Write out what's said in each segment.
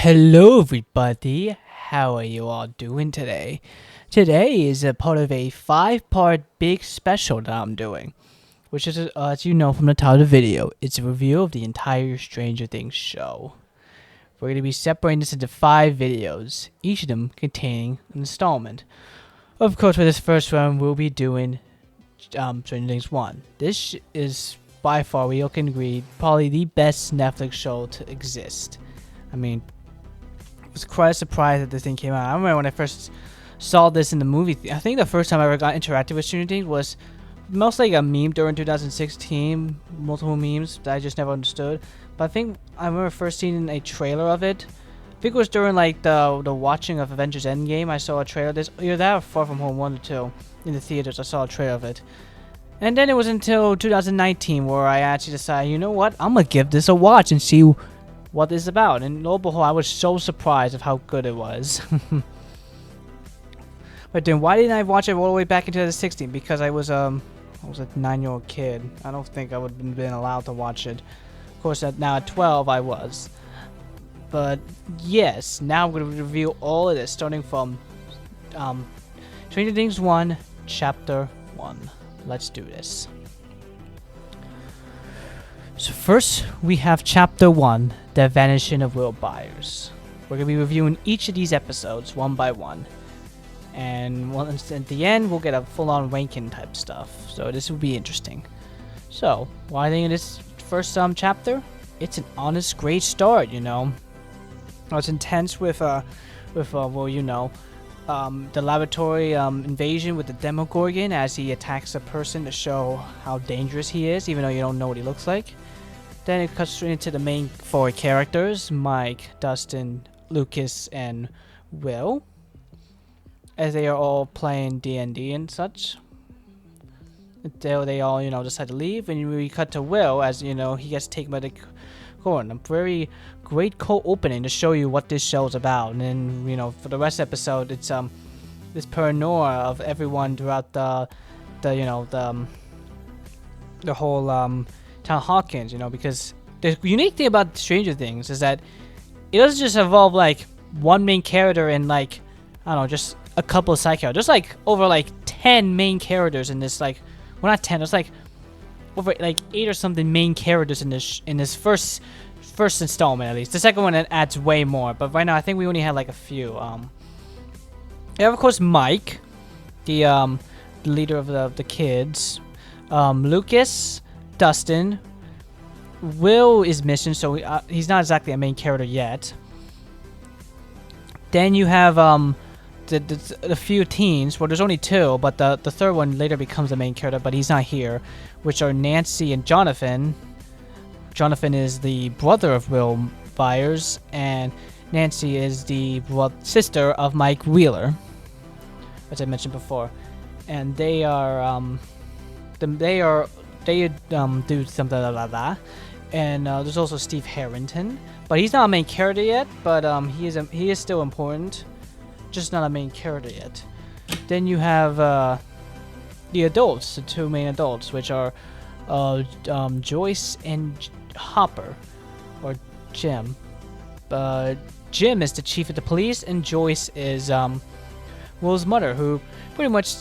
Hello everybody, how are you all doing today? Today is a part of a 5-part big special that I'm doing, which is, as you know from the title of the video, it's a review of the entire Stranger Things show. We're going to be separating this into 5 videos, each of them containing an installment. Of course, for this first one, we'll be doing Stranger Things 1. This is, by far, we all can agree, probably the best Netflix show to exist. I mean, it was quite a surprise that this thing came out. I remember when I first saw this in the movie. I think the first time I ever got interactive with Stranger Things was mostly like a meme during 2016. Multiple memes that I just never understood. But I think I remember first seeing a trailer of it. I think it was during like the watching of Avengers Endgame. I saw a trailer. There's either that or Far From Home 1 or 2 in the theaters. I saw a trailer of it. And then it was until 2019 where I actually decided, you know what, I'm gonna give this a watch and see what this is about. And lo and behold, I was so surprised of how good it was. But then why didn't I watch it all the way back in 2016? Because I was a 9-year-old kid. I don't think I would have been allowed to watch it. Of course, now at 12 I was. But yes, now I'm going to review all of this starting from Stranger Things 1, Chapter 1. Let's do this. So first, we have Chapter 1, The Vanishing of Will Byers. We're going to be reviewing each of these episodes one by one. And once at the end, we'll get a full-on ranking type stuff. So this will be interesting. So, what I think of this first chapter? It's an honest, great start, you know. It's intense with well, you know, the laboratory invasion with the Demogorgon as he attacks a person to show how dangerous he is, even though you don't know what he looks like. Then it cuts straight into the main 4 characters, Mike, Dustin, Lucas, and Will, as they are all playing D&D and such. Until they all, you know, decide to leave, and we cut to Will as, you know, he gets taken by the Corn. A very great cold opening to show you what this show is about. And then, you know, for the rest of the episode, it's this paranoia of everyone throughout the you know, the whole town Hawkins, you know, because the unique thing about Stranger Things is that it doesn't just involve like one main character and like, I don't know, just a couple of side characters. There's like over like 10 main characters in this, like, well, not 10, there's like over like 8 or something main characters in this first installment, at least. The second one adds way more, but right now I think we only had like a few. Yeah, of course, Mike, the leader of the kids, Lucas, Dustin. Will is missing, so he's not exactly a main character yet. Then you have the few teens. Well, there's only 2, but the third one later becomes the main character, but he's not here, which are Nancy and Jonathan. Jonathan is the brother of Will Byers, and Nancy is the sister of Mike Wheeler, as I mentioned before. And they are they do something like that. And there's also Steve Harrington, but he's not a main character yet. But he is still important, just not a main character yet. Then you have the adults, the 2 main adults, which are Joyce and Hopper, or Jim. Jim is the chief of the police, and Joyce is Will's mother, who pretty much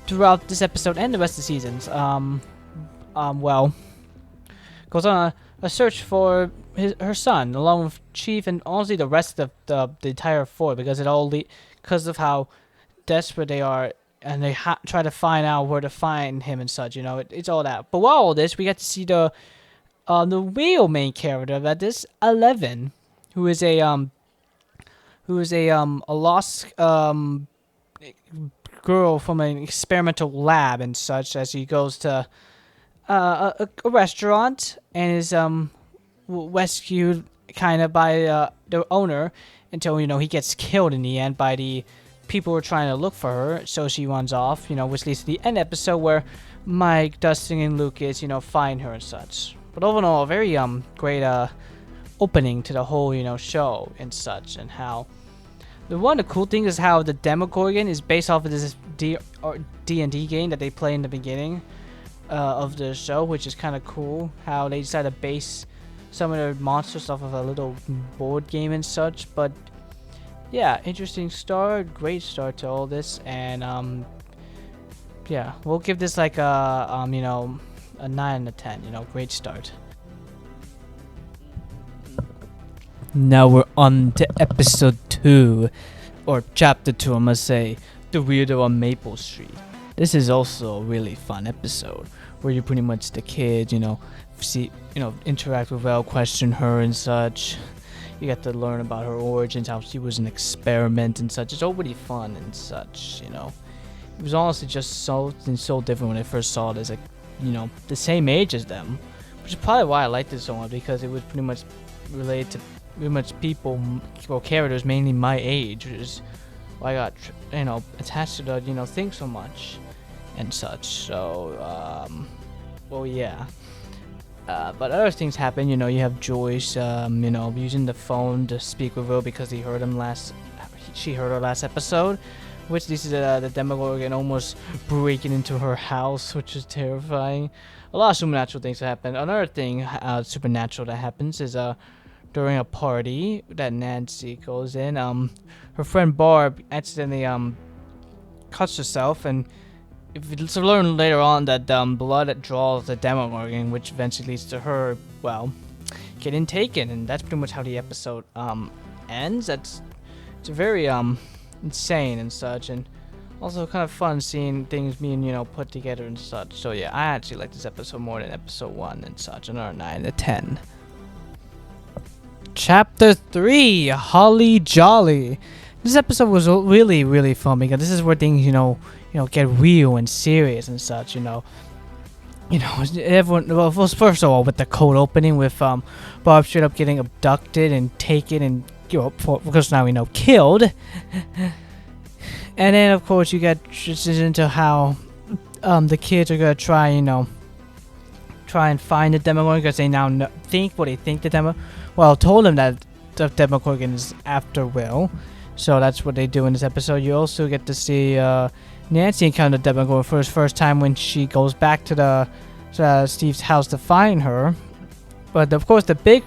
throughout this episode and the rest of the seasons, well, goes on a search for her son, along with Chief and honestly the rest of the entire 4, because it all because of how desperate they are, and they try to find out where to find him and such. You know, it's all that. But while all this, we get to see the real main character, that is 11, who is a lost girl from an experimental lab and such, as he goes to a restaurant and is rescued kind of by the owner until, you know, he gets killed in the end by the people who are trying to look for her. So she runs off, you know, which leads to the end episode where Mike, Dustin, and Lucas, you know, find her and such. But overall, a very great opening to the whole, you know, show and such, and how one of the cool things is how the Demogorgon is based off of this D&D game that they play in the beginning of the show, which is kind of cool. How they decided to base some of the monsters off of a little board game and such. But yeah, interesting start, great start to all this, and yeah, we'll give this like a a 9 out of 10. Great start. Now we're on to episode 2, or chapter 2, I must say, The Weirdo on Maple Street. This is also a really fun episode where you pretty much the kid, interact with Elle, question her and such. You get to learn about her origins, how she was an experiment and such. It's already fun and such, It was honestly just so different when I first saw it as the same age as them, which is probably why I liked it so much, because it was pretty much related to pretty much people, characters mainly my age, which is why I got attached to the thing so much and such. So well, yeah. But other things happen. You have Joyce using the phone to speak with Will because she heard her last episode, which leads to the Demogorgon almost breaking into her house, which is terrifying. A lot of supernatural things happen. Another thing supernatural that happens is during a party that Nancy goes in, her friend Barb accidentally cuts herself, and it's learned later on that blood draws the Demogorgon, which eventually leads to her, getting taken, and that's pretty much how the episode ends. It's very insane and such, and also kind of fun seeing things being put together and such. So yeah, I actually like this episode more than episode 1 and such. Another 9 out of 10. Chapter 3, Holly Jolly. This episode was really, really fun because this is where things, get real and serious and such, everyone, well, first of all, with the cold opening with Barb straight up getting abducted and taken and, because now we know, killed. And then, of course, you get just into how the kids are going to try and find the Demogorgon, because they now think the Demogorgon. Well, told them that the Demogorgon is after Will, so that's what they do in this episode. You also get to see Nancy encounter the Demogorgon for his first time when she goes back to Steve's house to find her. But of course, the big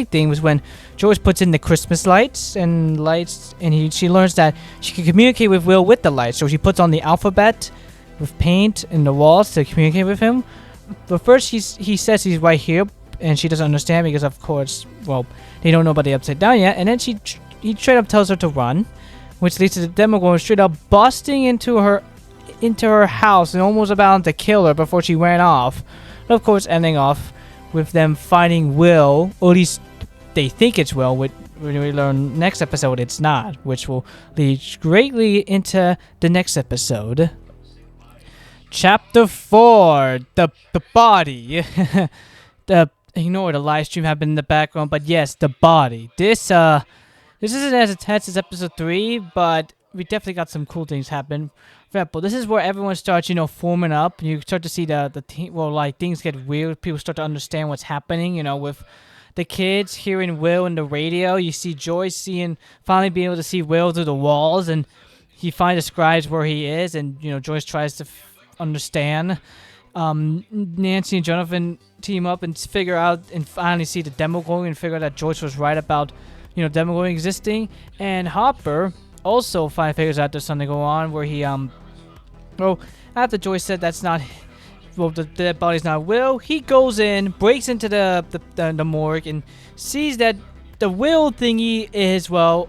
thing was when Joyce puts in the Christmas lights, and she learns that she can communicate with Will with the lights. So she puts on the alphabet with paint in the walls to communicate with him. But first, he says he's right here, and she doesn't understand because, of course, they don't know about the Upside Down yet. And then he straight up tells her to run, which leads to the Demogorgon straight up busting into her house and almost about to kill her before she ran off. And of course, ending off with them finding Will, or at least they think it's Will. When we learn next episode, it's not, which will lead greatly into the next episode. Chapter 4, the body. Ignore the live stream happened in the background, but yes, the body. This isn't as intense as episode 3, but we definitely got some cool things happen. For example, this is where everyone starts, forming up. You start to see the team, things get weird. People start to understand what's happening, with the kids hearing Will in the radio. You see Joyce finally being able to see Will through the walls, and he finally describes where he is, and, Joyce tries to understand. Nancy and Jonathan team up and figure out and finally see the Demogorgon and figure out that Joyce was right about Demogorgon existing. And Hopper also finally figures out there's something going on where he after Joyce said that's not the dead body's not Will, he goes in, breaks into the morgue, and sees that the Will thingy is a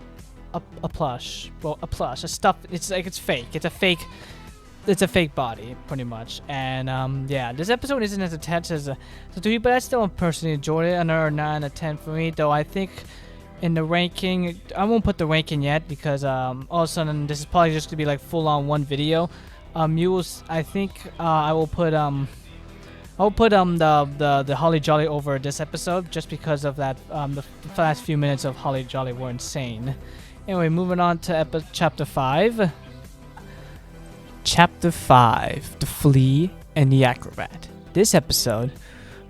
plush, a stuff. It's like it's fake. It's a fake body, pretty much. And yeah, this episode isn't as intense as the 3, but I still personally enjoyed it. Another 9 out of 10 for me, though I think in the ranking, I won't put the ranking yet because all of a sudden this is probably just gonna be like full on one video. I think I will put the Holly Jolly over this episode just because of that. The last few minutes of Holly Jolly were insane. Anyway, moving on to chapter 5. Chapter 5, The Flea and the Acrobat. This episode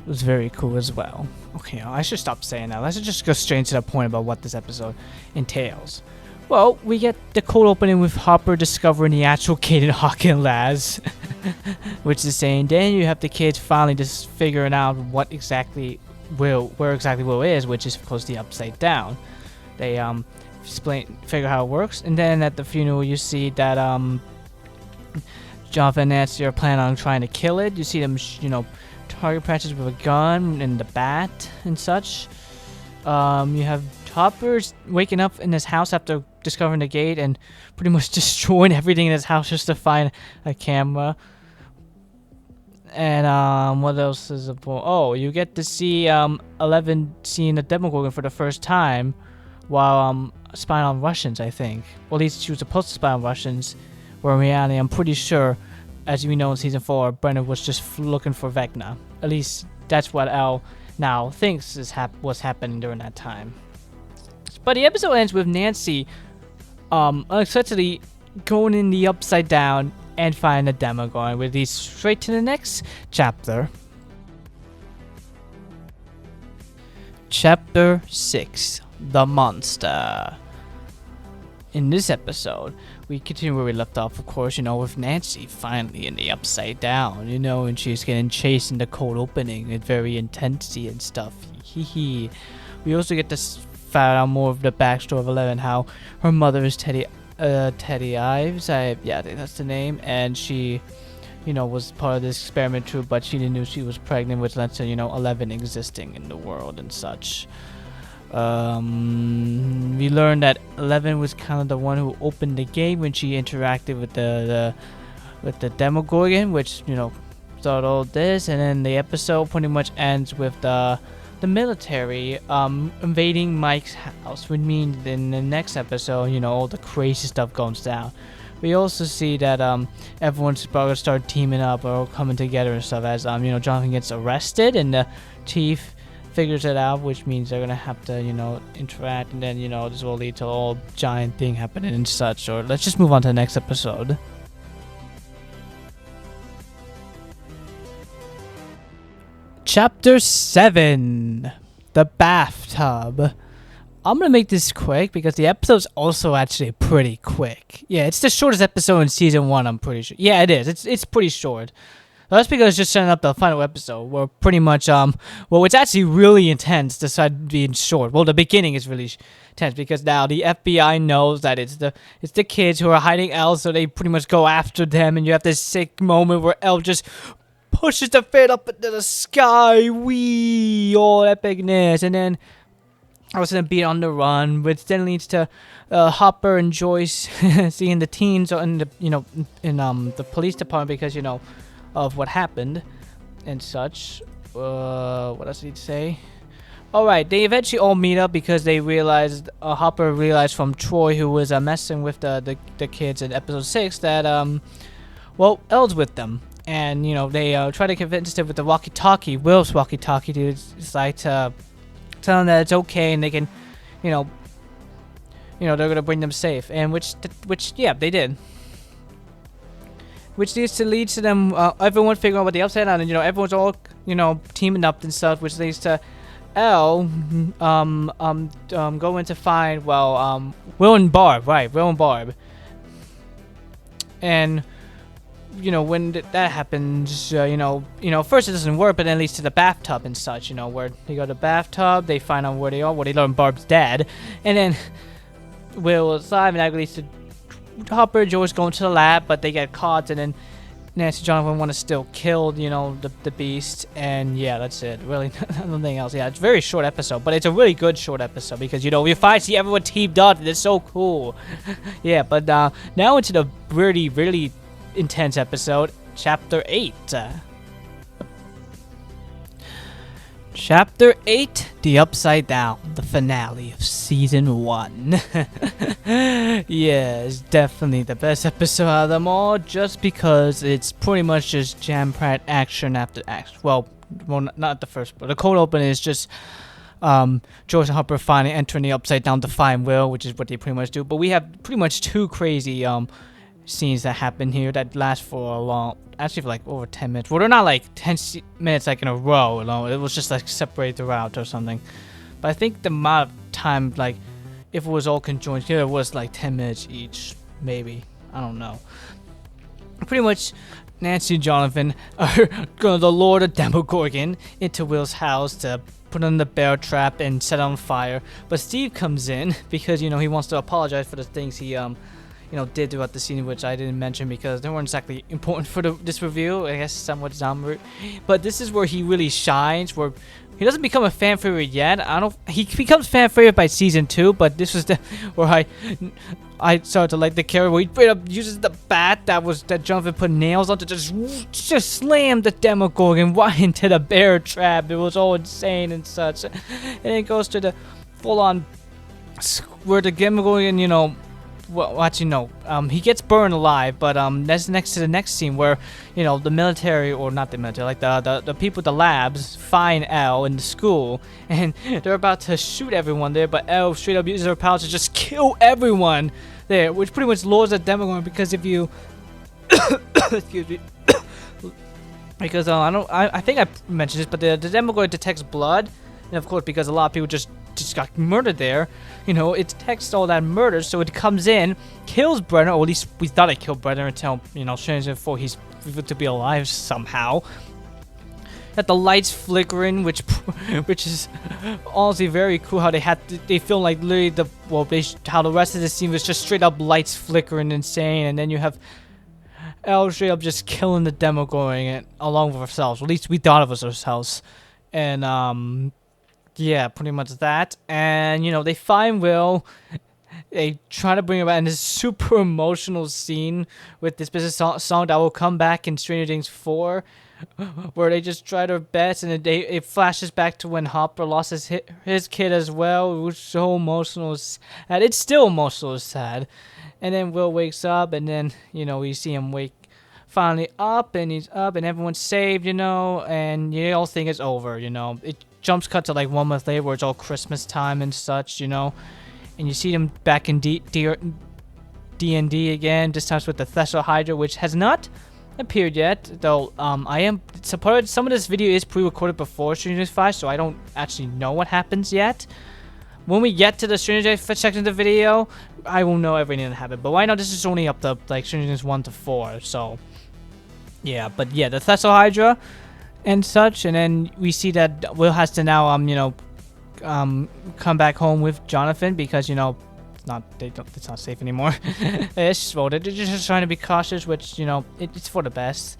was very cool as well. Okay, I should stop saying that. Let's just go straight to the point about what this episode entails. Well, we get the cold opening with Hopper discovering the actual Caden, Hawk, and Laz, which is saying then you have the kids finally just figuring out what exactly where exactly Will is, which is of course the Upside Down. They figure how it works, and then at the funeral you see that Jonathan and Nancy are planning on trying to kill it. You see them, target practice with a gun and the bat and such. You have Hopper's waking up in his house after discovering the gate and pretty much destroying everything in his house just to find a camera. And what else is important? Oh, you get to see 11 seeing the Demogorgon for the first time while spying on Russians, I think. Well, at least she was supposed to spy on Russians, where in reality, I'm pretty sure, as we know in Season 4, Brennan was just looking for Vecna. At least that's what Al now thinks was happening during that time. But the episode ends with Nancy unexpectedly going in the Upside Down and finding the Demogorgon, which leads straight to the next chapter. Chapter 6, The Monster. In this episode, we continue where we left off, of course, with Nancy finally in the Upside Down, and she's getting chased in the cold opening and very intensity and stuff. Hee. We also get to find out more of the backstory of 11, how her mother is Teddy Ives, I think that's the name, and she, was part of this experiment too, but she didn't know she was pregnant, which led to, 11 existing in the world and such. We learned that 11 was kind of the one who opened the gate when she interacted with the Demogorgon, which, started all this, and then the episode pretty much ends with the military invading Mike's house, which means in the next episode, all the crazy stuff goes down. We also see that everyone's about to start teaming up or coming together and stuff as Jonathan gets arrested and the chief figures it out, which means they're gonna have to interact, and then this will lead to a whole giant thing happening and such. Or let's just move on to the next episode. Chapter 7, The Bathtub. I'm gonna make this quick because the episode's also actually pretty quick. Yeah, it's the shortest episode in season 1, I'm pretty sure. Yeah, it is. It's pretty short. That's because it's just setting up the final episode where pretty much it's actually really intense despite being short. Well, the beginning is really intense because now the FBI knows that it's the kids who are hiding Elle, so they pretty much go after them, and you have this sick moment where Elle just pushes the fan up into the sky. Wee! All epicness. And then I was gonna be on the run, which then leads to Hopper and Joyce seeing the teens in the the police department because of what happened and such. What else did he say? Alright, they eventually all meet up because they realized, Hopper realized from Troy, who was messing with the kids in episode 6, that Elle's with them. And they try to convince them with the walkie-talkie, Will's walkie-talkie, to decide to tell them that it's okay and they can, they're gonna bring them safe, and which they did. Which leads to them, everyone figuring out what the Upside Down, and everyone's all teaming up and stuff, which leads to Elle going to find Will and Barb, right? Will and Barb, and when that happens, first it doesn't work, but then it leads to the bathtub and such, where they go to the bathtub, they find out where they are, they learn Barb's dead, and then Will is alive, and that leads to Hopper and George going to the lab, but they get caught, and then Nancy and Jonathan want to still kill, the beast, and yeah, that's it. Really, nothing else. Yeah, it's a very short episode, but it's a really good short episode because, we finally see everyone teamed up, and it's so cool. Yeah, but now into the really, really intense episode, Chapter 8. Chapter 8, The Upside Down, the finale of Season 1. Yeah, it's definitely the best episode out of them all, just because it's pretty much just jam-packed action after action. Well, not the first, but the cold open is just George and Hopper finally entering the Upside Down to find Will, which is what they pretty much do. But we have pretty much two crazy scenes that happen here that last for actually for over 10 minutes. Well, they're not 10 minutes in a row, it was just separated throughout or something. But I think the amount of time, if it was all conjoined here, it was 10 minutes each, maybe. I don't know. Pretty much, Nancy and Jonathan are going to lure the Demogorgon into Will's house to put on the bear trap and set it on fire. But Steve comes in because, you know, he wants to apologize for the things he, you know, did throughout the scene, which I didn't mention because they weren't exactly important for this review. I guess somewhat downward. But this is where he really shines, where he doesn't become a fan favorite yet. He becomes fan favorite by season 2, but this was where I started to like the character where he straight up uses the bat that Jonathan put nails on to just slam the Demogorgon right into the bear trap. It was all insane and such. And it goes to the full on where the Demogorgon, you know, well, actually no, he gets burned alive, but that's next to the next scene where, you know, the military, or not the military, like the people at the labs find Elle in the school, and they're about to shoot everyone there, but Elle straight up uses her power to just kill everyone there, which pretty much lures the Demogorgon, because if you excuse me, because I think I mentioned this, but the Demogorgon detects blood, and of course because a lot of people just got murdered there, you know, it detects all that murder, so it comes in, kills Brenner, or at least we thought it killed Brenner until, you know, Stranger Things 4, he's revealed to be alive somehow. Got the lights flickering, which is honestly very cool. How they feel like literally how the rest of the scene was just straight up lights flickering, insane, and then you have Elle straight up just killing the Demogorgon along with ourselves. At least we thought it was ourselves, and yeah, pretty much that. And, you know, they find Will. They try to bring him back in this super emotional scene with this business song that will come back in Stranger Things 4, where they just try their best, and it flashes back to when Hopper lost his kid as well. It was so emotional and it's still emotional and sad. And then Will wakes up, and then, you know, we see him finally up, and he's up, and everyone's saved, you know, and you all think it's over, you know. It jumps cut to like 1 month later where it's all Christmas time and such, you know, and you see them back in D&D again, this time with the Thessal Hydra, which has not appeared yet, though. I am supported. Some of this video is pre-recorded before Stranger Things 5, so I don't actually know what happens yet. When we get to the Stranger Things section of the video, I will know everything that happened, but right now this is only up to like Stranger Things 1 to 4, so yeah. But yeah, the Thessal Hydra and such, and then we see that Will has to now you know, come back home with Jonathan because, you know, it's not safe anymore. Well, they're just trying to be cautious, which, you know, it's for the best.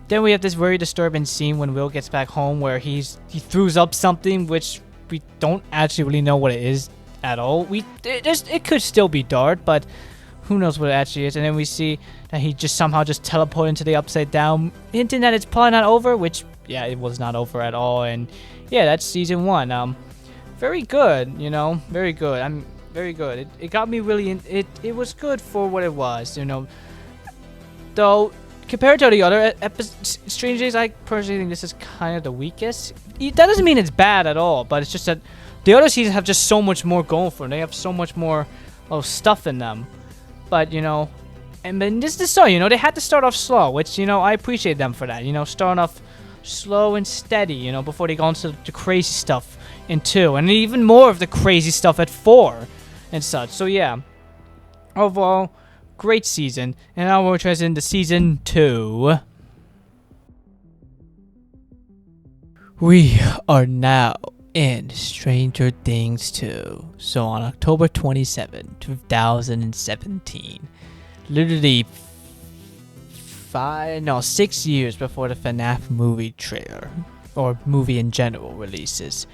Then we have this very disturbing scene when Will gets back home where he throws up something which we don't actually really know what it is at all. It could still be Dart, but who knows what it actually is. And then we see that he just somehow just teleported into the Upside Down, hinting that it's probably not over, which, yeah, it was not over at all. And yeah, that's season 1. Very good, you know, very good. I'm very good. It got me really it was good for what it was, you know. Though compared to the other Stranger Things, I personally think this is kind of the weakest. That doesn't mean it's bad at all, but it's just that the other seasons have just so much more going for them. They have so much more stuff in them. But, you know, and then this is so, you know, they had to start off slow, which, you know, I appreciate them for that. You know, starting off slow and steady, you know, before they go into the crazy stuff in 2, and even more of the crazy stuff at 4 and such. So yeah, overall, great season. And now we're transitioning into season 2. We are now in Stranger Things 2. So on October 27, 2017, literally 6 years before the FNAF movie trailer, or movie in general, releases,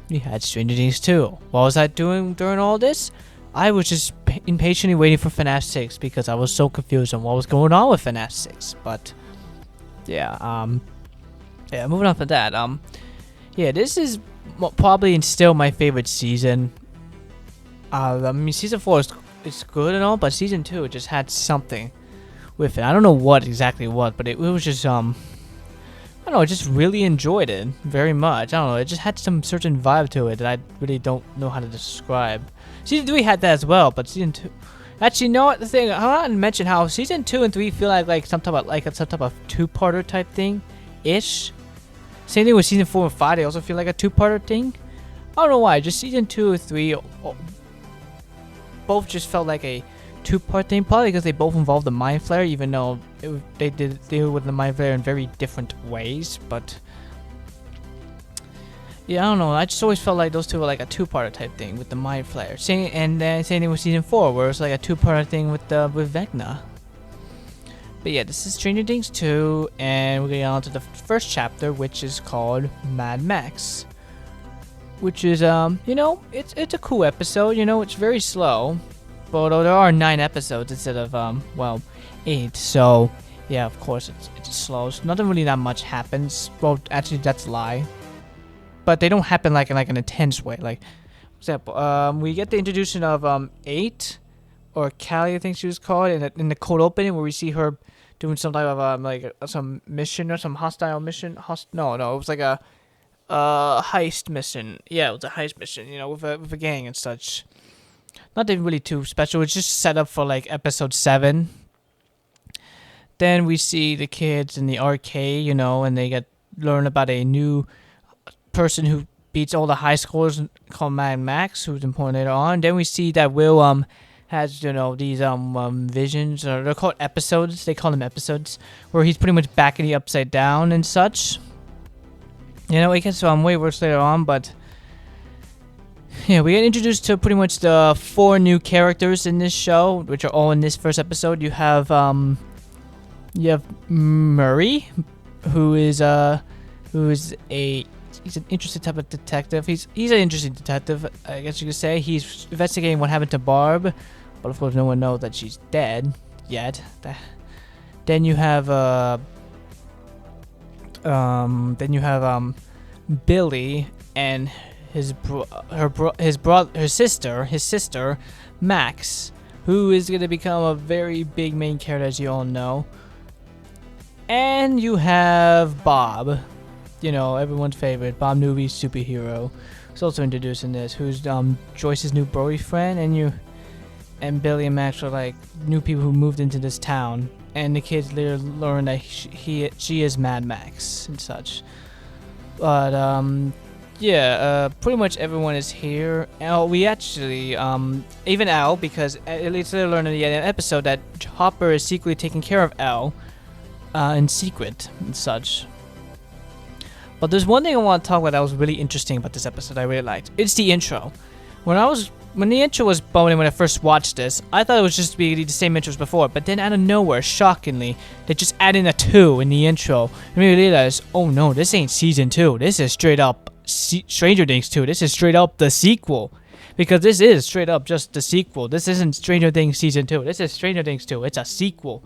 we had Stranger Things 2. What was I doing during all this? I was just impatiently waiting for FNAF 6 because I was so confused on what was going on with FNAF 6. But yeah, moving on from that, yeah, this is probably and still my favorite season. I mean, season 4 is good and all, but season 2 just had something with it. I don't know what exactly what, but it was just I don't know, I just really enjoyed it very much. I don't know, it just had some certain vibe to it that I really don't know how to describe. Season 3 had that as well, but season 2... Actually, you know what, the thing, I want to mention how season 2 and 3 feel like some type of two-parter type thing-ish. Same thing with season 4 and 5, they also feel like a two-parter thing. I don't know why, just season 2 and 3 both just felt like a two-part thing, probably because they both involve the mind flare, even though they did deal with the mind flare in very different ways. But yeah, I don't know. I just always felt like those two were like a two-parter type thing with the mind flare. And then same thing with season 4, where it's like a two-parter thing with Vecna. But yeah, this is Stranger Things 2, and we're getting on to the first chapter, which is called Mad Max. Which is, you know, it's a cool episode. You know, it's very slow. But although there are 9 episodes instead of, well, 8. So, yeah, of course, it's slow. So nothing really that much happens. Well, actually, that's a lie. But they don't happen like in an intense way. Like, for example, we get the introduction of, 8, or Callie, I think she was called, in the cold opening, where we see her doing some type of, like, some mission or some hostile mission. No, it was like a heist mission. Yeah, it was a heist mission, you know, with a gang and such. Nothing really too special. It's just set up for like episode 7. Then we see the kids in the arcade, you know, and they learn about a new person who beats all the high scores called Mad Max, who's important later on. Then we see that Will has, you know, these visions, or they're called episodes. They call them episodes, where he's pretty much back in the upside down and such. You know, it gets way worse later on, but yeah, we get introduced to pretty much the 4 new characters in this show, which are all in this first episode. You have Murray, he's an interesting type of detective. He's an interesting detective, I guess you could say. He's investigating what happened to Barb, but of course no one knows that she's dead yet. Then you have Billy and his sister Max, who is going to become a very big main character, as you all know. And you have Bob, you know, everyone's favorite, Bob Newby, superhero. Who's also introduced in this, who's Joyce's new boyfriend, and Billy and Max are like new people who moved into this town, and the kids later learn that she is Mad Max and such. But yeah, pretty much everyone is here. We actually even Al, because at least they learned in the episode that Hopper is secretly taking care of Al in secret and such. But there's one thing I want to talk about that was really interesting about this episode I really liked. It's the intro. When the intro was bubbling when I first watched this, I thought it was just be the same intro as before, but then out of nowhere, shockingly, they just add in a 2 in the intro. And we realized, oh no, this ain't season 2. This is straight up Stranger Things 2. This is straight up the sequel. Because this is straight up just the sequel. This isn't Stranger Things season 2. This is Stranger Things 2. It's a sequel.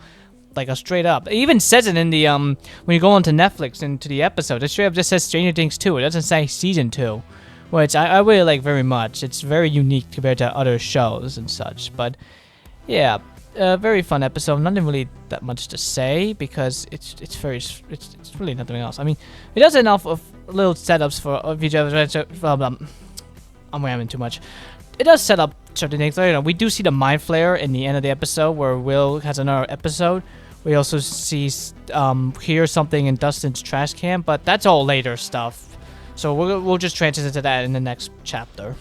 Like a straight up. It even says it in the when you go onto Netflix into the episode, it straight up just says Stranger Things 2. It doesn't say season 2. Which I really like very much. It's very unique compared to other shows and such. But yeah, very fun episode. Nothing really that much to say because it's really nothing else. I mean, it does enough of little setups for VGF. I'm ramming too much. It does set up certain things. You know, we do see the mind flare in the end of the episode where Will has another episode. We also hear something in Dustin's trash can, but that's all later stuff. So we'll just transition to that in the next chapter.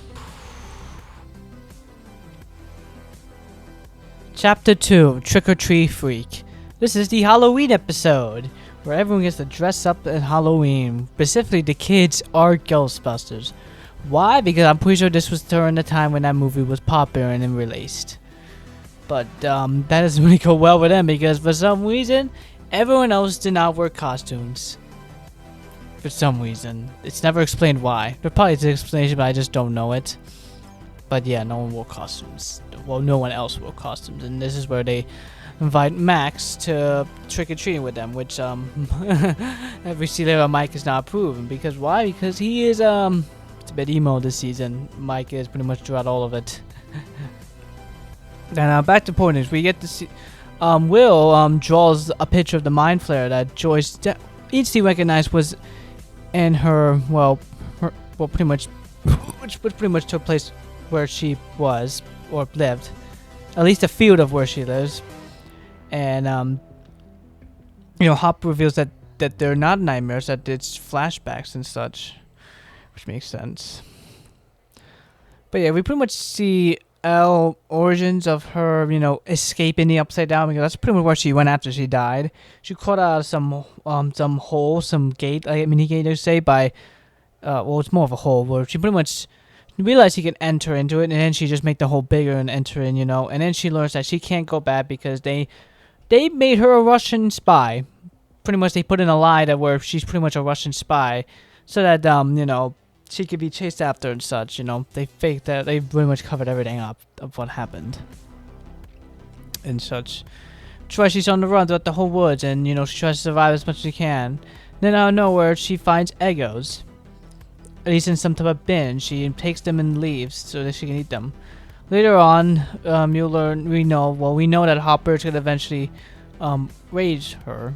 Chapter 2, Trick or Treat Freak. This is the Halloween episode, where everyone gets to dress up at Halloween. Specifically, the kids are Ghostbusters. Why? Because I'm pretty sure this was during the time when that movie was popular and released. But that doesn't really go well with them because for some reason, everyone else did not wear costumes. For some reason. It's never explained why. There probably is an explanation, but I just don't know it. But yeah, no one wore costumes. Well, no one else wore costumes. And this is where they invite Max to trick-or-treating with them, which, we see later Mike is not approved. Because why? Because he is, it's a bit emo this season. Mike is pretty much throughout all of it. And back to point is, we get to see, Will, draws a picture of the mind flare that Joyce instantly recognized was in her pretty much which pretty much took place where she was or lived, at least a field of where she lives. And you know, Hop reveals that they're not nightmares, that it's flashbacks and such, which makes sense. But yeah, we pretty much see Elle origins of her, escaping the Upside Down, because that's pretty much where she went after she died. She crawled out of some hole, some gate, like a mini gate, to say, by, well, it's more of a hole, where she pretty much realized she could enter into it, and then she just make the hole bigger and enter in, and then she learns that she can't go back because they made her a Russian spy. Pretty much they put in a lie that where she's pretty much a Russian spy, so that, she could be chased after and such, They faked that. They pretty much covered everything up of what happened and such. That's why she's on the run throughout the whole woods, and, she tries to survive as much as she can. Then out of nowhere, she finds Eggos. At least in some type of bin. She takes them and leaves so that she can eat them. Later on, we know that Hopper is going to eventually raise her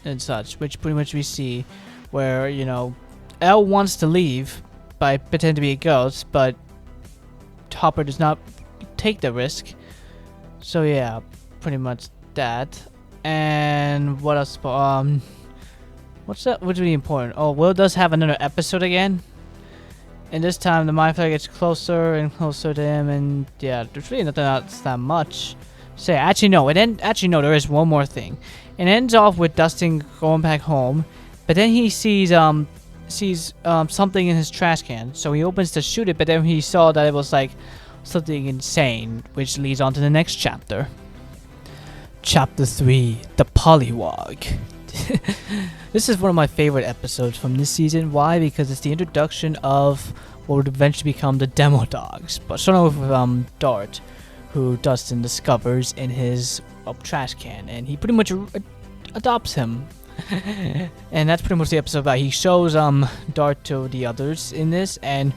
and such, which pretty much we see where, Elle wants to leave by pretending to be a ghost, but Hopper does not take the risk. So yeah, pretty much that. And what else? What's that? What's really important? Oh, Will does have another episode again. And this time the Mind Flayer gets closer and closer to him, and yeah, there's really nothing else that much. Say, actually no, there is one more thing. It ends off with Dustin going back home, but then he sees something in his trash can, so he opens to shoot it, but then he saw that it was like something insane, which leads on to the next chapter. Chapter 3, The Pollywog. This is one of my favorite episodes from this season. Why? Because it's the introduction of what would eventually become the Demo Dogs. But starting off with Dart, who Dustin discovers in his trash can, and he pretty much adopts him. And that's pretty much the episode about. He shows Dart to the others in this, and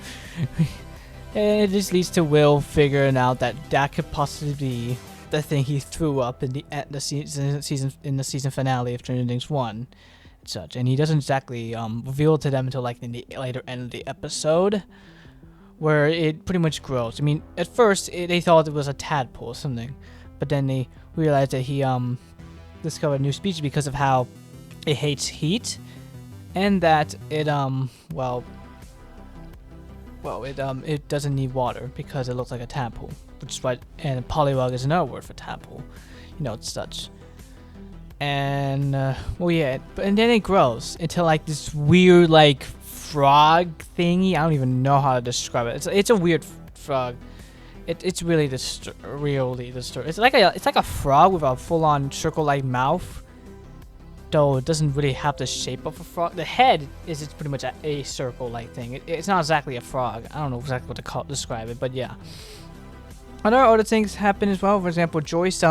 it just leads to Will figuring out that could possibly be the thing he threw up in the season finale of Stranger Things 1 and such. And he doesn't exactly reveal it to them until like in the later end of the episode, where it pretty much grows. I mean, at first they thought it was a tadpole or something, but then they realized that he discovered a new species because of how it hates heat, and that it it doesn't need water because it looks like a tadpole, which is right. And polywog is another word for tadpole, it's such. And and then it grows into like this weird like frog thingy. I don't even know how to describe it. It's a weird frog. It's really really disturbing. It's like a frog with a full-on circle-like mouth. Though it doesn't really have the shape of a frog. The head is pretty much a circle-like thing. It's not exactly a frog. I don't know exactly what to describe it, but yeah. Other things happen as well. For example, Joyce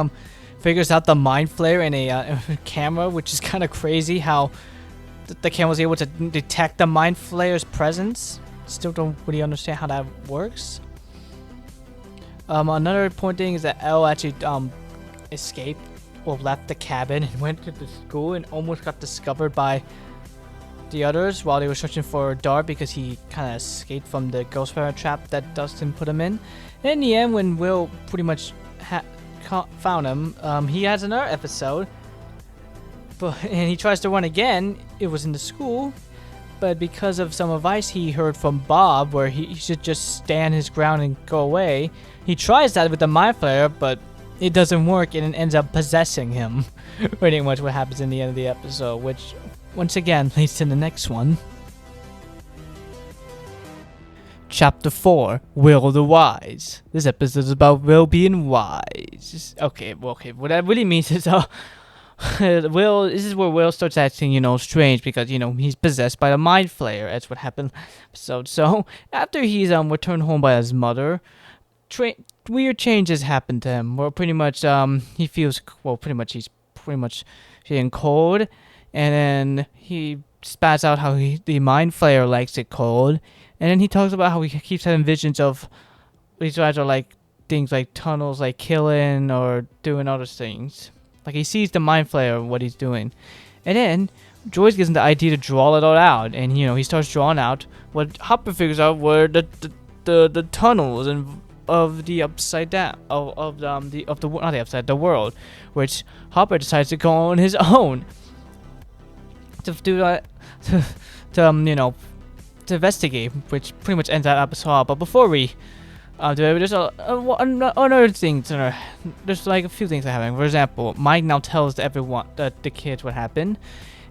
figures out the Mind Flayer in a camera, which is kind of crazy. How the camera was able to detect the Mind Flayer's presence. Still don't really understand how that works. Another important thing is that Elle actually escaped. Well, left the cabin and went to the school and almost got discovered by the others while they were searching for Dart, because he kind of escaped from the Ghostfire trap that Dustin put him in. And in the end, when Will pretty much found him, he has another episode, and he tries to run again. It was in the school, but because of some advice he heard from Bob, where he should just stand his ground and go away, he tries that with the Mind Flayer, but it doesn't work, and it ends up possessing him. Pretty much what happens in the end of the episode, which once again leads to the next one. Chapter 4, Will the Wise. This episode is about Will being wise. Okay. What that really means is Will. This is where Will starts acting, strange, because he's possessed by the Mind Flayer. That's what happened. So after he's returned home by his mother, weird changes happen to him. Where pretty much he feels he's feeling cold, and then he spats out how the Mind Flayer likes it cold, and then he talks about how he keeps having visions of these guys are like things like tunnels, like killing or doing other things. Like he sees the Mind Flayer, what he's doing, and then Joyce gives him the idea to draw it all out, and he starts drawing out what Hopper figures out were the tunnels and of the upside down the world, which Hopper decides to go on his own to do that to investigate, which pretty much ends that episode. But before we There's another thing. There's like a few things that happen. For example, Mike now tells everyone, the kids, what happened,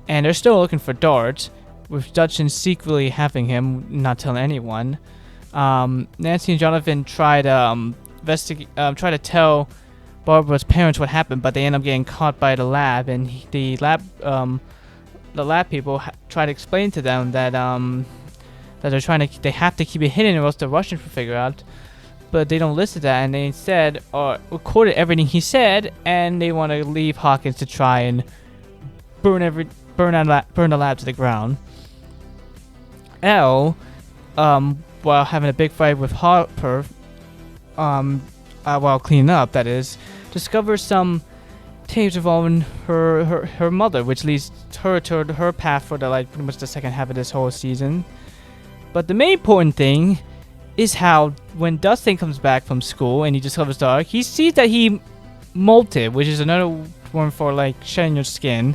and they're still looking for Dart, with Dustin secretly having him, not telling anyone. Nancy and Jonathan try to tell Barbara's parents what happened, but they end up getting caught by the lab, and the lab people try to explain to them that they have to keep it hidden, or else the Russians will figure out. But they don't listen to that, and they instead recorded everything he said, and they want to leave Hawkins to try and burn the lab to the ground. Elle, while having a big fight with Harper, while cleaning up, that is, discovers some tapes involving her mother, which leads her to her path for pretty much the second half of this whole season. But the main important thing is how when Dustin comes back from school and he discovers Dark, he sees that he molted, which is another one for shedding your skin.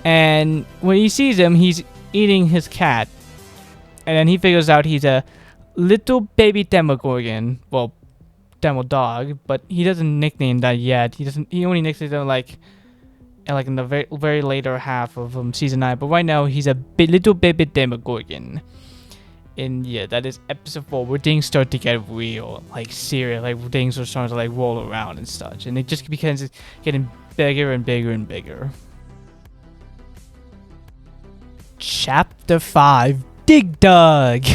And when he sees him, he's eating his cat, and then he figures out he's a little baby Demogorgon. Well, Demo dog, but he doesn't nickname that yet. He only nicknames it in the very later half of season 9. But right now he's a little baby Demogorgon. And yeah, that is episode 4, where things start to get real, serious, things are starting to roll around and such, and it just becomes getting bigger and bigger and bigger. Chapter 5, Dig Dug.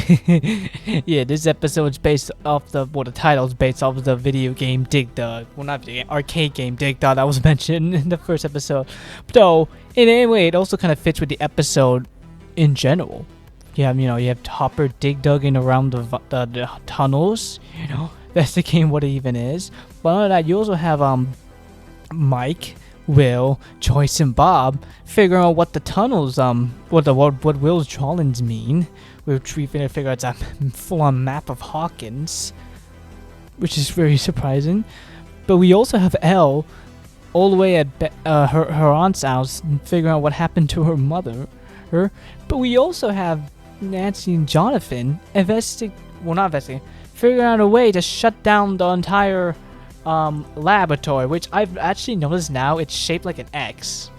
Yeah, this episode is based off the title is based off of the video game Dig Dug. Well, not video game, arcade game Dig Dug that was mentioned in the first episode. Though in any way, it also kind of fits with the episode in general. You have Hopper dig dugging around the tunnels, investigating what it even is. But other than that, you also have Mike, Will, Joyce, and Bob figuring out what the tunnels what Will's drawings mean. We're trying to figure out that full-on map of Hawkins, which is very surprising. But we also have Elle all the way at her aunt's house figuring out what happened to her mother. But we also have Nancy and Jonathan figuring out a way to shut down the entire laboratory, which I've actually noticed now it's shaped like an X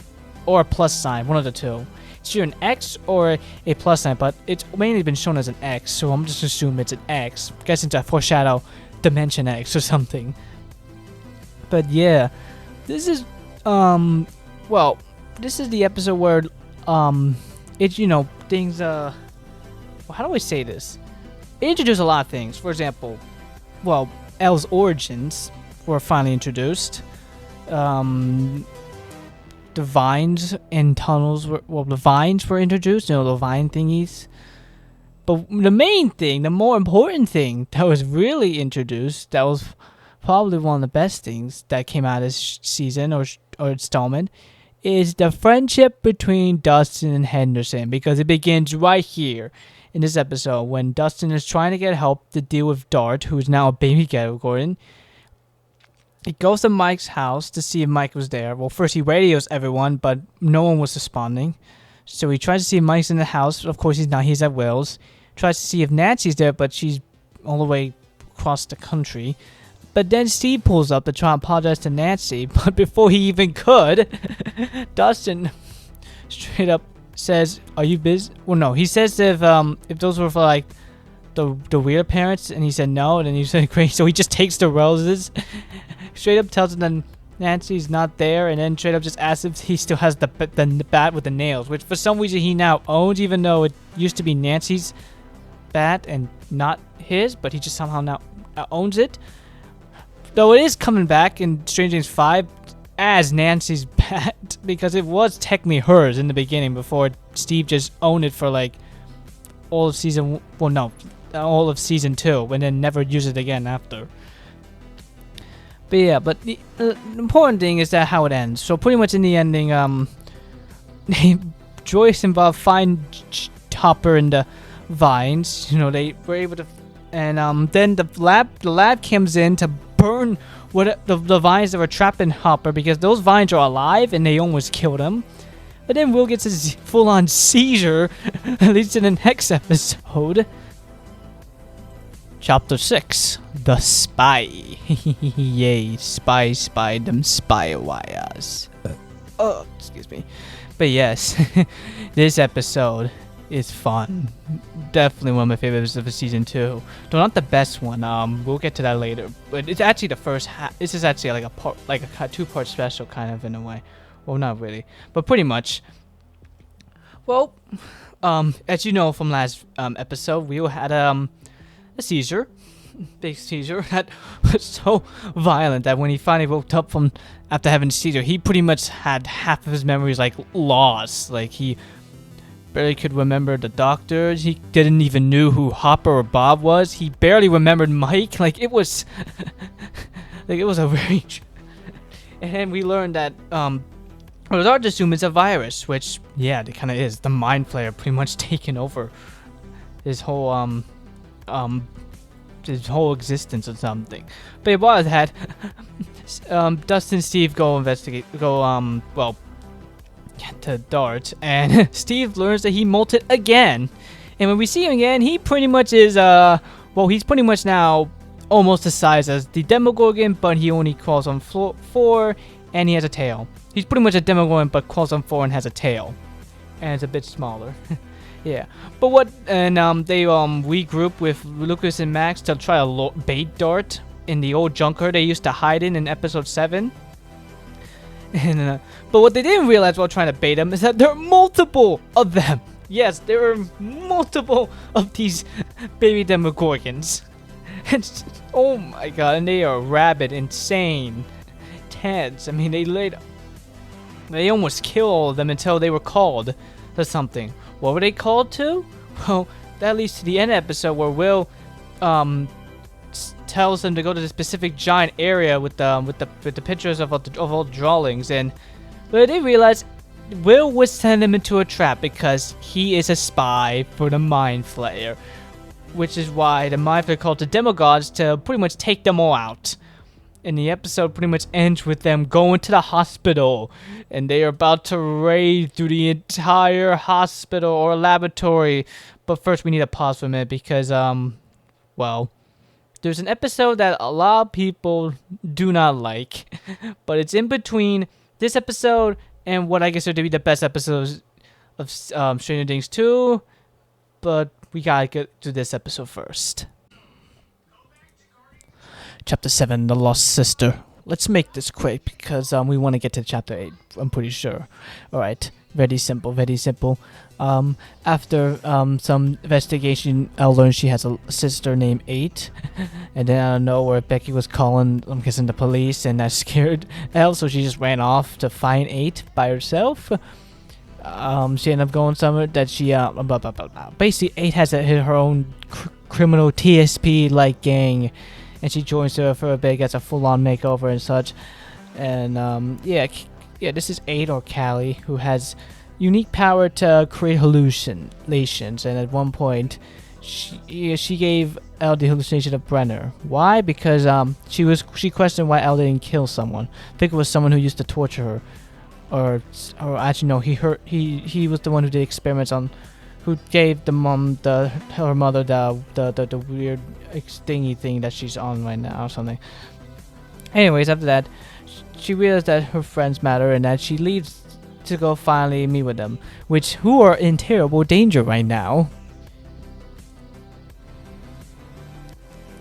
or a plus sign, one of the two. It's either an X or a plus sign, but it's mainly been shown as an X, so I'm just assuming it's an X. Guessing to foreshadow Dimension X or something. But yeah, this is this is the episode where it's things how do I say this? It introduced a lot of things. For example, Elle's origins were finally introduced. The vines and tunnels the vines were introduced, the vine thingies. But the main thing, the more important thing that was really introduced, that was probably one of the best things that came out of this season or installment, is the friendship between Dustin and Henderson, because it begins right here in this episode when Dustin is trying to get help to deal with Dart, who is now a baby Demogorgon. He goes to Mike's house to see if Mike was there. Well, first he radios everyone, but no one was responding. So he tries to see if Mike's in the house. Of course, he's not. He's at Will's. Tries to see if Nancy's there, but she's all the way across the country. But then Steve pulls up to try and apologize to Nancy. But before he even could, Dustin straight up says, "Are you busy?" Well, no. He says if those were for the weird parents, and he said no. And then he said great. So he just takes the roses. Straight up tells him that Nancy's not there, and then straight up just asks if he still has the bat with the nails, which for some reason he now owns, even though it used to be Nancy's bat and not his, but he just somehow now owns it. Though it is coming back in Stranger Things 5 as Nancy's bat, because it was technically hers in the beginning before Steve just owned it for all of season, all of season 2, and then never used it again after. But yeah, but the important thing is that how it ends. So pretty much in the ending, Joyce and Bob find Hopper in the vines. They were able to, and then the lab comes in to burn the vines that were trapped in Hopper, because those vines are alive and they almost killed him. But then Will gets his full-on seizure, at least in the next episode. Chapter 6, The Spy. Yay, spy, them spy wires. Oh, excuse me. But yes, this episode is fun. Definitely one of my favorites of the season 2. Though not the best one. We'll get to that later. But it's actually the first half. This is actually like a 2-part special kind of in a way. Well, not really, but pretty much. Well, as you know from last episode, we had a seizure. Big seizure that was so violent that when he finally woke up from after having a seizure, he pretty much had half of his memories like lost. Like he barely could remember the doctors. He didn't even knew who Hopper or Bob was. He barely remembered Mike. Like it was, like it was a very. And then we learned that it was hard to assume it's a virus, which yeah, it kind of is. The Mind Flayer pretty much taken over his whole his whole existence or something. But it was that Dustin and Steve go to Dart, and Steve learns that he molted again. And when we see him again, he pretty much is he's pretty much now almost the size as the Demogorgon, but he only crawls on 4 and he has a tail. He's pretty much a Demogorgon but crawls on 4 and has a tail. And it's a bit smaller. Yeah, but they regroup with Lucas and Max to try to bait Dart in the old junker they used to hide in episode 7. And but what they didn't realize while trying to bait him is that there are multiple of them. Yes, there are multiple of these baby Demogorgons. Oh my god, and they are rabid, insane, tense. I mean, they almost killed all of them until they were called to something. What were they called to? Well, that leads to the end of the episode where Will tells them to go to the specific giant area with the pictures of all the drawings, and but they realize Will would send them into a trap because he is a spy for the Mind Flayer, which is why the Mind Flayer called the Demogods to pretty much take them all out. And the episode pretty much ends with them going to the hospital, and they are about to raid through the entire hospital or laboratory. But first we need to pause for a minute because, well, there's an episode that a lot of people do not like, but it's in between this episode and what I guess are to be the best episodes of Stranger Things 2, but we gotta get to this episode first. Chapter 7, The Lost Sister. Let's make this quick because we want to get to Chapter 8, I'm pretty sure. Alright, very simple, very simple. After some investigation, Elle learned she has a sister named 8. And then out of nowhere, Becky was calling, I'm guessing, the police, and that scared Elle, so she just ran off to find 8 by herself. She ended up going somewhere that she, basically 8 has her own criminal TSP-like gang. And she joins her for a bit, gets a full-on makeover and such. And yeah, this is 8 or Callie, who has unique power to create hallucinations. And at one point, she gave Elle the hallucination of Brenner. Why? Because she questioned why Elle didn't kill someone. I think it was someone who used to torture her, or actually no, he was the one who did experiments on. Who gave her mother the weird stingy thing that she's on right now or something. Anyways, after that, she realized that her friends matter and that she leaves to go finally meet with them, who are in terrible danger right now.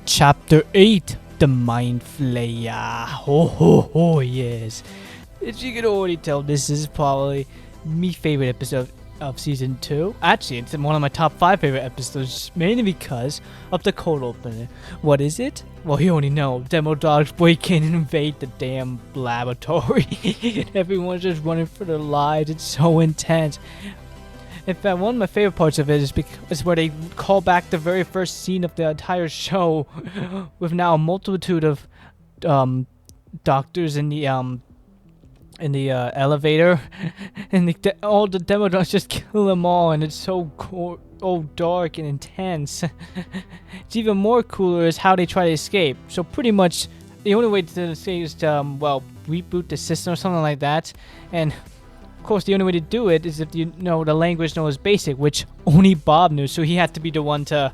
Chapter 8, The Mind Flayer. Oh, yes. As you can already tell, this is probably my favorite episode of season 2. Actually, it's one of my top 5 favorite episodes, mainly because of the cold opener. What is it? Well, you already know. Demo dogs break in and invade the damn laboratory. Everyone's just running for their lives. It's so intense. In fact, one of my favorite parts of it is where they call back the very first scene of the entire show, with now a multitude of doctors in the elevator, and all the demo dogs just kill them all, and it's so dark and intense. It's even more cooler is how they try to escape. So pretty much the only way to escape is to reboot the system or something like that, and of course the only way to do it is if you know the language known as BASIC, which only Bob knew, so he had to be the one to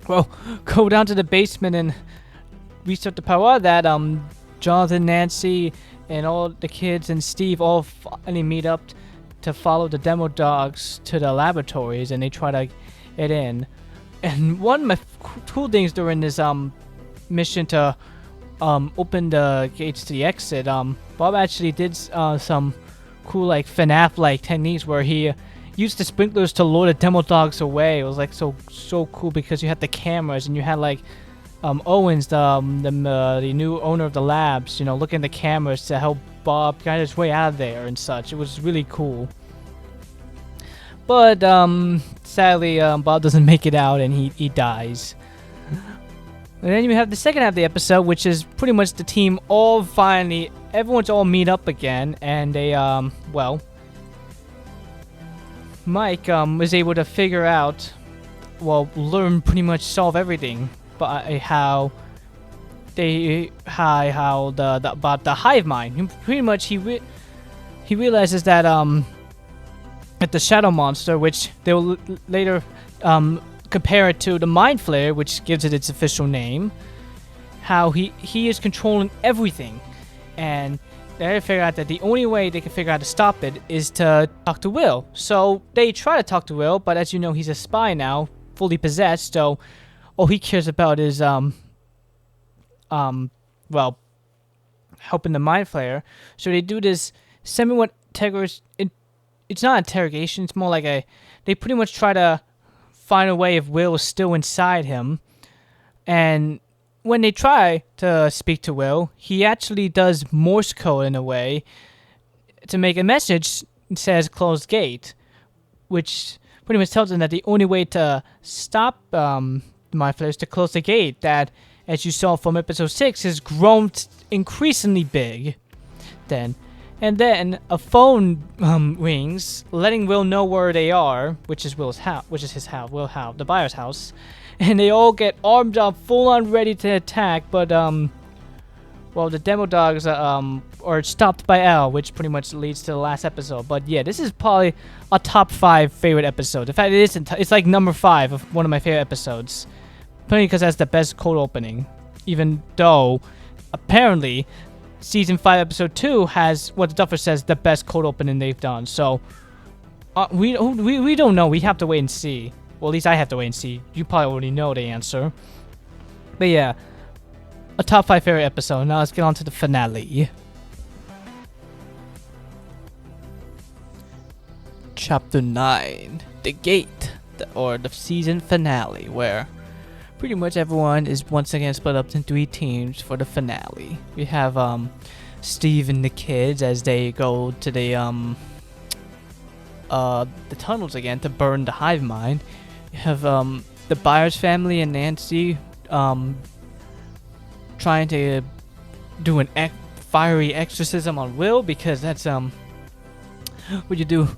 well, go down to the basement and restart the power. That Jonathan, Nancy, and all the kids and Steve all finally meet up to follow the demo dogs to the laboratories, and they try to get in. And one of my cool things during this mission to open the gates to the exit, Bob actually did some cool like FNAF like techniques where he used the sprinklers to lure the demo dogs away. It was like so cool because you had the cameras and you had like Owens, the new owner of the labs, you know, looking at the cameras to help Bob get his way out of there and such. It was really cool. But sadly, Bob doesn't make it out and he dies. And then you have the second half of the episode, which is pretty much the team all finally, everyone's all meet up again, and they well, Mike was able to figure out, well, learn, pretty much solve everything by how about the hive mind. Pretty much he realizes that at the shadow monster, which they will later compare it to the mind flare, which gives it its official name, how he is controlling everything, and they figure out that the only way they can figure out to stop it is to talk to Will. So they try to talk to Will, but as you know, he's a spy now, fully possessed, so all he cares about is well, helping the mind flayer. So they do this semi-what it's not interrogation, it's more like they pretty much try to find a way if Will is still inside him. And when they try to speak to Will, he actually does Morse code in a way to make a message that says closed gate, which pretty much tells them that the only way to stop the mind flayer is to close the gate that, as you saw from episode 6, has grown increasingly big. And then a phone rings, letting Will know where they are, which is his house, the buyer's house, and they all get armed up, full on ready to attack. But well, the demo dogs are stopped by L, which pretty much leads to the last episode. But yeah, this is probably a top 5 favorite episode. In fact, it isn't. It's like number 5 of one of my favorite episodes, probably because that's the best cold opening. Even though apparently Season 5, Episode 2 has, what the Duffer says, the best cold opening they've done. So, we don't know. We have to wait and see. Well, at least I have to wait and see. You probably already know the answer. But yeah, a top 5 favorite episode. Now let's get on to the finale. Chapter 9. The Gate. Or the season finale, where pretty much everyone is once again split up into 3 teams for the finale. We have Steve and the kids as they go to the tunnels again to burn the hive mind. You have the Byers family and Nancy trying to do an fiery exorcism on Will, because that's what you do.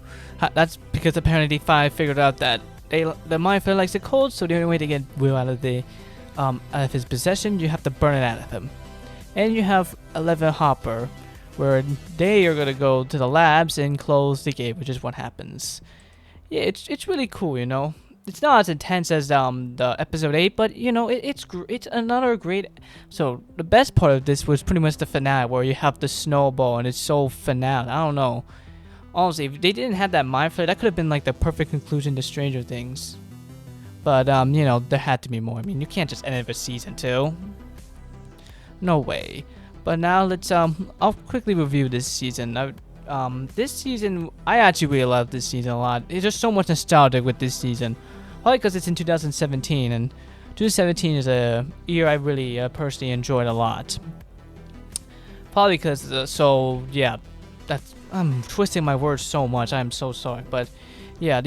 That's because apparently D5 figured out that the mind flayer likes it cold, so the only way to get Will out of his possession, you have to burn it out of him. And you have 11 Hopper, where they are gonna go to the labs and close the gate, which is what happens. Yeah, it's really cool, you know. It's not as intense as the episode 8, but you know it's another great. So the best part of this was pretty much the finale, where you have the snowball and it's so finale. I don't know. Honestly, if they didn't have that mind flare, that could have been like the perfect conclusion to Stranger Things. But you know, there had to be more. I mean, you can't just end it with season 2. No way. But now let's I'll quickly review this season. This season, I actually really love this season a lot. It's just so much nostalgic with this season. Probably because it's in 2017, and 2017 is a year I really personally enjoyed a lot. Probably because so yeah, that's. I'm twisting my words so much. I'm so sorry, but yeah,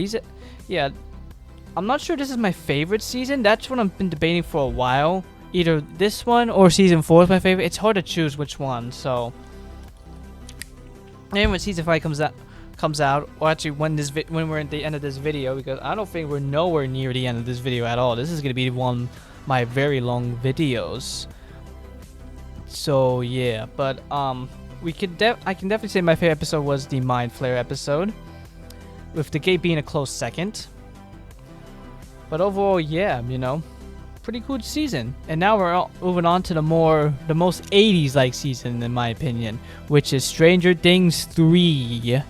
I'm not sure this is my favorite season. That's what I've been debating for a while. Either this one or season 4 is my favorite. It's hard to choose which one. So, and when season 5 comes out, or actually when we're at the end of this video, because I don't think we're nowhere near the end of this video at all. This is gonna be one of my very long videos. So yeah, but I can definitely say my favorite episode was the Mind Flare episode, with the gate being a close second. But overall, yeah, you know, pretty good season. And now we're moving on to the most 80s like season in my opinion, which is Stranger Things 3.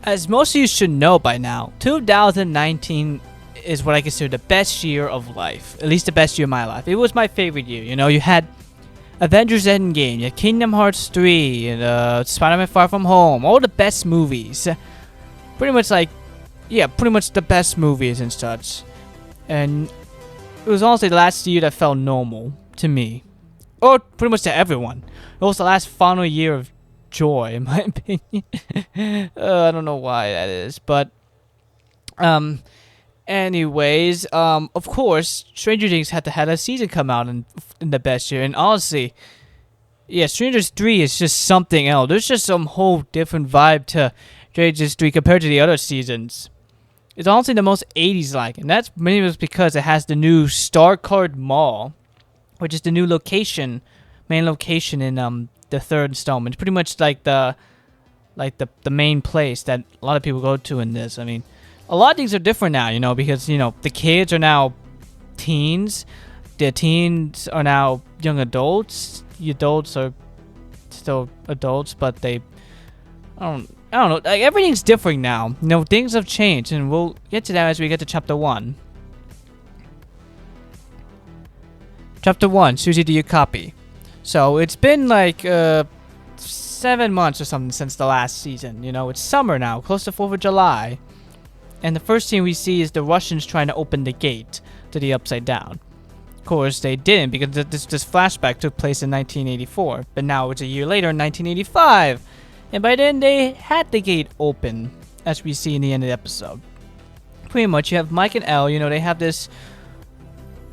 As most of you should know by now, 2019 is what I consider the best year of life. At least the best year of my life. It was my favorite year. You know, you had Avengers Endgame, you had Kingdom Hearts 3, and Spider-Man Far From Home. All the best movies. Pretty much pretty much the best movies and such. And it was honestly the last year that felt normal to me. Or pretty much to everyone. It was the last final year of joy, in my opinion. I don't know why that is, but anyways, of course, Stranger Things had a season come out in the best year, and honestly, yeah, Stranger Things 3 is just something else. There's just some whole different vibe to Stranger Things 3 compared to the other seasons. It's honestly the most 80s like, and that's mainly because it has the new Star Card Mall, which is the new main location in the third installment. It's pretty much like the main place that a lot of people go to in this. I mean, a lot of things are different now, you know, because, you know, the kids are now teens. The teens are now young adults. The adults are still adults, but I don't know. Like, everything's different now. You know, things have changed, and we'll get to that as we get to chapter 1. Chapter 1, Susie, do you copy? So, it's been like 7 months or something since the last season. You know, it's summer now, close to 4th of July. And the first thing we see is the Russians trying to open the gate to the Upside Down. Of course, they didn't, because this flashback took place in 1984. But now it's a year later in 1985. And by then, they had the gate open, as we see in the end of the episode. Pretty much, you have Mike and Elle, you know, they have this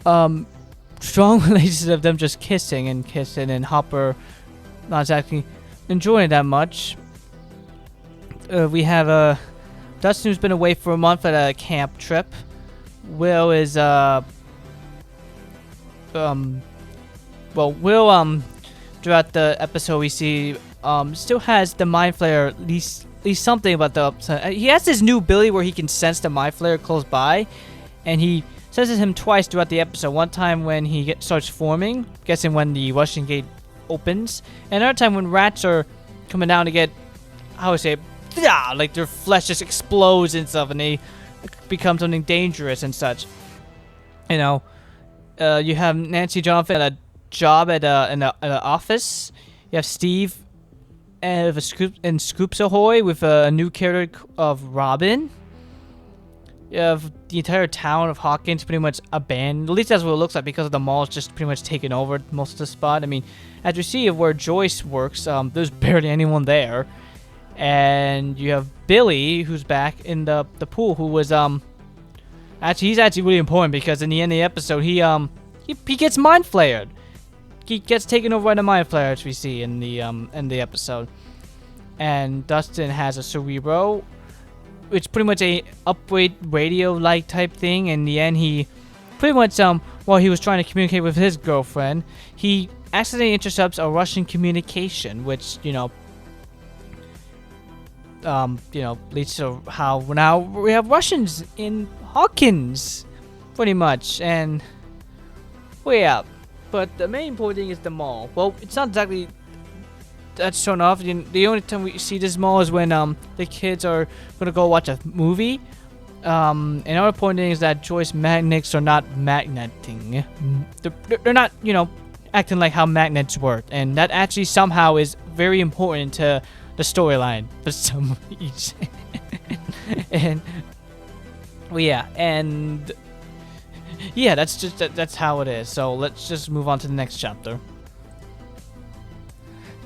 strong relationship of them just kissing, and Hopper not exactly enjoying it that much. We have Dustin, who's been away for a month at a camp trip. Will is throughout the episode we see still has the mind flare, at least something about the upside. He has this new ability where he can sense the mind flare close by, and he senses him twice throughout the episode. One time when he starts forming, guessing when the Russian gate opens, and another time when rats are coming down to get, how would I say, like their flesh just explodes and stuff, and they become something dangerous and such. You know, you have Nancy Jonathan at a job at an office. You have Steve and Scoops Ahoy with a new character of Robin. You have the entire town of Hawkins pretty much abandoned. At least that's what it looks like, because the mall's just pretty much taken over most of the spot. I mean, as you see of where Joyce works, there's barely anyone there. And you have Billy, who's back in the pool, who was he's actually really important, because in the end of the episode he gets mind flared. He gets taken over by the mind flare, as we see in the episode. And Dustin has a Cerebro, which is pretty much a upgrade radio like type thing. In the end, he pretty much while he was trying to communicate with his girlfriend, he accidentally intercepts a Russian communication, which leads to how now we have Russians in Hawkins, pretty much. And well, yeah, but the main important thing is the mall. Well, it's not exactly that's shown off. The only time we see this mall is when the kids are gonna go watch a movie. Another important thing is that Joyce magnets are not magneting. They're not, acting like how magnets work, and that actually somehow is very important to the storyline for some reason. And well, yeah, that's how it is. So let's just move on to the next chapter.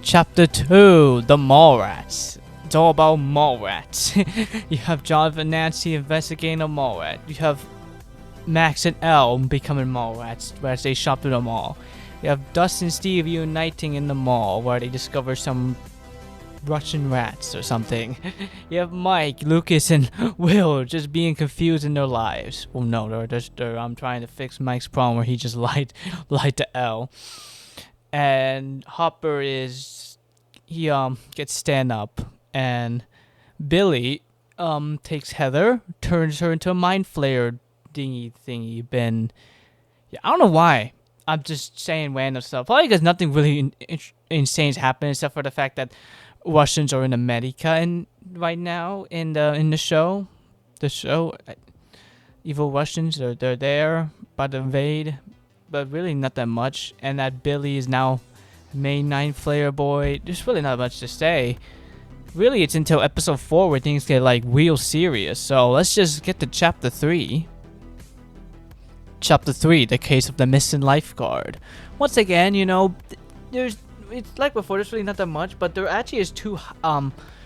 Chapter 2, the Mall Rats. It's all about mall rats. You have Jonathan and Nancy investigating a mall rat. You have Max and Elle becoming mall rats as they shop through the mall. You have Dustin and Steve uniting in the mall where they discover some Russian rats or something. You have Mike, Lucas, and Will just being confused in their lives. Well, no, they're trying to fix Mike's problem where he just lied to Elle. And Hopper gets stand up, and Billy takes Heather, turns her into a mind flayer thingy been... Yeah, I don't know why. I'm just saying random stuff. Probably because nothing really insane is happening except for the fact that Russians are in America right now in the show. The show, evil Russians, they're there about to invade, but really not that much. And that Billy is now main 9 Flayer boy. There's really not much to say. Really, it's until episode 4 where things get like real serious. So let's just get to chapter 3. Chapter 3, the case of the missing lifeguard. Once again, it's like before. There's really not that much, but there actually is a few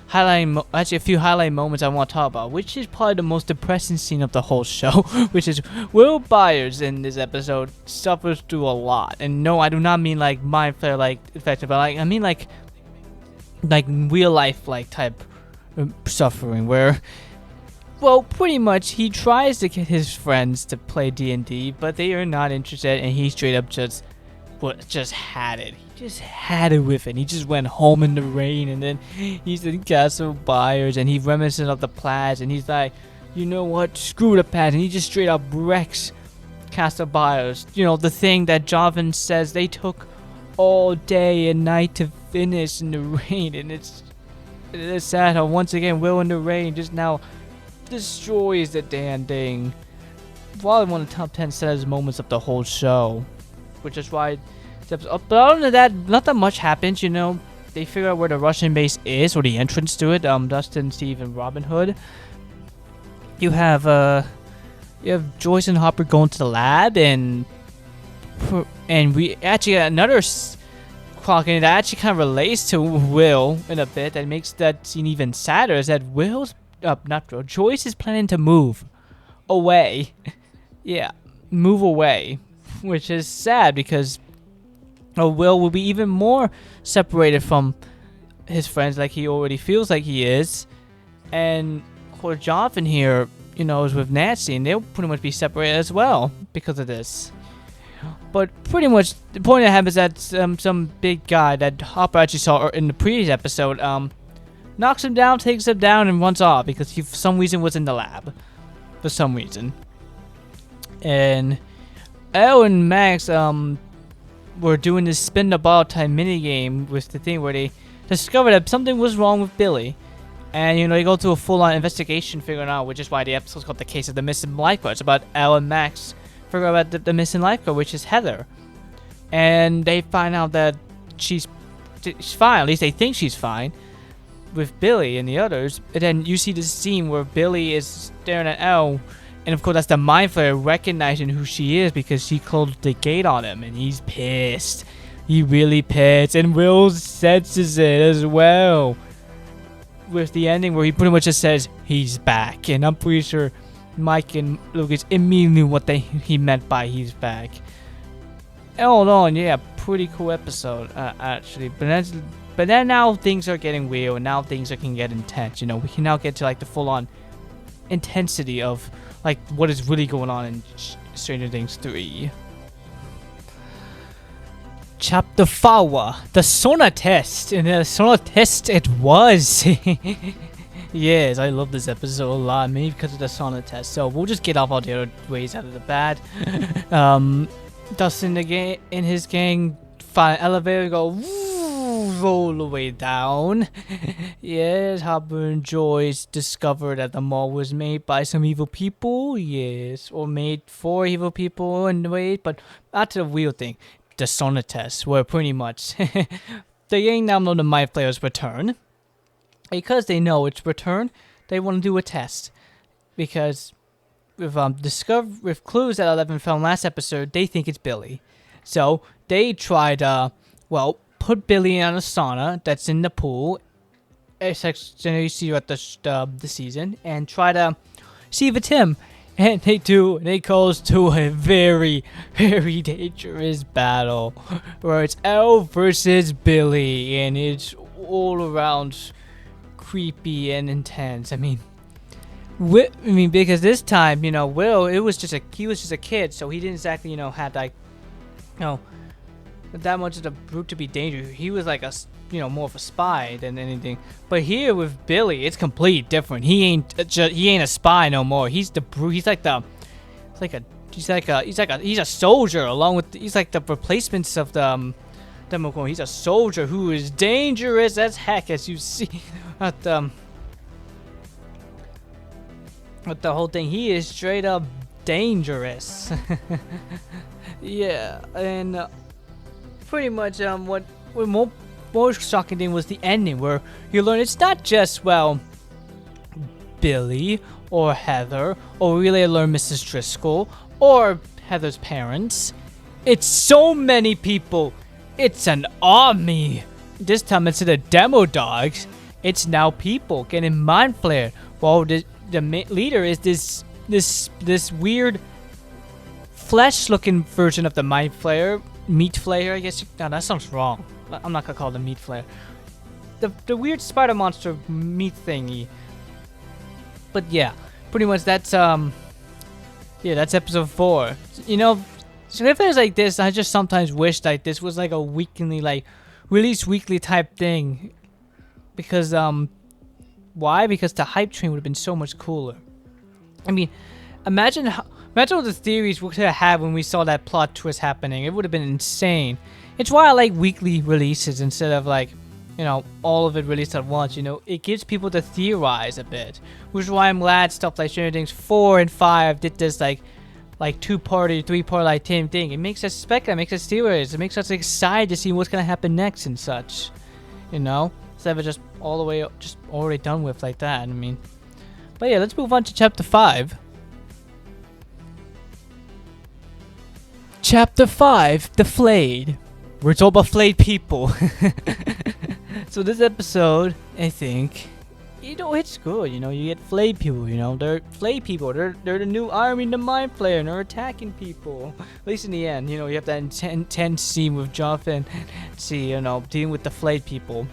highlight moments I want to talk about, which is probably the most depressing scene of the whole show, which is Will Byers in this episode suffers through a lot. And no, I do not mean like mind flare like effective, but I mean like real life like type suffering where, well, pretty much he tries to get his friends to play D&D, but they are not interested, and he straight up just had it. He just had it with it. He just went home in the rain, and then he's in Castle Byers, and he's reminiscent of the Plaids, and he's like, you know what, screw the Plaids, and he just straight up wrecks Castle Byers. The thing that Jonathan says they took all day and night to finish in the rain, and it's sad how once again Will in the rain just now destroys the damn thing. Probably one of the top 10 saddest moments of the whole show, which is why. But other than that, not that much happens. They figure out where the Russian base is, or the entrance to it. Dustin, Steve, and Robin Hood. You have Joyce and Hopper going to the lab, and we actually got another clock in that actually kind of relates to Will in a bit. That makes that scene even sadder. Is that Joyce is planning to move away. Yeah, move away, which is sad because Will be even more separated from his friends, like he already feels like he is. And for Jonathan here, is with Nancy, and they'll pretty much be separated as well because of this. But pretty much the point that happens is that some big guy that Hopper actually saw in the previous episode knocks him down, takes him down, and runs off because he for some reason was in the lab. For some reason. And Elle and Max were doing this spin the ball type mini game with the thing where they discovered that something was wrong with Billy. And they go through a full-on investigation figuring out, which is why the episode's called The Case of the Missing Lifeguard. It's about Elle and Max figuring out the missing lifeguard, which is Heather. And they find out that she's fine, at least they think she's fine, with Billy and the others. And then you see this scene where Billy is staring at Elle, and of course that's the mind flayer recognizing who she is because she closed the gate on him, and he's pissed. He really pissed, and Will senses it as well. With the ending where he pretty much just says he's back, and I'm pretty sure Mike and Lucas immediately knew what he meant by he's back. All in all, yeah, pretty cool episode actually. But then now things are getting real, and now things can get intense. We can now get to like the full-on intensity of like what is really going on in Stranger Things 3. Chapter 4, the sauna test. And the sauna test it was. Yes, I love this episode a lot, maybe because of the sauna test. So we'll just get off all the other ways out of the bad. Dustin and his gang find an elevator, go roll the way down. Yes, Hopper and Joyce discovered that the mall was made by some evil people. Yes, or made for evil people in a way, but that's the real thing. The sauna test, where pretty much the gang now know the mind flayer's return. Because they know it's return, they want to do a test. Because with clues that 11 found last episode, they think it's Billy. So they try to put Billy in a sauna that's in the pool, you see at the season, and try to see if it's him. And they do, and it goes to a very, very dangerous battle where it's Elle versus Billy, and it's all around creepy and intense. I mean, because this time, Will, he was just a kid, so he didn't exactly, had like, that much of the brute to be dangerous. He was like more of a spy than anything. But here with Billy, it's completely different. He ain't a spy no more. He's the brute. He's like he's a soldier along with he's like the replacements of the Demogorgon. He's a soldier who is dangerous as heck, as you see at with the whole thing. He is straight up dangerous. Yeah, and pretty much what more shocking thing was the ending, where you learn it's not just, well, Billy or Heather, or really learn Mrs. Driscoll or Heather's parents. It's so many people. It's an army. This time instead of demo dogs, it's now people getting mind flared. Well, the leader is this weird flesh-looking version of the mind flayer, meat flayer. I guess. No, that sounds wrong. I'm not gonna call it the meat flayer. The weird spider monster meat thingy. But yeah, pretty much that's that's episode 4. You know, so if there's like this, I just sometimes wish like this was like a weekly, like release weekly type thing, because why? Because the hype train would have been so much cooler. I mean, imagine all the theories we could have had when we saw that plot twist happening. It would have been insane. It's why I like weekly releases instead of like, you know, all of it released at once. You know, it gives people to theorize a bit, which is why I'm glad stuff like Stranger Things 4 and 5 did this like 2-part or 3-part like same thing. It makes us speculate, it makes us theorize, it makes us excited to see what's gonna happen next and such. You know, instead of just all the way just already done with like that. I mean, but yeah, let's move on to chapter 5. Chapter 5, The Flayed. We're talking about flayed people. So this episode, I think, you know, it's good. You know, you get flayed people. You know, they're flayed people. They're the new army, the mind flayer, and they're attacking people. At least in the end, you know, you have that intense scene with Jonathan, you know, dealing with the flayed people.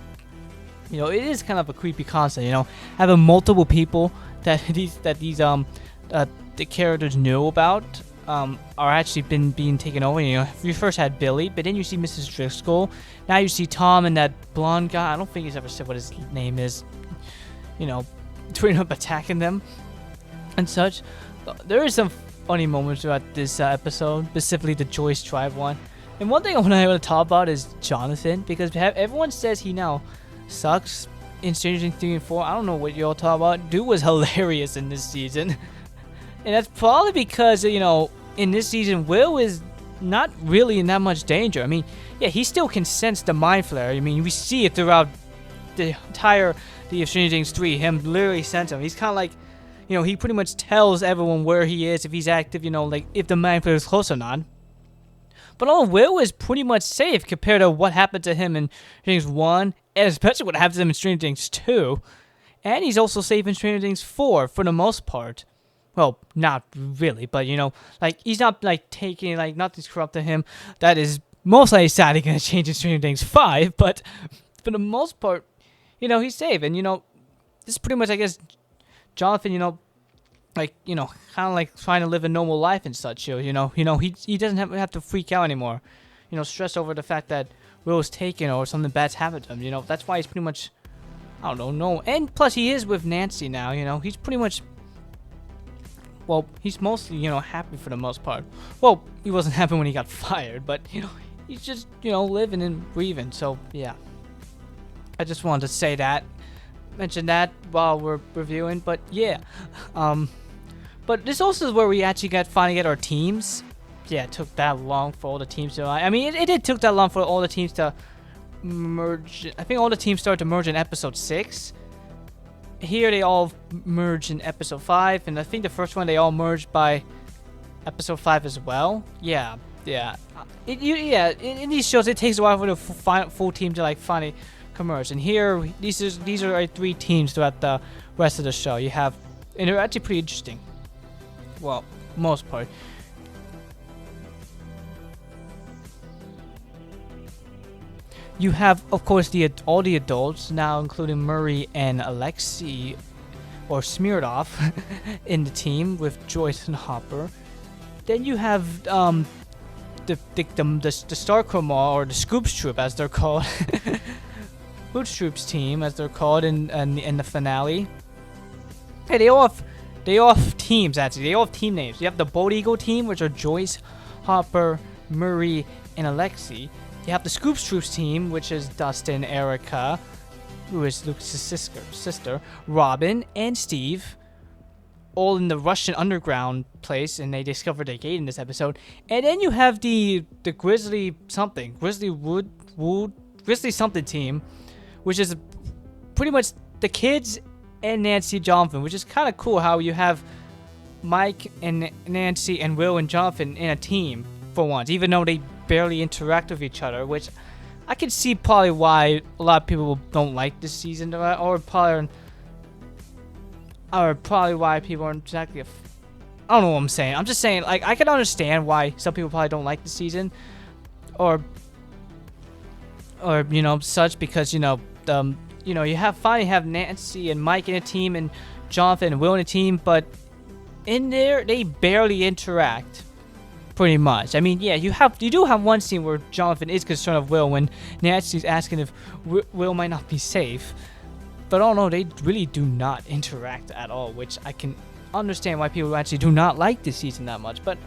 You know, it is kind of a creepy concept. You know, having multiple people that the characters know about. Are actually being taken over. You know, you first had Billy, but then you see Mrs. Driscoll. Now you see Tom and that blonde guy. I don't think he's ever said what his name is. You know, turning up attacking them and such. There is some funny moments throughout this episode, specifically the Joyce Drive one. And one thing I want to talk about is Jonathan, because everyone says he now sucks in Stranger Things 3 and 4. I don't know what y'all talk about. Dude was hilarious in this season. And that's probably because, you know, in this season, Will is not really in that much danger. I mean, yeah, he still can sense the mind flare. I mean, we see it throughout the entire Stranger Things 3. Him literally sense him. He's kind of like, you know, he pretty much tells everyone where he is, if he's active, you know, like if the mind flare is close or not. But all Will is pretty much safe compared to what happened to him in Stranger Things 1, and especially what happened to him in Stranger Things 2. And he's also safe in Stranger Things 4 for the most part. Well, not really, but, you know, like, he's not, like, taking, like, nothing's corrupting him. That is most likely sadly going to change in Stranger Things 5, but for the most part, you know, he's safe. And, you know, this is pretty much, I guess, Jonathan, you know, like, you know, kind of like trying to live a normal life and such, you know, he doesn't have to freak out anymore, you know, stress over the fact that Will is taken or something bad's happened to him, you know. That's why he's pretty much, I don't know, no. And plus, he is with Nancy now, you know, he's pretty much, well, he's mostly, you know, happy for the most part. Well, he wasn't happy when he got fired, but, you know, he's just, you know, living and breathing. So, yeah. I just wanted to say that. Mention that while we're reviewing, but yeah. But this also is where we actually finally get our teams. Yeah, it took that long for all the teams to... I mean, it did took that long for all the teams to merge. I think all the teams started to merge in episode 6. Here they all merge in episode 5, and I think the first one they all merged by episode 5 as well. Yeah. In these shows it takes a while for the full team to like finally converge. And here these are like 3 teams throughout the rest of the show. You have, and they're actually pretty interesting. Well, most part. You have, of course, all the adults now, including Murray and Alexei, or Smirnoff, in the team with Joyce and Hopper. Then you have the Starchroma, or the Scoops Troop, as they're called, Scoops Troops team, as they're called in the finale. Hey, they all have They all have teams, actually. They all have team names. You have the Bold Eagle team, which are Joyce, Hopper, Murray, and Alexi. You have the Scoops Troops team, which is Dustin, Erica, who is Luke's sister, Robin, and Steve. All in the Russian underground place, and they discovered a gate in this episode. And then you have the Grizzly something team, which is pretty much the kids and Nancy Jonathan, which is kind of cool how you have Mike and Nancy and Will and Jonathan in a team for once, even though they barely interact with each other, which I can see probably why a lot of people don't like this season, or probably why people aren't exactly I don't know what I'm saying. I'm just saying, like, I can understand why some people probably don't like the season, or you know, such, because you know, you finally have Nancy and Mike in a team and Jonathan and Will in a team, but in there they barely interact, pretty much. I mean, yeah, you do have one scene where Jonathan is concerned of Will when Nancy's asking if Will might not be safe, but oh no, they really do not interact at all, which I can understand why people actually do not like this season that much. But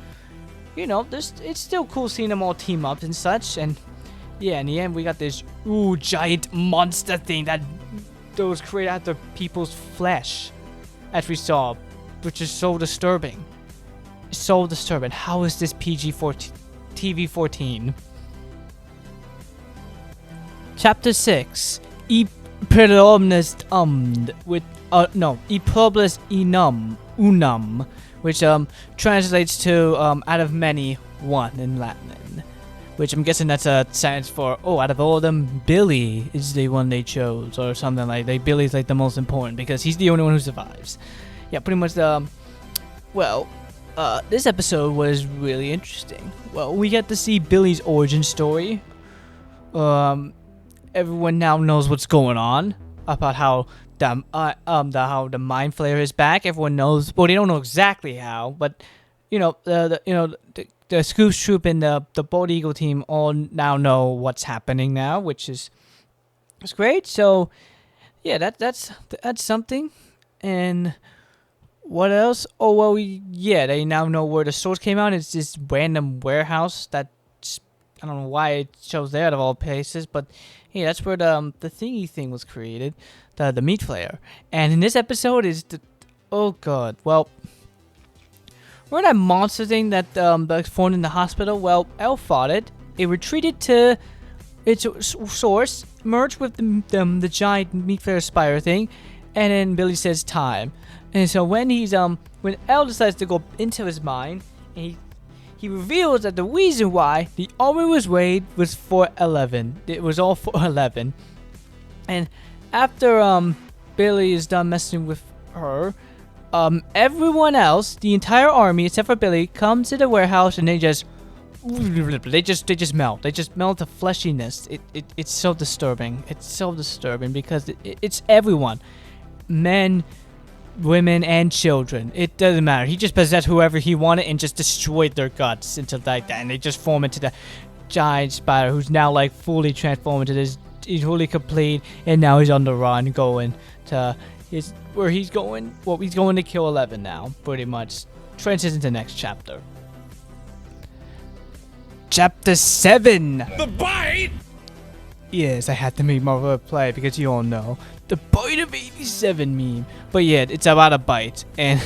you know, it's still cool seeing them all team up and such. And yeah, in the end, we got this giant monster thing that was created out of people's flesh, as we saw, which is so disturbing. So disturbing. How is this PG-14, TV-14? Chapter 6. Eproblist unum, which translates to out of many, one in Latin. Which I'm guessing that's a sentence for, out of all of them, Billy is the one they chose, or something like that. Billy's like the most important because he's the only one who survives. Yeah, pretty much. This episode was really interesting. Well, we get to see Billy's origin story. Everyone now knows what's going on about how the Mind Flayer is back. Everyone knows. Well, they don't know exactly how, but you know, the Scoops Troop and the Bold Eagle team all now know what's happening now, which is great. So, yeah, that's something. And what else? Oh well, they now know where the source came out. It's this random warehouse that I don't know why it shows there out of all places, but yeah, that's where the thingy thing was created, the meat flayer. And in this episode is oh god, well. Remember that monster thing that that's formed in the hospital? Well, Elle fought it. It retreated to its source, merged with the giant meat flare spire thing, and then Billy says time. And so when when Elle decides to go into his mind, and he reveals that the reason why the army was raided was for 11. It was all for 11. And after Billy is done messing with her, everyone else, the entire army except for Billy, comes to the warehouse and they just melt. They just melt to fleshiness. It's so disturbing. It's so disturbing because it's everyone, men, women, and children. It doesn't matter. He just possessed whoever he wanted and just destroyed their guts into like that, and they just form into the giant spider who's now like fully transformed into this. He's fully complete, and now he's on the run, going to he's going. Well, he's going to kill 11 now, pretty much. Transitions into the next chapter. Chapter 7. The bite. Yes, I had to make more play because you all know the bite of 87 meme. But yeah, it's about a bite, and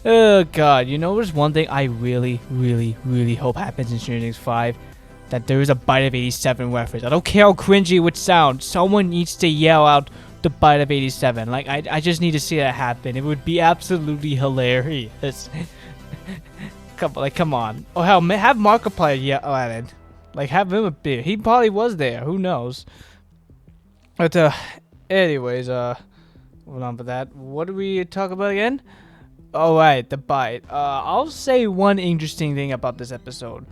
oh god, you know, there's one thing I really, really, really hope happens in Stranger Things 5. That there is a bite of 87 reference. I don't care how cringy it would sound. Someone needs to yell out the bite of 87. Like, I just need to see that happen. It would be absolutely hilarious. Come on. Oh, hell, have Markiplier yell at it. Like, have him a bit. He probably was there. Who knows? But, anyways, hold on for that. What did we talk about again? Oh, right, the bite. I'll say one interesting thing about this episode.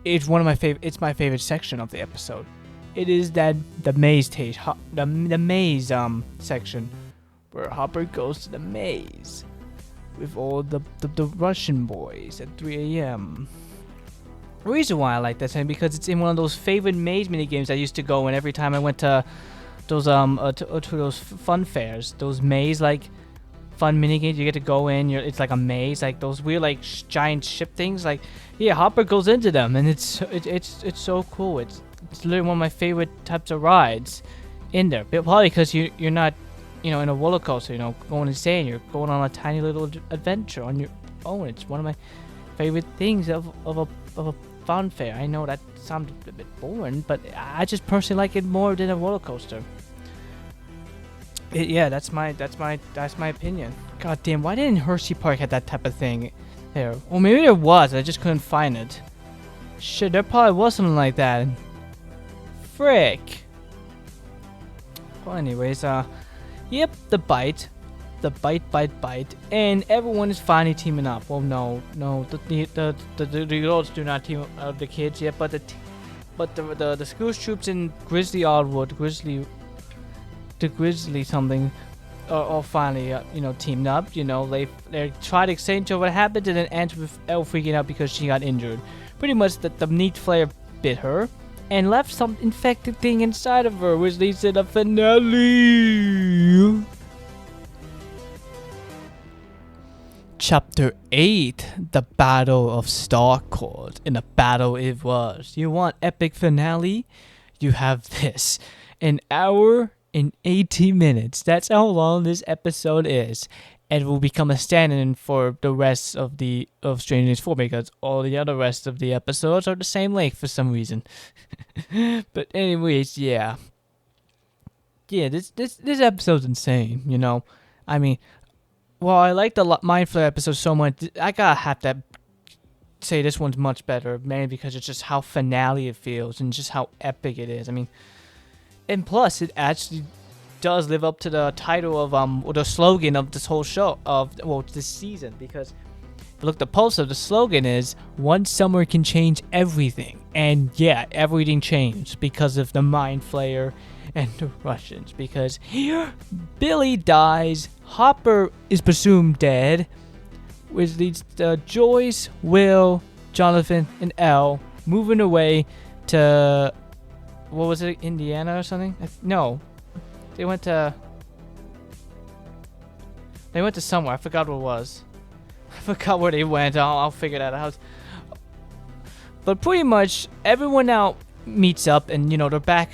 It's one of my favorite. It's my favorite section of the episode. It is that the maze the maze section where Hopper goes to the maze with all the Russian boys at 3 a.m. The reason why I like that is because it's in one of those favorite maze mini games I used to go in every time I went to those to those fun fairs. Those maze like fun mini games. You get to go in. It's like a maze, like those weird like giant ship things. Like yeah, Hopper goes into them, and it's so cool. It's literally one of my favorite types of rides in there. But probably because you're not, in a roller coaster, going insane. You're going on a tiny little adventure on your own. It's one of my favorite things of a fun fair. I know that sounds a bit boring, but I just personally like it more than a roller coaster. Yeah, that's my opinion. God damn, why didn't Hershey Park have that type of thing there? Or maybe there was, I just couldn't find it. Shit, there probably was something like that. Frick. Well, anyways, yep, the bite, and everyone is finally teaming up. Well, no, the adults do not team up the kids yet, but the school troops in Grizzly Oddwood, the Grizzly something, are all finally teamed up. They try to explain to her what happened, and then ends with Elle freaking out because she got injured. Pretty much the meat flare bit her and left some infected thing inside of her, which leads to the finale. Chapter 8, The Battle of Starcourt. In a battle it was. You want epic finale? You have this. An hour and 18 minutes. That's how long this episode is. And will become a stand-in for the rest of Stranger Things 4, because all the other rest of the episodes are the same length for some reason. But anyways, yeah. Yeah, this episode's insane, I mean, well, I like the Mind Flare episode so much. I gotta have to say this one's much better, mainly because it's just how finale it feels and just how epic it is. I mean, and plus, it actually does live up to the title of or the slogan of this whole show this season, because if you look at the poster, the slogan is "One summer can change everything," and yeah, everything changed because of the Mind Flayer and the Russians. Because here, Billy dies, Hopper is presumed dead, which leads to Joyce, Will, Jonathan, and Elle moving away to, what was it, Indiana or something? No. They went to somewhere. I forgot what it was. I forgot where they went. I'll figure that out. But pretty much everyone now meets up, and they're back,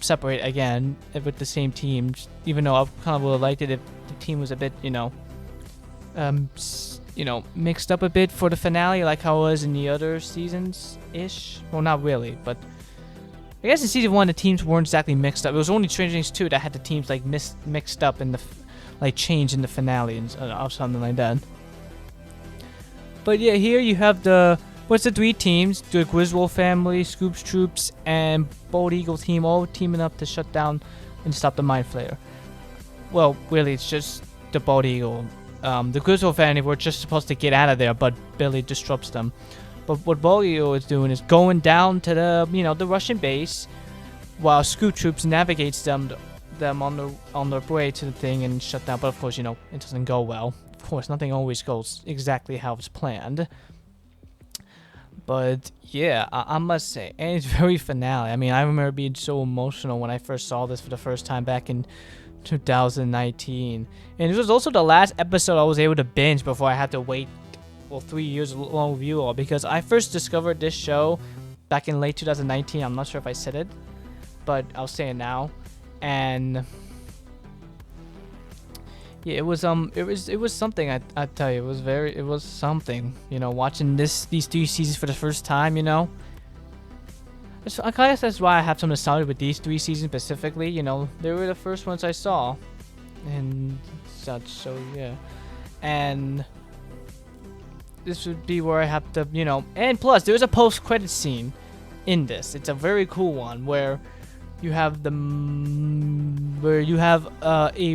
separate again with the same team. Even though I kind of would have liked it if the team was a bit, mixed up a bit for the finale, like how it was in the other seasons ish. Well, not really, but I guess in season 1 the teams weren't exactly mixed up. It was only Stranger Things 2 that had the teams like mixed up in the change in the finale and or something like that. But yeah, here you have the 3 teams: the Griswold family, Scoops Troops, and Bald Eagle team, all teaming up to shut down and stop the Mind Flayer. Well, really, it's just the Bald Eagle. The Griswold family were just supposed to get out of there, but Billy disrupts them. But what Bald Eagle is doing is going down to the the Russian base, while Scoop Troops navigates them on their way to the thing and shut down. But of course, it doesn't go well. Of course, nothing always goes exactly how it's planned. But yeah, I must say, and it's very finale. I mean, I remember being so emotional when I first saw this for the first time back in 2019. And this was also the last episode I was able to binge before I had to wait 3 years long review all, because I first discovered this show back in late 2019. I'm not sure if I said it, but I'll say it now. And yeah, it was something. I tell you, it was something. Watching these 3 seasons for the first time. I guess that's why I have some nostalgia with these 3 seasons specifically. They were the first ones I saw, and such. So yeah, and this would be where I have to, and plus there's a post-credit scene in this. It's a very cool one where you have a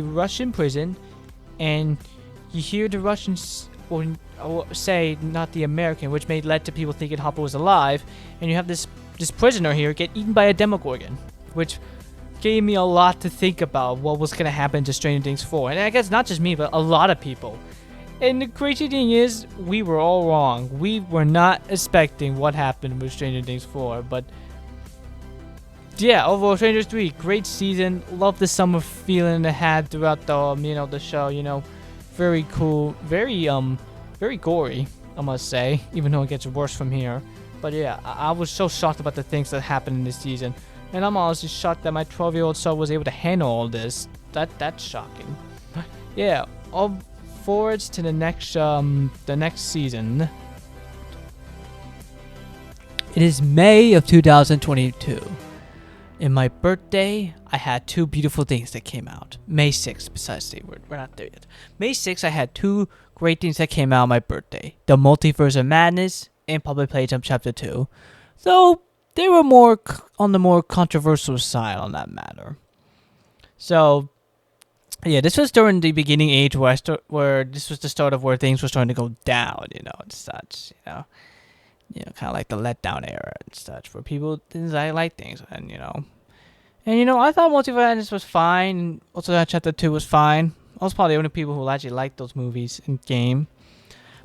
Russian prison, and you hear the Russians, or say not the American, which led to people thinking Hopper was alive, and you have this prisoner here get eaten by a Demogorgon, which gave me a lot to think about what was gonna happen to Stranger Things 4, and I guess not just me, but a lot of people. And the crazy thing is, we were all wrong. We were not expecting what happened with Stranger Things 4, but yeah, overall, Stranger Things 3, great season. Love the summer feeling it had throughout the, the show, very cool, very gory, I must say, even though it gets worse from here. But yeah, I was so shocked about the things that happened in this season. And I'm honestly shocked that my 12-year-old son was able to handle all this. That's shocking. Yeah, all forwards to the next season. It is May of 2022. In my birthday, I had two beautiful things that came out. May 6th, besides we're not there yet. May 6th, I had two great things that came out on my birthday. The Multiverse of Madness and Public Playtime Chapter 2. So, they were more on the more controversial side on that matter. So, yeah, this was during the beginning age where this was the start of where things were starting to go down, and such, kind of like the letdown era and such, where people didn't like things, and I thought Multiverse was fine, and also that Chapter 2 was fine. I was probably the only people who actually liked those movies in game.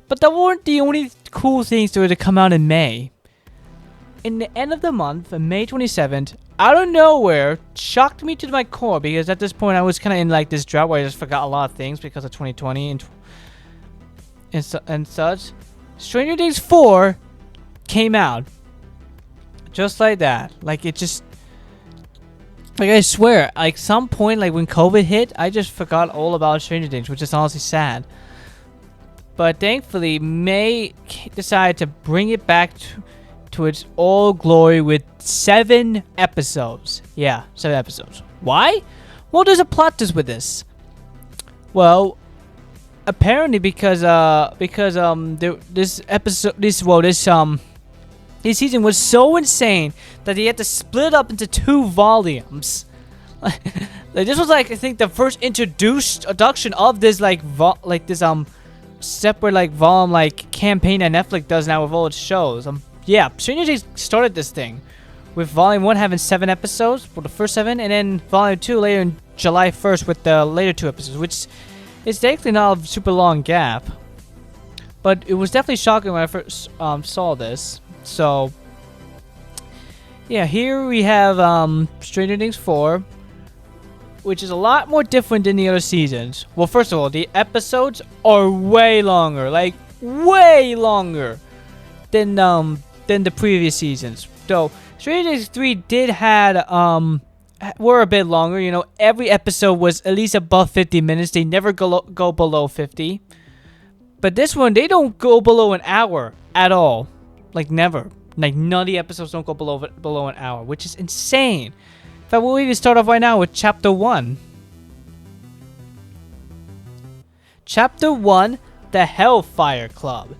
But that weren't the only cool things that were to come out in May. In the end of the month, on May 27th, out of nowhere, shocked me to my core, because at this point I was kind of in like this drought where I just forgot a lot of things because of 2020 and such. Stranger Things 4 came out. Just like that. Like, it just... Like, I swear, like, some point, like, when COVID hit, I just forgot all about Stranger Things, which is honestly sad. But thankfully, May decided to bring it back to its all glory with 7 episodes. Yeah, 7 episodes. Why? Well, there's a plot twist with this. Well, apparently because this season was so insane that they had to split it up into 2 volumes. Like, this was like, I think, the first introduction of this separate volume campaign that Netflix does now with all its shows. Yeah, Stranger Things started this thing with Volume 1 having 7 episodes for the first 7, and then Volume 2 later in July 1st with the later 2 episodes, which is technically not a super long gap. But it was definitely shocking when I first saw this. So, yeah, here we have Stranger Things 4, which is a lot more different than the other seasons. Well, first of all, the episodes are way longer, like way longer than the previous seasons. Though Stranger Things 3 did were a bit longer. Every episode was at least above 50 minutes. They never go below 50. But this one, they don't go below an hour at all. Like, never. Like, none of the episodes don't go below an hour, which is insane. In fact, we'll even start off right now with Chapter 1. Chapter 1, The Hellfire Club.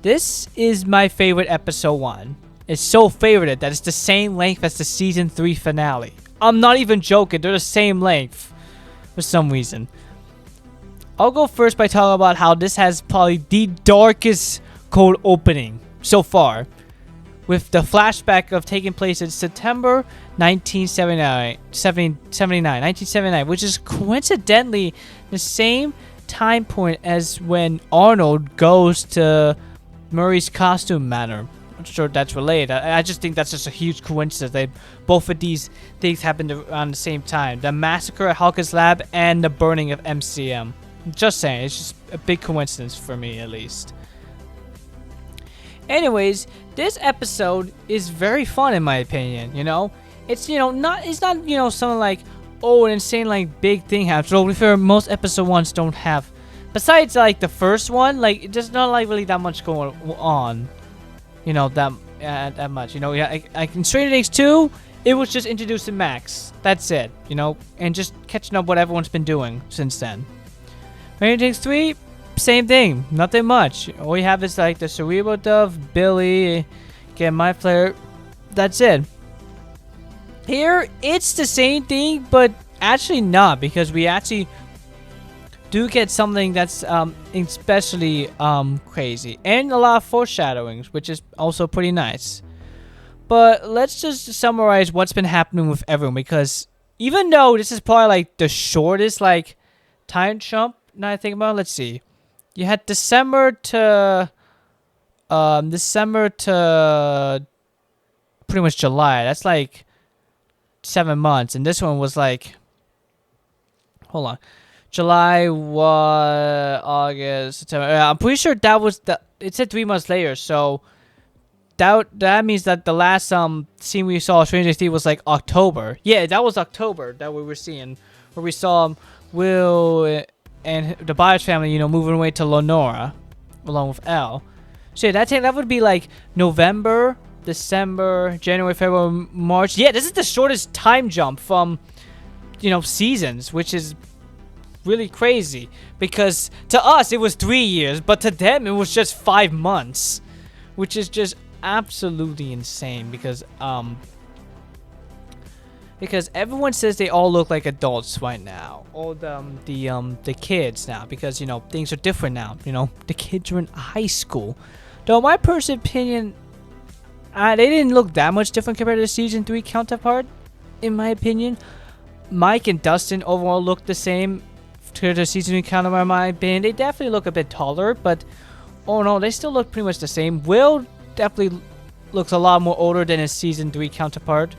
This is my favorite episode 1. It's so favorited that it's the same length as the Season 3 finale. I'm not even joking, they're the same length. For some reason. I'll go first by talking about how this has probably the darkest cold opening so far, with the flashback of taking place in September 1979, which is coincidentally the same time point as when Arnold goes to Murray's costume manor. I'm sure that's related. I just think that's just a huge coincidence that both of these things happened around the same time. The massacre at Hawkins Lab and the burning of MCM. Just saying, it's just a big coincidence for me, at least. Anyways, this episode is very fun in my opinion, It's, not something like, oh, an insane, big thing happens. So, if most episode 1s don't have, besides, the first one, there's not, really that much going on, that much, Yeah, in Stranger Things 2, it was just introducing Max. That's it, and just catching up what everyone's been doing since then. Stranger Things 3, same thing, nothing much. All you have is the Cerebral Dove, Billy, get my flare. That's it. Here, it's the same thing, but actually not, because we actually do get something that's especially crazy, and a lot of foreshadowings, which is also pretty nice. But let's just summarize what's been happening with everyone, because even though this is probably the shortest time jump, now I think about it, let's see. You had December to pretty much July. That's 7 months, and this one was hold on, July, what, August, September. I'm pretty sure that was it said 3 months later, so that means that the last scene we saw Stranger Things was like October. Yeah, that was October that we were seeing, where we saw Will and the Byers family, moving away to Lenora, along with Elle. So yeah, that would be like November, December, January, February, March. Yeah, this is the shortest time jump from seasons, which is really crazy, because to us it was 3 years, but to them it was just 5 months, which is just absolutely insane, because everyone says they all look like adults right now, all the kids now, because things are different now. The kids are in high school, though my personal opinion, they didn't look that much different compared to the season 3 counterpart. In my opinion, Mike and Dustin overall look the same to the season 3 counterpart. In my opinion, they definitely look a bit taller, but oh no, they still look pretty much the same. Will definitely looks a lot more older than his season 3 counterpart.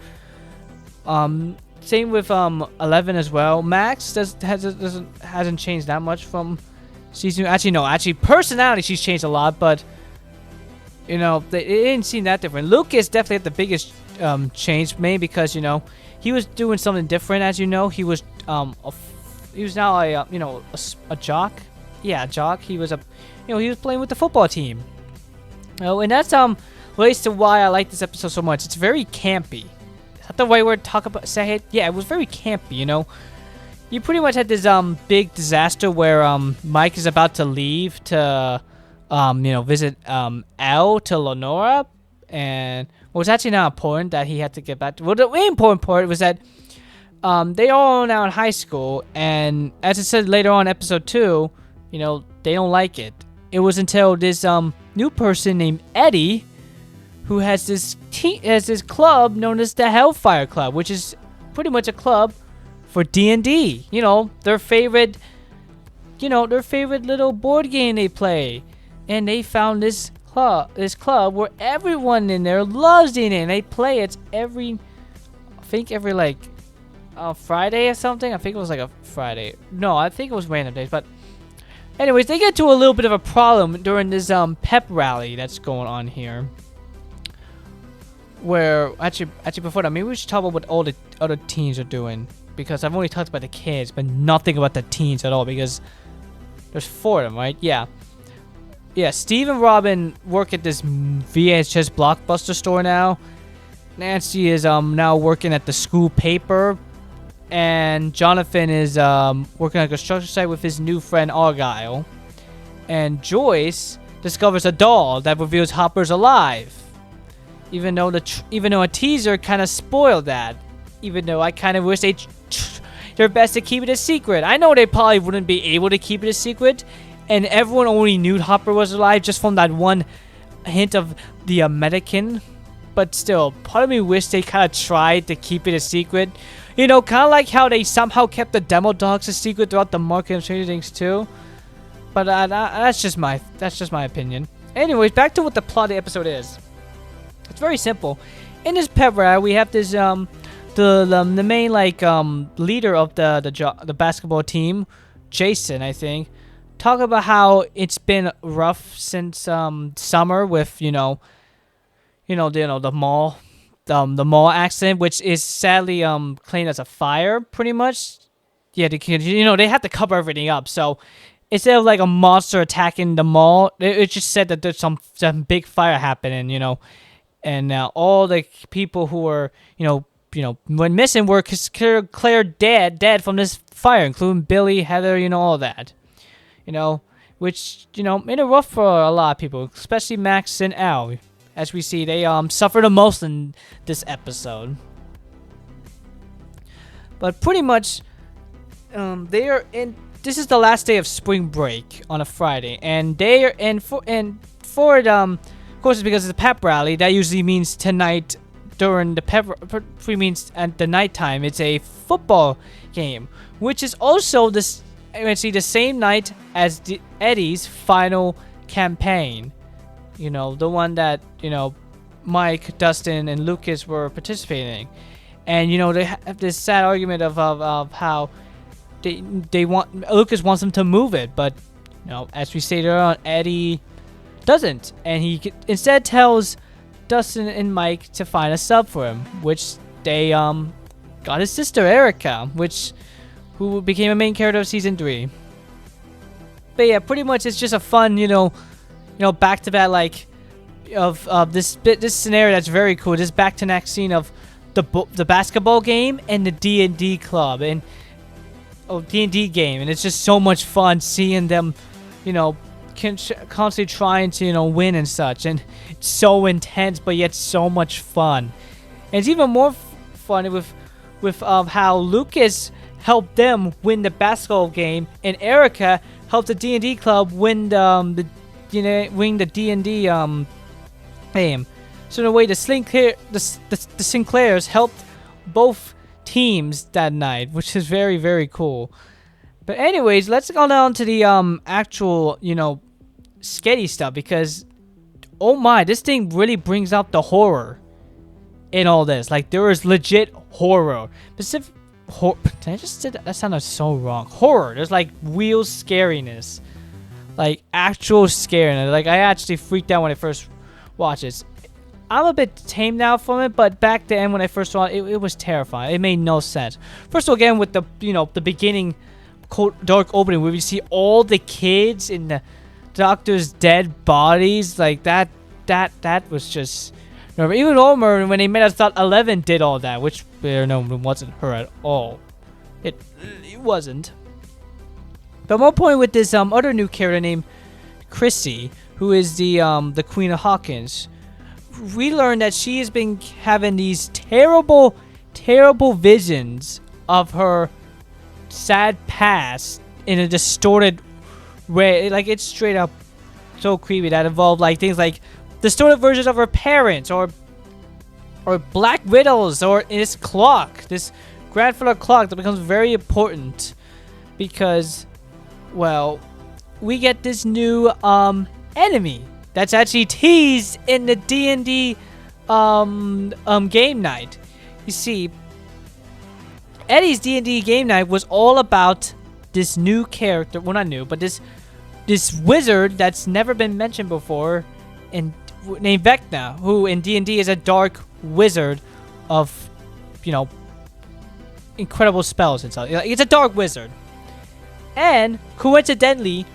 Same with 11 as well. Max hasn't changed that much from season. Actually, no. Actually, personality she's changed a lot, but it didn't seem that different. Lucas definitely had the biggest change, mainly because he was doing something different. As he was he was now a jock. Yeah, a jock. He was he was playing with the football team. And that's relates to why I like this episode so much. It's very campy. Is that the right word to talk about? Say it? Yeah, it was very campy. You pretty much had this big disaster where Mike is about to leave to visit Elle to Lenora, and what was actually not important that he had to get back to. Well, the main important part was that they all are now in high school, and as it said later on in episode 2, they don't like it. It was until this new person named Eddie, who has this club known as the Hellfire Club, which is pretty much a club for D&D. Their favorite little board game they play, and they found this club where everyone in there loves D&D, and they play it every like Friday or something. I think it was like a Friday. No, I think it was random days, but anyways, they get to a little bit of a problem during this pep rally that's going on here. Where actually before that, maybe we should talk about what all the other teens are doing, because I've only talked about the kids, but nothing about the teens at all, because there's 4 of them, right? Yeah. Steve and Robin work at this VHS Blockbuster store now. Nancy is now working at the school paper, and Jonathan is working on a construction site with his new friend Argyle. And Joyce discovers a doll that reveals Hopper's alive. Even though a teaser kind of spoiled that. Even though I kind of wish they their best to keep it a secret. I know they probably wouldn't be able to keep it a secret, and everyone already knew Hopper was alive just from that one hint of the American. But still, part of me wish they kind of tried to keep it a secret. Kind of like how they somehow kept the demo dogs a secret throughout the marketing of Stranger Things 2. But that's just my opinion. Anyways, back to what the plot of the episode is. It's very simple. In this pep rally, we have this the main leader of the basketball team, Jason, I think, talk about how it's been rough since summer with the mall. The mall accident, which is sadly claimed as a fire, pretty much. Yeah, they have to cover everything up. So instead of like a monster attacking the mall, it just said that there's some big fire happening, and all the people who were went missing were declared dead from this fire, including Billy, Heather, all that, which made it rough for a lot of people, especially Max and Al. As we see, they suffer the most in this episode. But pretty much, they are in. This is the last day of spring break on a Friday, and they are in for of course, it's because it's a pep rally. That usually means tonight during the pep means at the nighttime. It's a football game, which is also the same night as Eddie's final campaign. The one that, Mike, Dustin, and Lucas were participating in. And, they have this sad argument of how they want Lucas wants them to move it, but as we stated earlier, Eddie doesn't, and he instead tells Dustin and Mike to find a sub for him, which they got his sister Erica, who became a main character of season 3. But yeah, pretty much it's just a fun, back to back of this scenario that's very cool. This back to back scene of the basketball game and the D&D club and D&D game, and it's just so much fun seeing them, constantly trying to win and such, and it's so intense but yet so much fun. And it's even more fun with how Lucas helped them win the basketball game, and Erica helped the D&D club win the D&D game. So in a way, the Sinclairs helped both teams that night, which is very, very cool. But anyways, let's go down to the actual sketchy stuff, because oh my, this thing really brings out the horror in all this. Like, there is legit horror. Did I just say that? That sounded so wrong. Horror. There's like real scariness, like actual scariness. Like, I actually freaked out when I first watched this. I'm a bit tame now from it, but back then when I first saw it, it was terrifying. It made no sense. First of all, again with the the beginning dark opening where we see all the kids in the doctor's dead bodies, like that was just. Even Homer, when they met, I thought 11 did all that, which no, it wasn't her at all. It wasn't. But more point with this other new character named Chrissy, who is the Queen of Hawkins. We learned that she has been having these terrible, terrible visions of her sad past in a distorted way. Like, it's straight up so creepy that involved like things like distorted versions of her parents, or black widows, or this clock, this grandfather clock that becomes very important because, well, we get this new enemy that's actually teased in the D&D game night. You see, Eddie's D&D game night was all about this new character. Well, not new, but this wizard that's never been mentioned before, named Vecna, who in D&D is a dark wizard of, incredible spells and stuff. It's a dark wizard. And coincidentally,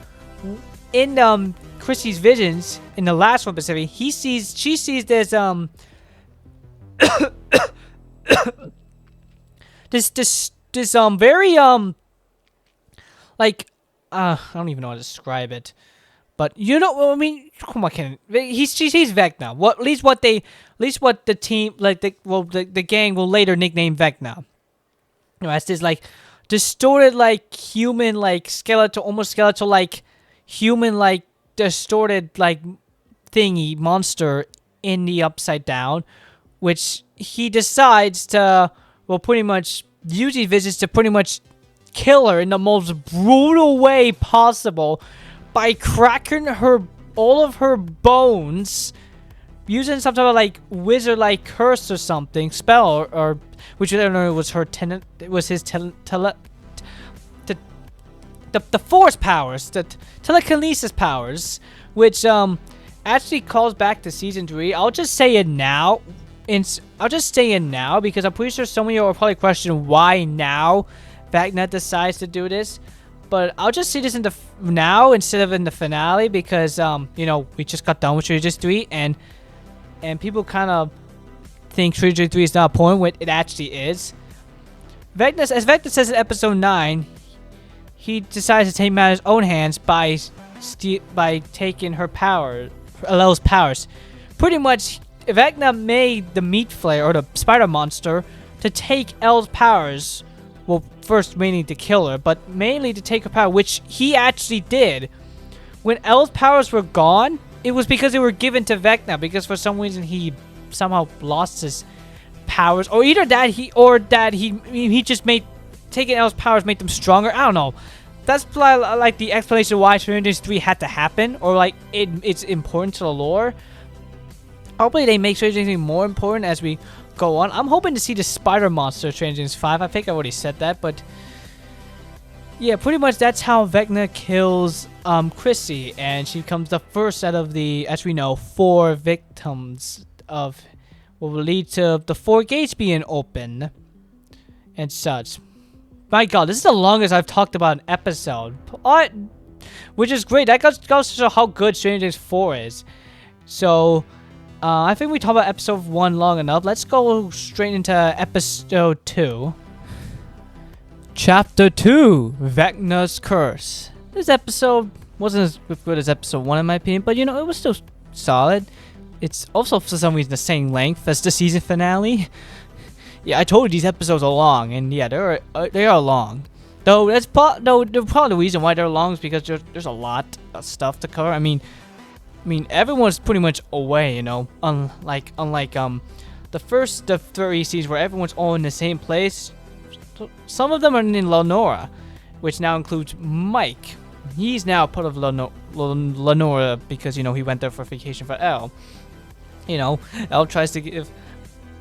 in Chrissy's visions, in the last one specifically, she sees this this very like I don't even know how to describe it. But I mean, come on, Ken. He's Vecna. At least what the team, like the gang will later nickname Vecna. As this like distorted, like human, like skeletal, almost skeletal, like human, like distorted, like thingy monster in the Upside Down, which he decides to, well, pretty much use these visits to pretty much kill her in the most brutal way possible, by cracking all of her bones, using some type of like wizard-like curse or something, spell, or which I don't know, it was her the force powers, the telekinesis powers, which actually calls back to season 3. I'll just say it now, because I'm pretty sure some of you are probably questioning why now Vecna decides to do this. But I'll just say this now instead of in the finale, because we just got done with Stranger 3, and people kind of think Stranger 3 is not important when it actually is. As Vecna says in episode 9, he decides to take matters in his own hands by taking her power, Elle's powers. Pretty much, Vecna made the meat flare, or the spider monster, to take Elle's powers. Well, first mainly to kill her, but mainly to take her power, which he actually did. When Elle's powers were gone, it was because they were given to Vecna, because for some reason he somehow lost his powers, or either that he just made taking Elle's powers make them stronger. I don't know. That's like the explanation why Stranger 3 had to happen, or like it's important to the lore. Hopefully they make Stranger 3 more important as we go on. I'm hoping to see the spider monster Stranger Things 5. I think I already said that, but Yeah, pretty much that's how Vecna kills Chrissy, and she becomes the first out of the, as we know, 4 victims of what will lead to the 4 gates being open and such. My god, this is the longest I've talked about an episode. Which is great. That goes to show how good Stranger Things 4 is. So, I think we talked about episode 1 long enough. Let's go straight into episode 2. Chapter 2, Vecna's Curse. This episode wasn't as good as episode 1 in my opinion, but you know, it was still solid. It's also for some reason the same length as the season finale. Yeah, I told you these episodes are long, and yeah, they are long. Though that's probably the reason why they're long is because there's a lot of stuff to cover. I mean, everyone's pretty much away, you know. Unlike the first 30 seasons where everyone's all in the same place. Some of them are in Lenora, which now includes Mike. He's now part of Lenora because, you know, he went there for vacation for Elle. You know, Elle tries to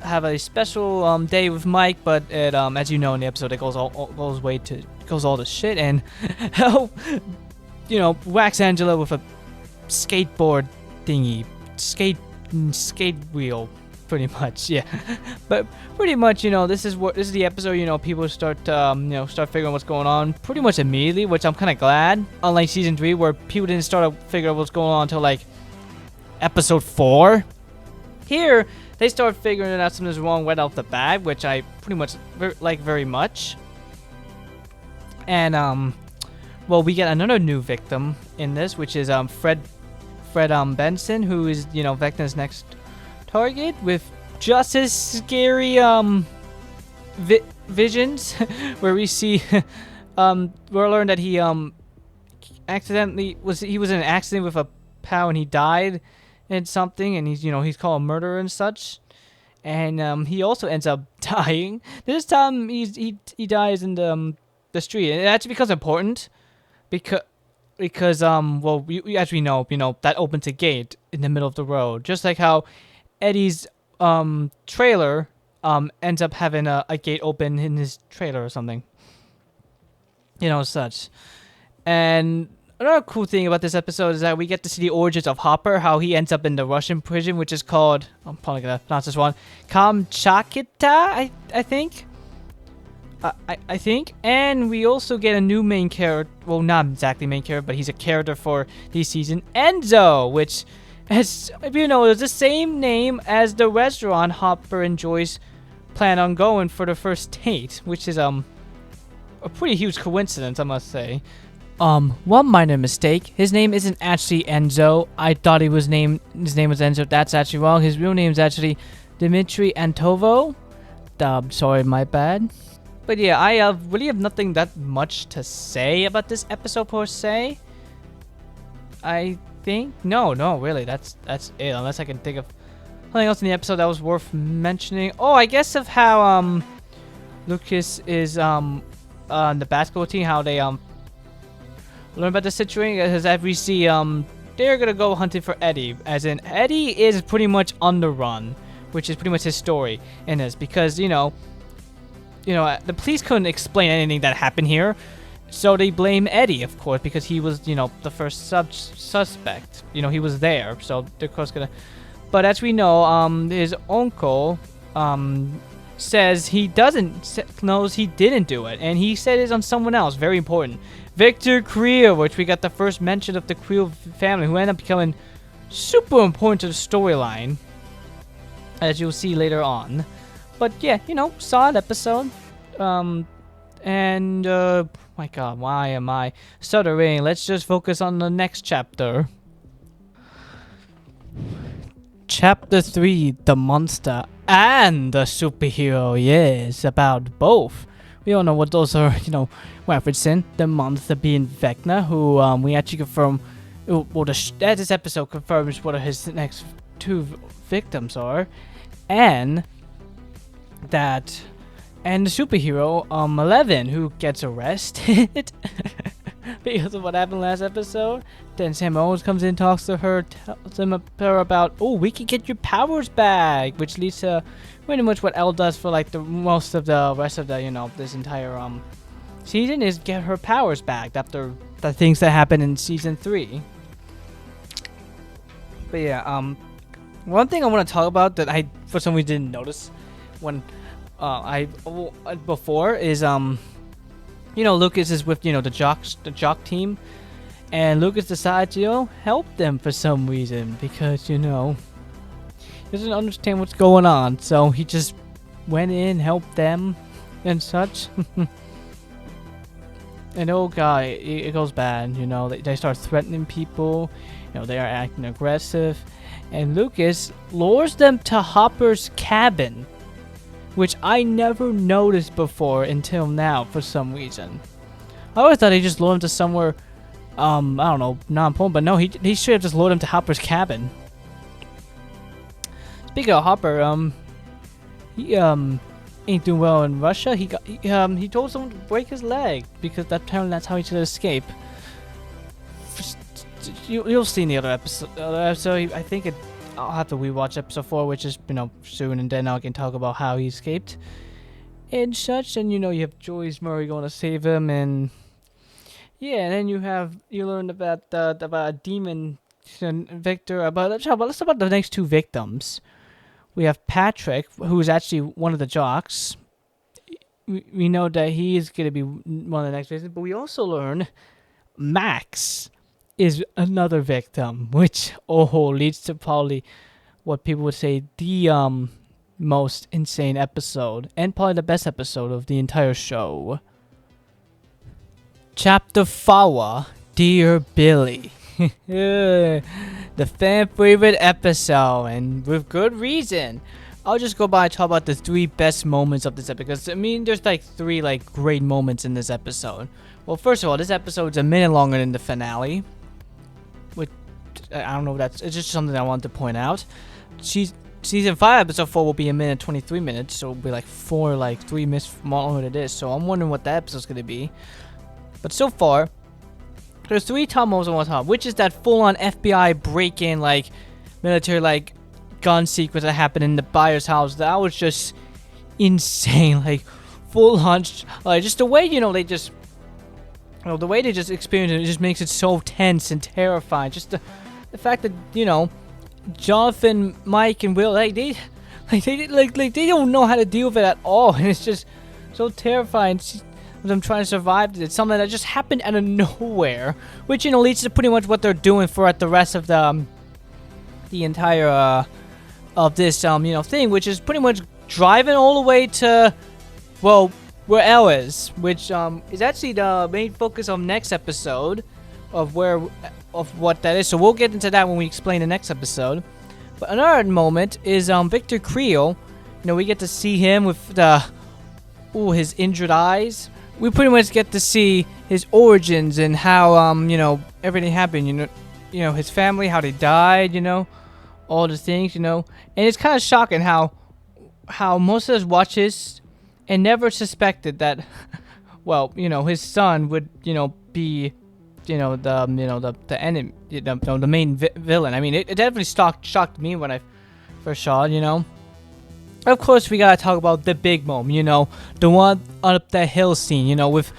have a special day with Mike, but it, as you know in the episode, it goes all to shit, and Elle, you know, whacks Angela with a skateboard thingy, skate wheel. Pretty much, yeah. But pretty much, you know, this is the episode. You know, people start figuring what's going on pretty much immediately, which I'm kind of glad. Unlike season 3, where people didn't start to figure out what's going on until like episode 4. Here, they start figuring out something's wrong right off the bat, which I pretty much like very much. And well, we get another new victim in this, which is Fred Benson, who is, you know, Vecna's next target, with just as scary visions where we see we learn that he was in an accident with a POW and he died and something, and he's called a murderer and such, and he also ends up dying. This time he dies in the street, and it actually becomes important because well, as we know, you know, that opens a gate in the middle of the road, just like how Eddie's trailer ends up having a gate open in his trailer or something, you know, such. And another cool thing about this episode is that we get to see the origins of Hopper, how he ends up in the Russian prison, which is called, I'm probably gonna pronounce this one, Kamchatka, I think. I think. And we also get a new main character, well, not exactly main character, but he's a character for this season, Enzo, which, as you know, is the same name as the restaurant Hopper and Joyce plan on going for the first date, which is a pretty huge coincidence, I must say. One minor mistake. His name isn't actually Enzo. I thought his name was Enzo. That's actually wrong. His real name is actually Dmitry Antovo. Sorry, my bad. But yeah, I really have nothing that much to say about this episode per se. I think no, really, that's it. Unless I can think of something else in the episode that was worth mentioning. Oh, I guess of how Lucas is on the basketball team, how they learn about the situation, as we see they're gonna go hunting for Eddie, as in Eddie is pretty much on the run, which is pretty much his story in this, because you know, the police couldn't explain anything that happened here, so they blame Eddie, of course, because he was, you know, the first suspect. You know, he was there, so they're of course gonna. But as we know, his uncle says he knows he didn't do it, and he said it's on someone else. Very important, Victor Creel, which we got the first mention of the Creel family, who ended up becoming super important to the storyline, as you'll see later on. But yeah, you know, solid episode. And my god, why am I stuttering? Let's just focus on the next chapter. Chapter 3, The Monster and the Superhero. Yes, about both. We all know what those are, you know, referencing. The monster being Vecna, who we actually confirm, well, this episode confirms what his next 2 victims are. And the superhero 11, who gets arrested because of what happened last episode. Then Sam Owens comes in, talks to her, tells her about, oh, we can get your powers back, which leads to pretty much what Elle does for like the most of the rest of the, you know, this entire season is get her powers back after the things that happened in season 3. But yeah, one thing I want to talk about that I for some reason didn't notice when before is Lucas is with the jock team, and Lucas decides to help them for some reason because he doesn't understand what's going on, so he just went in, helped them and such. And oh god, it goes bad. They start threatening people. They are acting aggressive, and Lucas lures them to Hopper's cabin, which I never noticed before until now for some reason. I always thought he just lured him to somewhere, I don't know, non-important, but no, he should have just lured him to Hopper's cabin. Speaking of Hopper, he ain't doing well in Russia. He told someone to break his leg because that's how he should escape. You'll see in the other episode. I think I'll have to rewatch episode 4, which is soon, and then I can talk about how he escaped and such. And you have Joyce Murray going to save him, and yeah, and then you learn about a demon Victor. Let's talk about the next 2 victims. We have Patrick, who is actually one of the jocks. We know that he is going to be one of the next victims, but we also learn Max is another victim, which leads to probably what people would say the most insane episode, and probably the best episode of the entire show. Chapter 4, Dear Billy. The fan favorite episode, and with good reason. I'll just go by and talk about the 3 best moments of this episode, because there's like 3 great moments in this episode. Well, first of all, this episode's a minute longer than the finale, which I don't know if it's just something I wanted to point out. Season 5 episode 4 will be 1:23 minutes, so it'll be 3 minutes longer than it is. So I'm wondering what that episode's gonna be. But so far, there's 3 top moments I want to talk about, which is that full-on FBI break-in, military, gun sequence that happened in the buyer's house. That was just insane, full-on, just the way, the way they just experience it just makes it so tense and terrifying. Just the fact that, Jonathan, Mike, and Will, they don't know how to deal with it at all, and it's just so terrifying. Them trying to survive. It's something that just happened out of nowhere, which leads to pretty much what they're doing for the rest of the entire of this thing, which is pretty much driving all the way to where Elle is, which is actually the main focus of next episode of what that is. So we'll get into that when we explain the next episode. But another moment is Victor Creel. We get to see him with his injured eyes. We pretty much get to see his origins and how everything happened. His family, how they died. All the things. And it's kind of shocking how most of us watch this and never suspected that his son would be the enemy, the main villain. It definitely shocked me when I first saw it. Of course, we gotta talk about the big moment, the one up the hill scene, with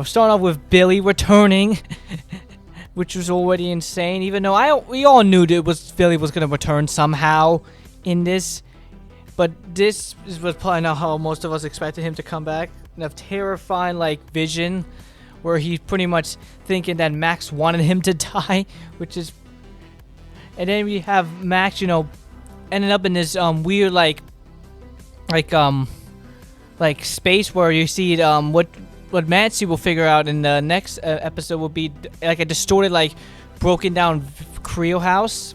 starting off with Billy returning, which was already insane. Even though we all knew that Billy was gonna return somehow in this, but this was probably not how most of us expected him to come back. And a terrifying vision, where he's pretty much thinking that Max wanted him to die, which is, and then we have Max, ending up in this weird space where you see what Nancy will figure out in the next episode will be a distorted broken down Creel house,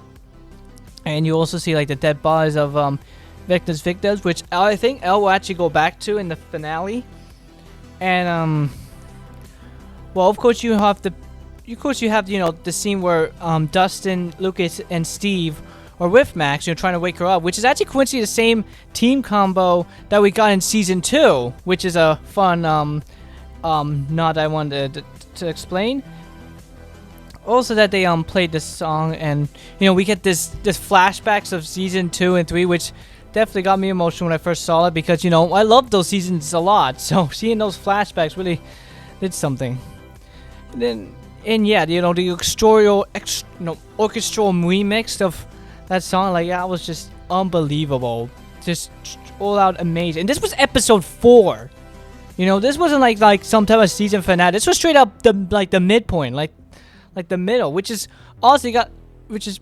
and you also see the dead bodies of victims, which I think Elle will actually go back to in the finale. And of course you have the scene where Dustin, Lucas, and Steve are with Max, trying to wake her up, which is actually coincidentally the same team combo that we got in season 2, which is a fun nod I wanted to explain. Also, that they played this song, and we get this flashbacks of season 2 and 3, which definitely got me emotional when I first saw it, because I love those seasons a lot. So seeing those flashbacks really It's something. And yeah, the orchestral remix of that song, like that was just unbelievable, just all out amazing. And this was episode 4. This wasn't like some type of season finale. This was straight up the midpoint, like the middle, which is honestly which is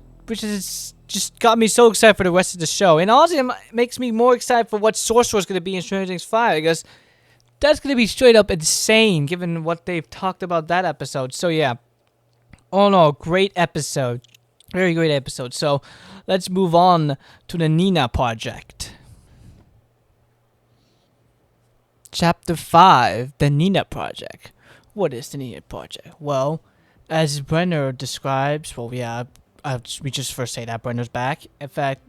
just got me so excited for the rest of the show. And honestly, it makes me more excited for what Sorcerer's going to be in Stranger Things 5, because that's going to be straight up insane given what they've talked about that episode. So yeah, all in all, great episode. Very great episode. So let's move on to the Nina Project. Chapter 5, the Nina Project. What is the Nina Project? Well, as Brenner describes, well, yeah, we just first say that Brenner's back. In fact,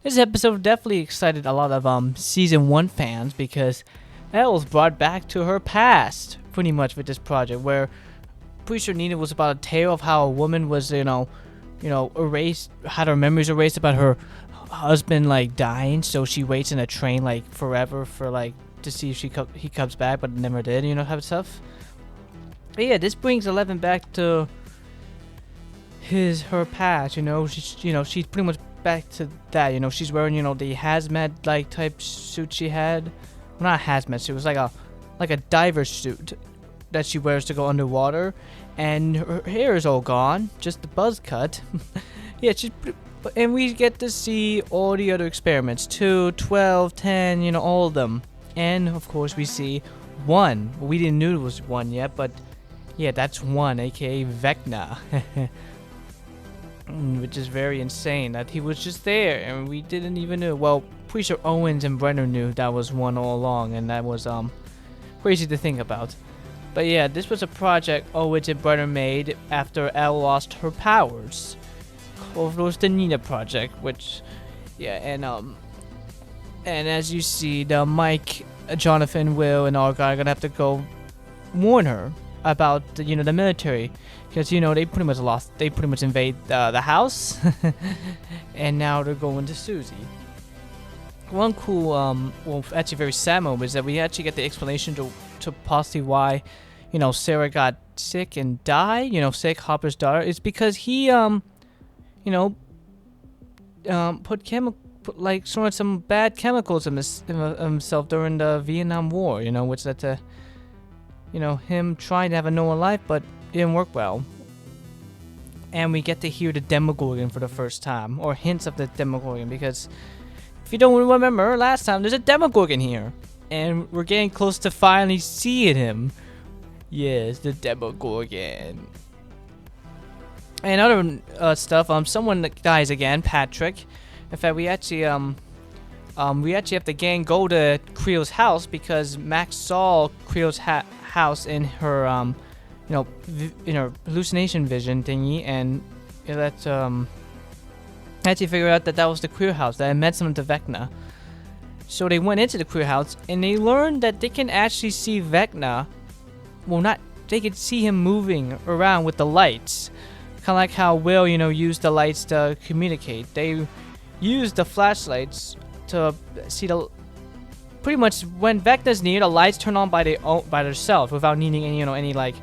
this episode definitely excited a lot of season 1 fans, because Elle was brought back to her past, pretty much, with this project, where pretty sure Nina was about a tale of how a woman was, erased, had her memories erased about her husband, like, dying, so she waits in a train, like, forever for, like, to see if he comes back, but never did, type of stuff. But yeah, this brings 11 back to her past, she's pretty much back to that, she's wearing, the hazmat, like, type suit she had. Well, not a hazmat suit, it was like a diver suit that she wears to go underwater, and her hair is all gone, just the buzz cut. Yeah, and we get to see all the other experiments, 2, 12, 10, all of them. And of course we see 1. We didn't know it was 1 yet, but yeah, that's 1, aka Vecna. Which is very insane that he was just there and we didn't even know. Well, pretty sure Owens and Brenner knew that was 1 all along, and that was crazy to think about. But yeah, this was a project Owens and Brenner made after Elle lost her powers. It was the Nina Project, which, yeah, and as you see, the Mike, Jonathan, Will, and Argyle are gonna have to go warn her about the military, because they pretty much invade the house, and now they're going to Susie. One cool, well, actually very sad moment is that we actually get the explanation to possibly why, Sarah got sick and died. Sick, Hopper's daughter. It's because he, put like some bad chemicals in himself during the Vietnam War. Which led to, him trying to have a normal life, but it didn't work well. And we get to hear the Demogorgon for the first time, or hints of the Demogorgon, because if you don't remember last time, there's a Demogorgon here, and we're getting close to finally seeing him. Yes, the Demogorgon. And other stuff. Someone dies again, Patrick. In fact, we actually have the gang go to Creel's house because Max saw Creel's house in her in her hallucination vision thingy, and that actually figured out that was the Creel house that had met someone to Vecna. So they went into the Creel house and they learned that they can actually see Vecna. Well, they could see him moving around with the lights, kind of like how Will used the lights to communicate. They used the flashlights to see pretty much when Vecna's near, the lights turn on by themselves without needing any like.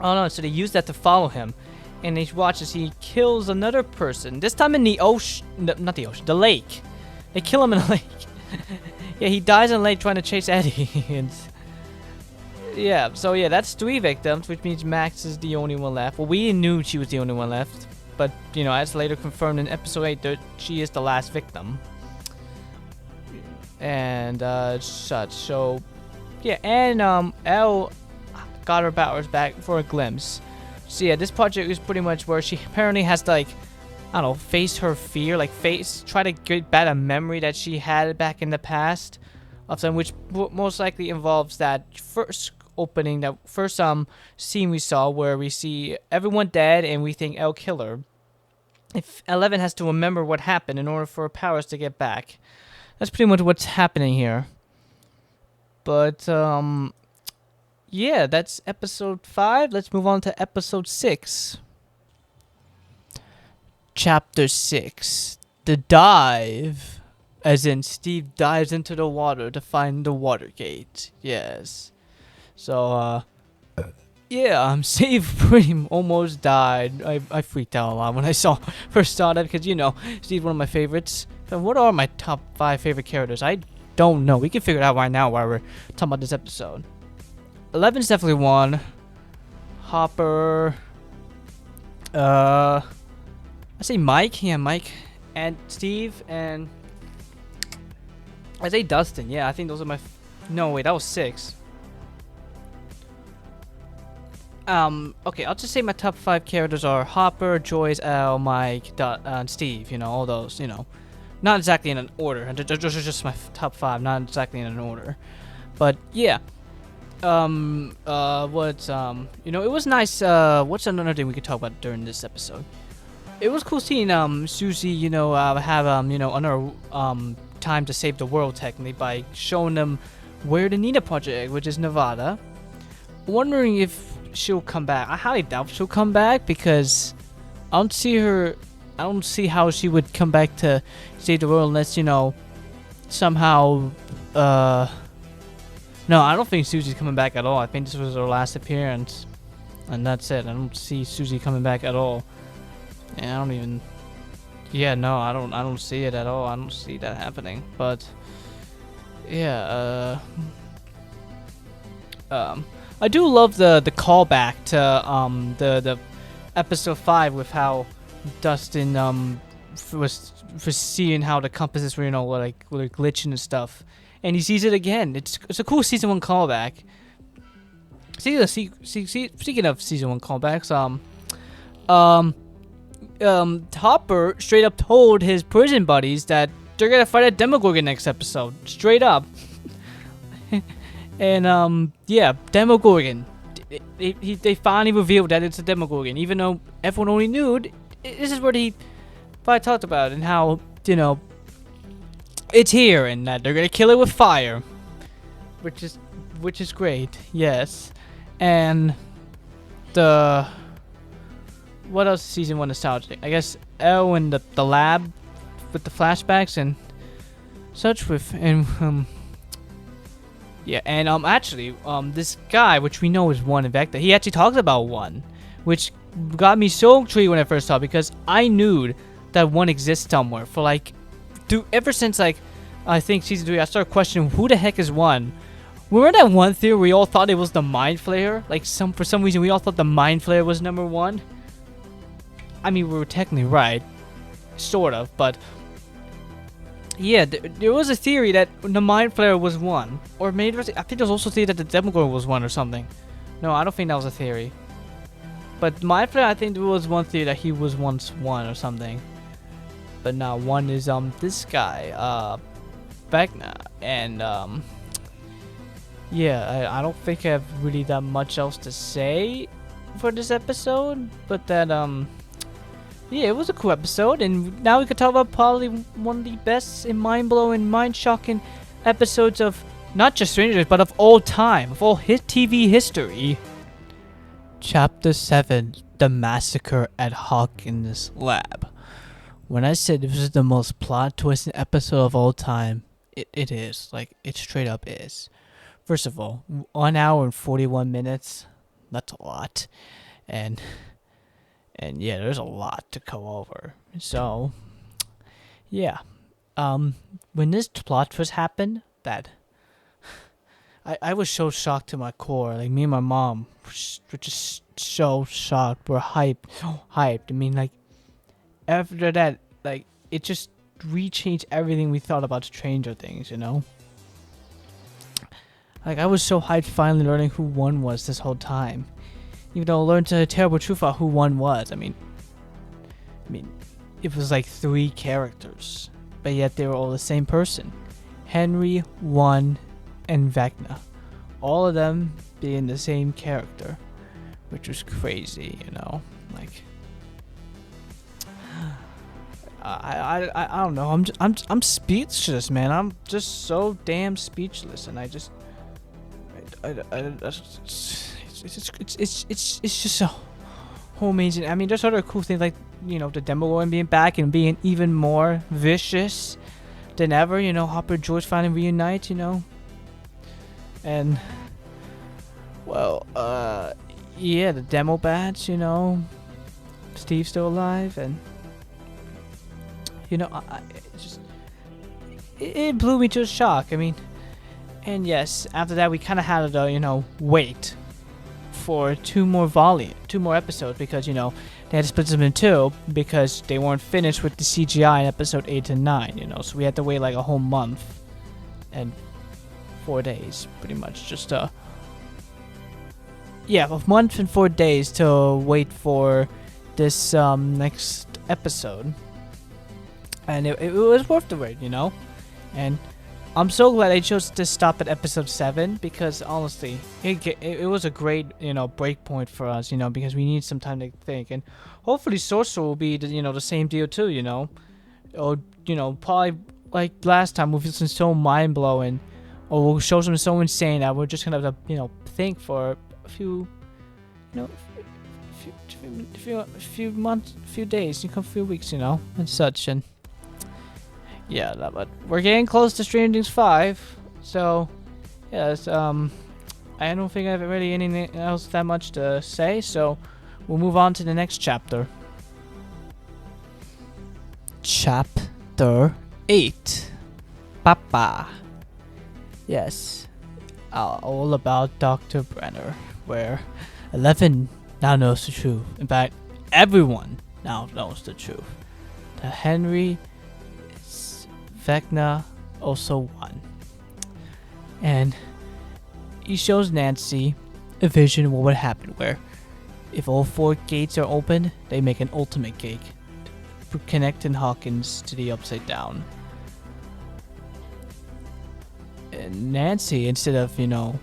Oh no! So they use that to follow him, and they watch as he kills another person. This time in the ocean, not the ocean, the lake. They kill him in the lake. Yeah, he dies in the lake trying to chase Eddie. And yeah, so yeah, that's 3 victims, which means Max is the only one left. Well, we knew she was the only one left, but as later confirmed in episode 8, that she is the last victim. And such. So yeah, and Elle got her powers back for a glimpse. So yeah, this project is pretty much where she apparently has to, like, I don't know, face her fear, like try to get back a memory that she had back in the past of them, which most likely involves that first opening, that first scene we saw where we see everyone dead and we think Elle killed her. If 11 has to remember what happened in order for her powers to get back. That's pretty much what's happening here. But yeah, that's episode 5. Let's move on to episode 6. Chapter 6. The Dive. As in, Steve dives into the water to find the Watergate. Yes. So yeah, Steve pretty almost died. I freaked out a lot when I first saw that because Steve's one of my favorites. But what are my top 5 favorite characters? I don't know. We can figure it out right now while we're talking about this episode. 11's definitely one. Hopper. I say Mike. Yeah, Mike and Steve and I say Dustin. Yeah, I think those are my. No, wait, that was 6. Okay, I'll just say my top 5 characters are Hopper, Joyce, Al, Mike, and Steve. All those. Not exactly in an order. Those are just my top 5, not exactly in an order. But yeah. It was nice. What's another thing we could talk about during this episode? It was cool seeing Susie, have another time to save the world technically by showing them where the Nina project, which is Nevada. Wondering if she'll come back. I highly doubt she'll come back because I don't see how she would come back to save the world unless somehow no, I don't think Susie's coming back at all. I think this was her last appearance and that's it. I don't see Susie coming back at all. And I don't even no, I don't see it at all. I don't see that happening. But yeah, I do love the callback to the episode 5 with how Dustin was seeing how the compasses were like glitching and stuff, and he sees it again. It's a cool season 1 callback. Speaking of season 1 callbacks, Hopper straight up told his prison buddies that they're gonna fight a Demogorgon next episode, straight up. And yeah, Demogorgon. They finally revealed that it's a Demogorgon, even though everyone already knew. This is what he probably talked about, and how it's here, and that they're gonna kill it with fire, which is great. Yes, and what else? Season 1 nostalgic. I guess Elle and the lab with the flashbacks and such yeah, and actually, this guy, which we know is one, in fact, he actually talks about one, which got me so intrigued when I first saw it, because I knew that one exists somewhere for ever since I think season 3, I started questioning who the heck is one. Remember that one theory we all thought it was the Mind Flayer? For some reason we all thought the Mind Flayer was number 1. I mean, we were technically right, sort of, but. Yeah, there was a theory that the Mind Flayer was 1. Or maybe I think there was also a theory that the Demogorgon was 1 or something. No, I don't think that was a theory. But Mind Flayer, I think there was one theory that he was once 1 or something. But now 1 is this guy, Vecna. And yeah, I don't think I have really that much else to say for this episode. But that yeah, it was a cool episode, and now we could talk about probably one of the best and mind-blowing, mind-shocking episodes of not just Stranger Things, but of all time, of all hit TV history. Chapter 7, The Massacre at Hawkins' Lab. When I said this is the most plot-twisting episode of all time, it is. It straight up is. First of all, 1 hour and 41 minutes, that's a lot. And yeah, there's a lot to go over. So, yeah. When this plot twist happened, that I was so shocked to my core. Me and my mom were just so shocked. We're hyped, so hyped. I mean, after that, it just rechanged everything we thought about Stranger Things. I was so hyped finally learning who one was this whole time. Even though I learned a terrible truth about who one was. I mean, it was 3 characters, but yet they were all the same person. Henry, One, and Vecna. All of them being the same character, which was crazy, I don't know. I'm speechless, man. I'm just so damn speechless, and it's just so amazing. I mean, there's other cool things the Demogorgon being back and being even more vicious than ever. Hopper and George finally reunite. And Well, yeah, the demo batch, you know, Steve's still alive, and you know, it just it blew me to a shock. I mean, and yes, after that we kind of had to, you know, wait for two more episodes because you know they had to split them in two because they weren't finished with the CGI in episode 8 and 9. You know, so we had to wait like a whole month and 4 days, pretty much, just yeah, a month and 4 days to wait for this next episode, and it was worth the wait, you know. And I'm so glad they chose to stop at episode 7 because honestly, it was a great, you know, break point for us, you know, because we need some time to think, and hopefully Sorcerer will be, you know, the same deal too, you know, or you know, probably like last time we'll feel something so mind blowing, or we'll show something so insane that we're just gonna have to, you know, think for a few, you know, few months, few days, a few weeks, you know, and such. And yeah, but we're getting close to Stranger Things 5, so yes, I don't think I have really anything else that much to say, so we'll move on to the next chapter. Chapter 8, Papa. Yes, all about Dr. Brenner, where 11 now knows the truth. In fact, everyone now knows the truth. That Henry Vecna also won. And he shows Nancy a vision of what would happen, where if all 4 gates are open, they make an ultimate gate, connecting Hawkins to the Upside Down. And Nancy, instead of, you know,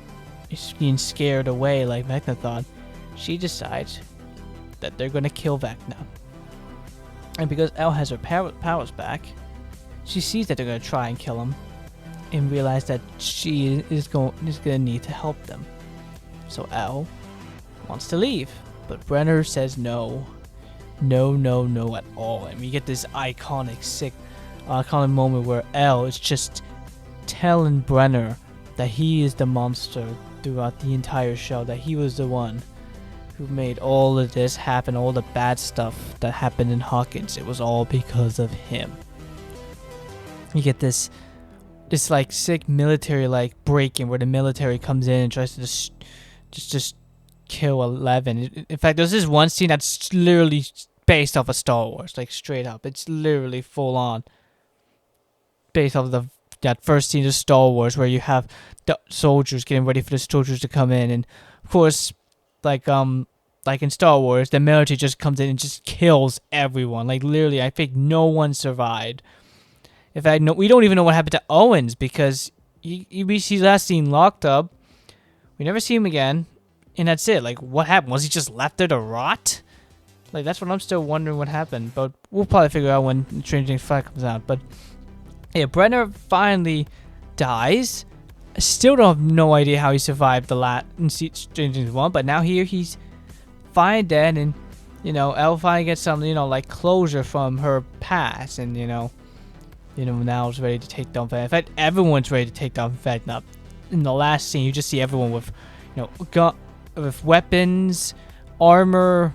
being scared away like Vecna thought, she decides that they're gonna kill Vecna. And because Elle has her powers back, she sees that they're gonna try and kill him, and realize that she is gonna need to help them. So Elle wants to leave, but Brenner says no, no at all. And we get this iconic moment where Elle is just telling Brenner that he is the monster throughout the entire show, that he was the one who made all of this happen, all the bad stuff that happened in Hawkins. It was all because of him. You get this like sick military like break-in where the military comes in and tries to just kill 11. In fact, there's this one scene that's literally based off of Star Wars, like straight up. It's literally full on based off of that first scene of Star Wars where you have the soldiers getting ready for the soldiers to come in, and of course, like in Star Wars, the military just comes in and just kills everyone. Like literally, I think no one survived. In fact, no, we don't even know what happened to Owens because he's last seen locked up. We never see him again, and that's it. Like, what happened? Was he just left there to rot? Like, that's what I'm still wondering what happened. But we'll probably figure out when Stranger Things 5 comes out. But yeah, Brenner finally dies. I still don't have no idea how he survived the Stranger Things 1. But now here he's finally dead, and you know, Elle finally gets some, you know, like closure from her past, and you know, now is ready to take down Vecna. In fact, everyone's ready to take down Vecna. In the last scene, you just see everyone with, you know, with weapons, armor,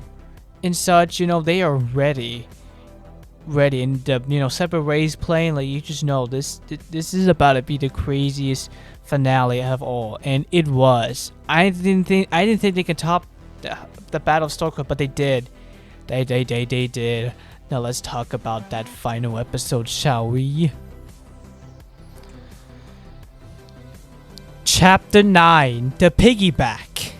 and such. You know, they are ready. And the, you know, separate rays playing, like you just know this is about to be the craziest finale of all, and it was. I didn't think they could top the Battle of Starkville, but they did. They did. Now let's talk about that final episode, shall we? Chapter 9, The Piggyback.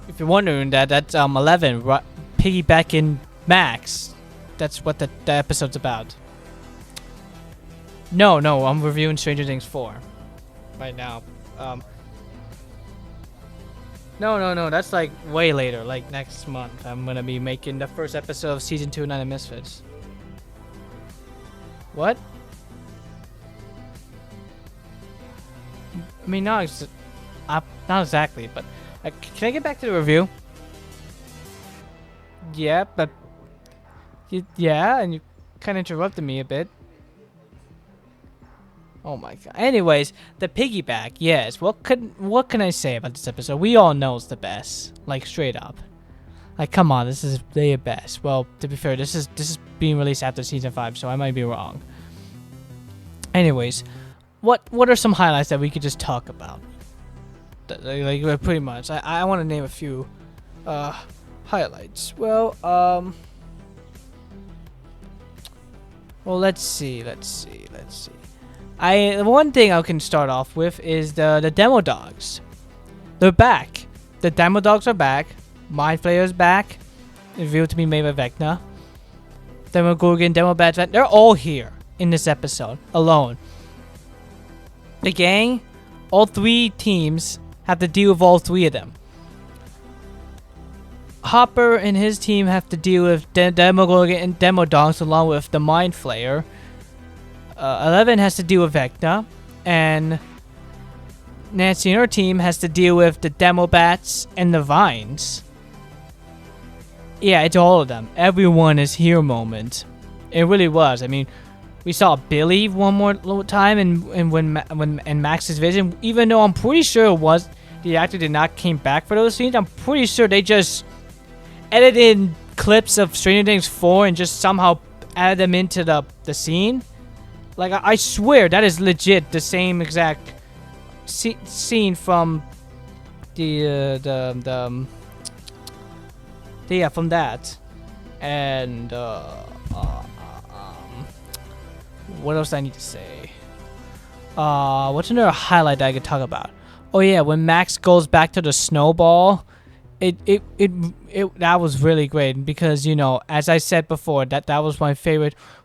If you're wondering, that's 11, piggybacking Max. That's what the episode's about. No, I'm reviewing Stranger Things 4 right now. No, that's like way later, like next month. I'm gonna be making the first episode of Season 2 of Night of Misfits. What? I mean, not exactly, but can I get back to the review? Yeah, but yeah, and you kind of interrupted me a bit. Oh my god. Anyways, the piggyback. Yes. What can I say about this episode? We all know it's the best. Like straight up. Like come on, this is the best. Well, to be fair, this is being released after season 5, so I might be wrong. Anyways, what are some highlights that we could just talk about? Like pretty much. I want to name a few highlights. Well, let's see. One thing I can start off with is the demo dogs. They're back. The demo dogs are back. Mind Flayer's back. Revealed to be made by Vecna. Demogorgon, Demo Bats, they're all here in this episode alone. The gang, all 3 teams have to deal with all 3 of them. Hopper and his team have to deal with Demogorgon and Demo Dogs along with the Mind Flayer. 11 has to deal with Vecna, and Nancy and her team has to deal with the Demo Bats and the Vines. Yeah, it's all of them. Everyone is here moment. It really was. I mean, we saw Billy one more time and when Max's vision, even though I'm pretty sure it was the actor did not came back for those scenes, I'm pretty sure they just edited in clips of Stranger Things 4 and just somehow added them into the scene. Like I swear that is legit the same exact scene from from that. And what else do I need to say? What's another highlight that I could talk about? Oh yeah, when Max goes back to the snowball, that was really great because, you know, as I said before, that was one of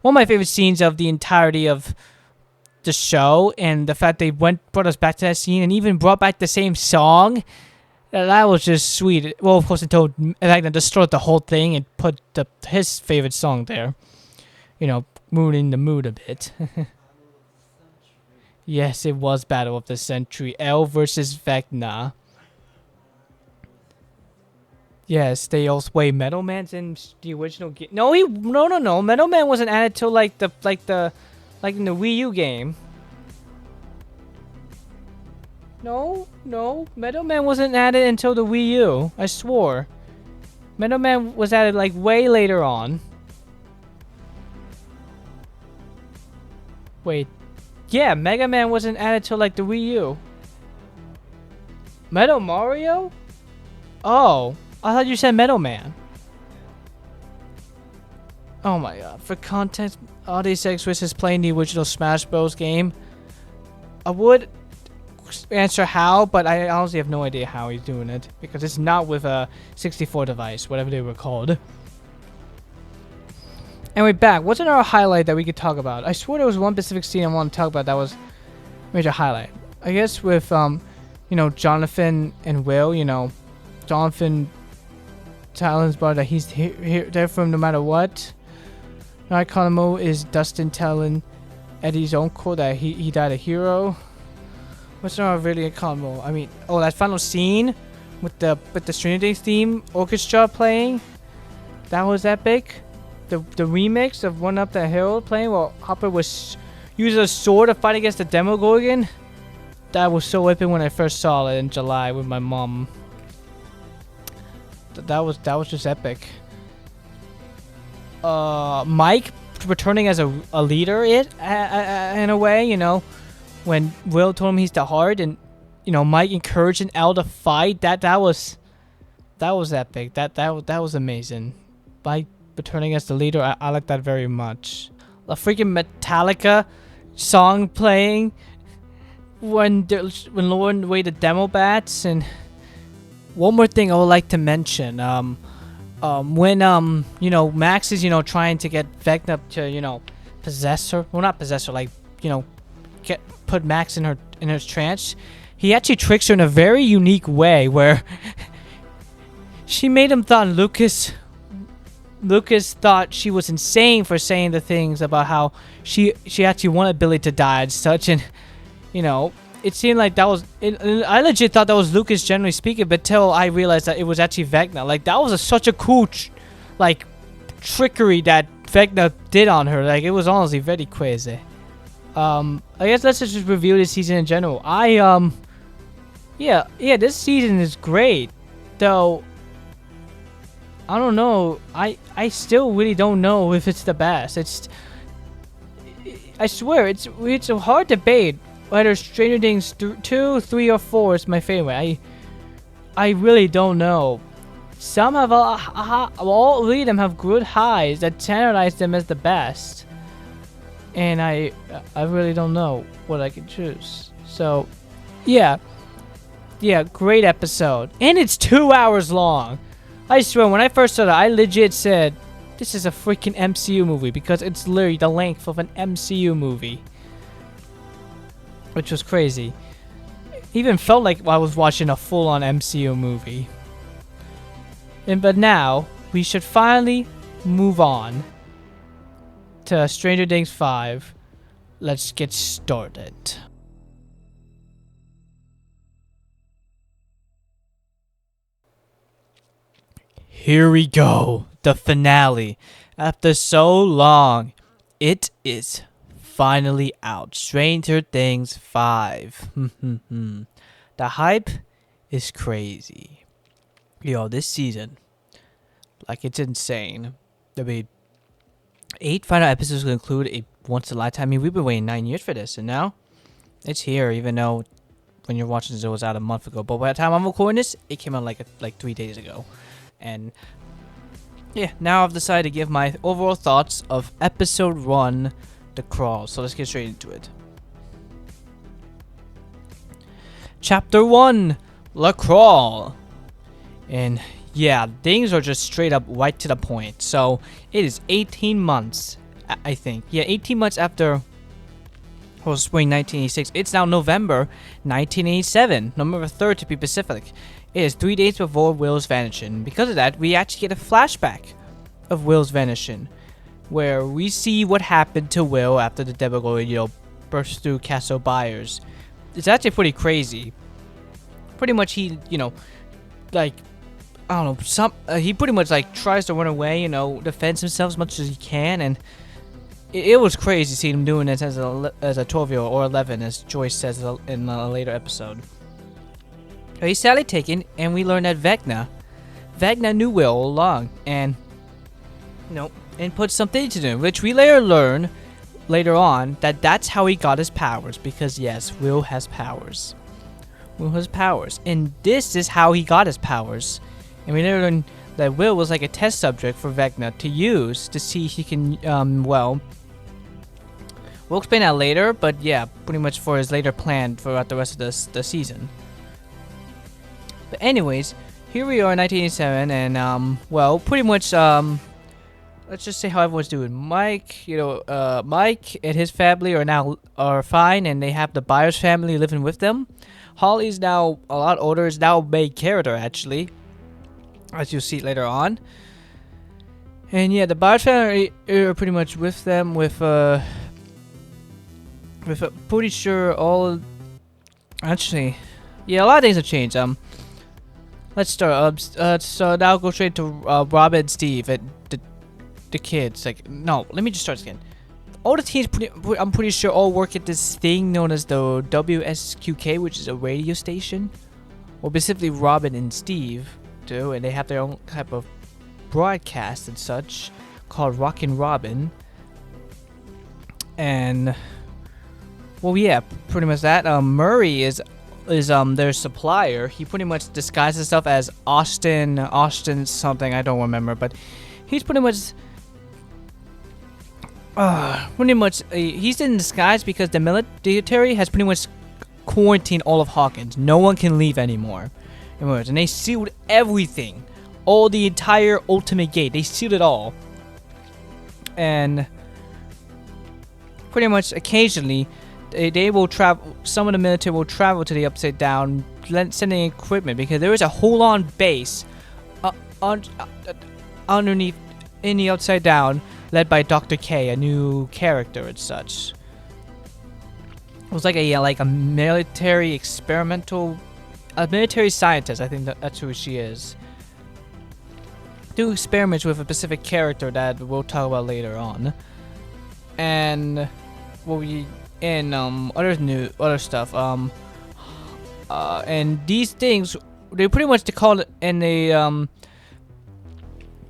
my favorite scenes of the entirety of the show, and the fact they brought us back to that scene and even brought back the same song. That was just sweet. Well, of course, until Vecna destroyed the whole thing and put his favorite song there. You know, mooning the mood a bit. Yes, it was Battle of the Century. L versus Vecna. Yes, they also Metal Man's in the original game. No, no. Metal Man wasn't added till like in the Wii U game. No, Metal Man wasn't added until the Wii U. I swore. Metal Man was added like way later on. Wait. Yeah, Mega Man wasn't added till like the Wii U. Metal Mario? Oh, I thought you said Metal Man. Oh my god. For context, Odyssey X is playing the original Smash Bros. Game. I would answer how, but I honestly have no idea how he's doing it because it's not with a 64 device, whatever they were called. And we're back. What's another highlight that we could talk about? I swear there was one specific scene I want to talk about that was major highlight. I guess with you know, Jonathan and Will. You know, Jonathan Talon's brother. He's there for him no matter what. Narconomo is Dustin telling Eddie's uncle that he died a hero. What's not really a combo? I mean, oh, that final scene with the Stranger Things theme orchestra playing, that was epic. The remix of One Up the Hill playing while Hopper was using a sword to fight against the Demogorgon. That was so epic when I first saw it in July with my mom. That was just epic. Mike returning as a leader in a way, you know. When Will told him he's the heart, and you know Mike encouraging Elle to fight, that was epic. That was amazing. Mike returning as the leader, I like that very much. The freaking Metallica song playing when Lauren weighed the demo bats, and one more thing I would like to mention. When you know Max is trying to get Vecna to possess her. Well, not possess her, like put Max in her trance. He actually tricks her in a very unique way where she made him thought Lucas thought she was insane for saying the things about how she actually wanted Billy to die and such, and it seemed like that was I legit thought that was Lucas, generally speaking, but till I realized that it was actually Vecna. Like that was such a cool trickery that Vecna did on her. Like it was honestly very crazy. I guess let's just review this season in general. Yeah, this season is great, though. I don't know. I still really don't know if it's the best. I swear it's a hard debate whether Stranger Things 2, 3, or 4 is my favorite. I really don't know. Some have all three of them have good highs that standardize them as the best, and I really don't know what I can choose. So, yeah, great episode, and it's 2 hours long. I swear, when I first saw it, I legit said, this is a freaking MCU movie, because it's literally the length of an MCU movie. Which was crazy. Even felt like I was watching a full-on MCU movie. But now, we should finally move on to Stranger Things 5. Let's get started. Here we go, the finale. After so long, it is finally out. Stranger Things 5. The hype is crazy. Yo, this season, like, it's insane. I mean, 8 final episodes will include a once-in-a-lifetime. I mean, we've been waiting 9 years for this, and now it's here, even though when you're watching this, it was out a month ago. But by the time I'm recording this, it came out like 3 days ago. And yeah, now I've decided to give my overall thoughts of episode 1, The Crawl. So let's get straight into it. Chapter 1, The Crawl. And yeah, things are just straight up right to the point. So it is 18 months, I think. Yeah, 18 months after spring 1986. It's now November 1987, November 3rd to be specific. It is 3 days before Will's vanishing. Because of that, we actually get a flashback of Will's vanishing, where we see what happened to Will after the Demogorgon, burst through Castle Byers. It's actually pretty crazy. Pretty much he, like, I don't know, he pretty much like tries to run away, defends himself as much as he can, and it was crazy seeing him doing this as a 12-year-old, or 11, as Joyce says in a later episode. He's sadly taken, and we learn that Vecna knew Will all along, and put something into him, which we later learn on that's how he got his powers, because yes, Will has powers. And this is how he got his powers. And we later learn that Will was like a test subject for Vecna to use to see if he can, we'll explain that later, but yeah, pretty much for his later plan throughout the rest of the season. But anyways, here we are in 1987, and, pretty much, let's just say how everyone's doing. Mike, Mike and his family are fine, and they have the Byers family living with them. Holly's now a lot older, is now a main character, actually, as you'll see later on. And yeah, the Byers family are pretty much with them, with pretty sure all, actually, yeah, a lot of things have changed. Let's start. So now go straight to Robin and Steve and the kids. Like, no, let me just start again. All the teens, I'm pretty sure, all work at this thing known as the WSQK, which is a radio station. Well, specifically Robin and Steve do, and they have their own type of broadcast and such called Rockin' Robin. And well, yeah, pretty much that. Murray is their supplier. He pretty much disguises himself as Austin something, I don't remember, but he's pretty much he's in disguise because the military has pretty much quarantined all of Hawkins. No one can leave anymore. And they sealed everything. The entire Ultimate Gate. They sealed it all. And pretty much occasionally they will travel. Some of the military will travel to the Upside Down, sending equipment, because there is a whole-on base underneath in the Upside Down, led by Dr. K, a new character and such. It was like a military experimental, a military scientist. I think that's who she is. Do experiments with a specific character that we'll talk about later on. And well, and other stuff. And these things, they pretty much they call it, and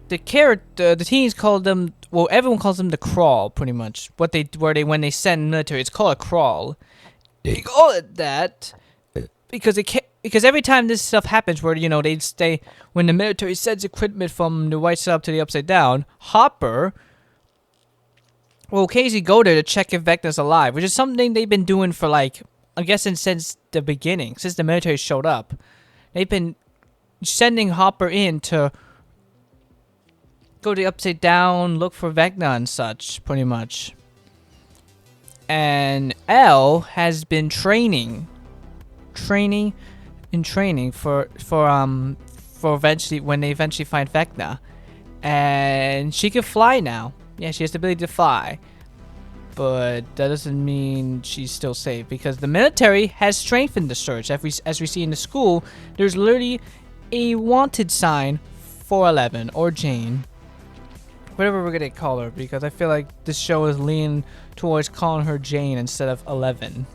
the teens call them, well, everyone calls them the crawl, pretty much. When they send military, it's called a crawl. They call it that because every time this stuff happens, where they stay when the military sends equipment from the right side up to the upside down, Hopper will occasionally go there to check if Vecna's alive, which is something they've been doing for like, I guess, since the beginning, since the military showed up. They've been sending Hopper in to go to the upside down, look for Vecna and such, pretty much. And L has been training for eventually, when they eventually find Vecna, and she can fly now. Yeah, she has the ability to fly, but that doesn't mean she's still safe, because the military has strengthened the search. As we see in the school, there's literally a wanted sign for 11 or Jane, whatever we're gonna call her, because I feel like this show is leaning towards calling her Jane instead of 11.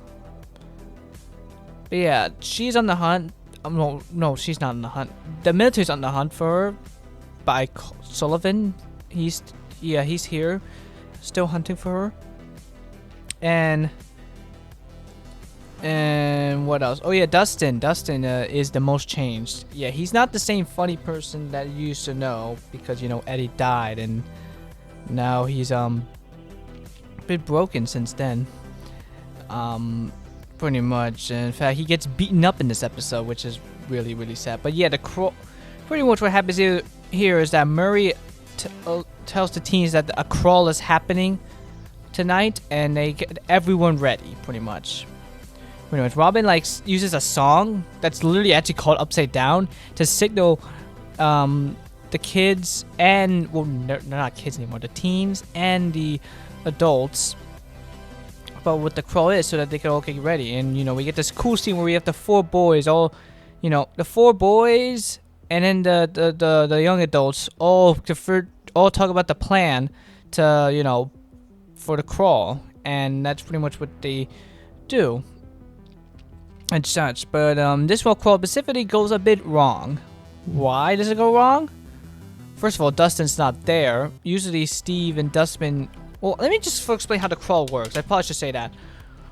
But yeah, she's on the hunt. No, she's not on the hunt. The military's on the hunt for her by Sullivan. He's here, still hunting for her. And what else? Oh yeah, Dustin is the most changed. Yeah, he's not the same funny person that you used to know, because Eddie died, and now he's a bit broken since then. Pretty much. In fact, he gets beaten up in this episode, which is really, really sad. But yeah, pretty much what happens here is that Murray tells the teens that a crawl is happening tonight, and they get everyone ready, pretty much. Robin uses a song that's literally actually called Upside Down to signal the kids, and, well, they're not kids anymore, the teens and the adults, about what the crawl is, so that they can all get ready. And we get this cool scene where we have the four boys and then the young adults all talk about the plan to for the crawl, and that's pretty much what they do and such. But this crawl specifically goes a bit wrong. Why does it go wrong? First of all, Dustin's not there. Usually Steve and Dustin. Well, let me just explain how the crawl works. I probably should say that.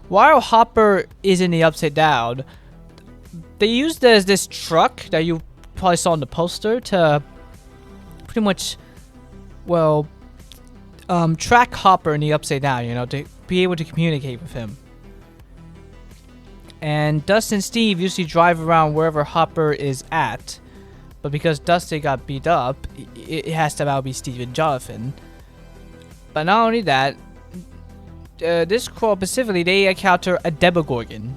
While Hopper is in the upside down, they use this truck that you probably saw in the poster to pretty much, well, track Hopper in the upside down, to be able to communicate with him. And Dustin and Steve usually drive around wherever Hopper is at, but because Dustin got beat up, it has to now be Steve and Jonathan. But not only that, this crawl specifically, they encounter a Demogorgon.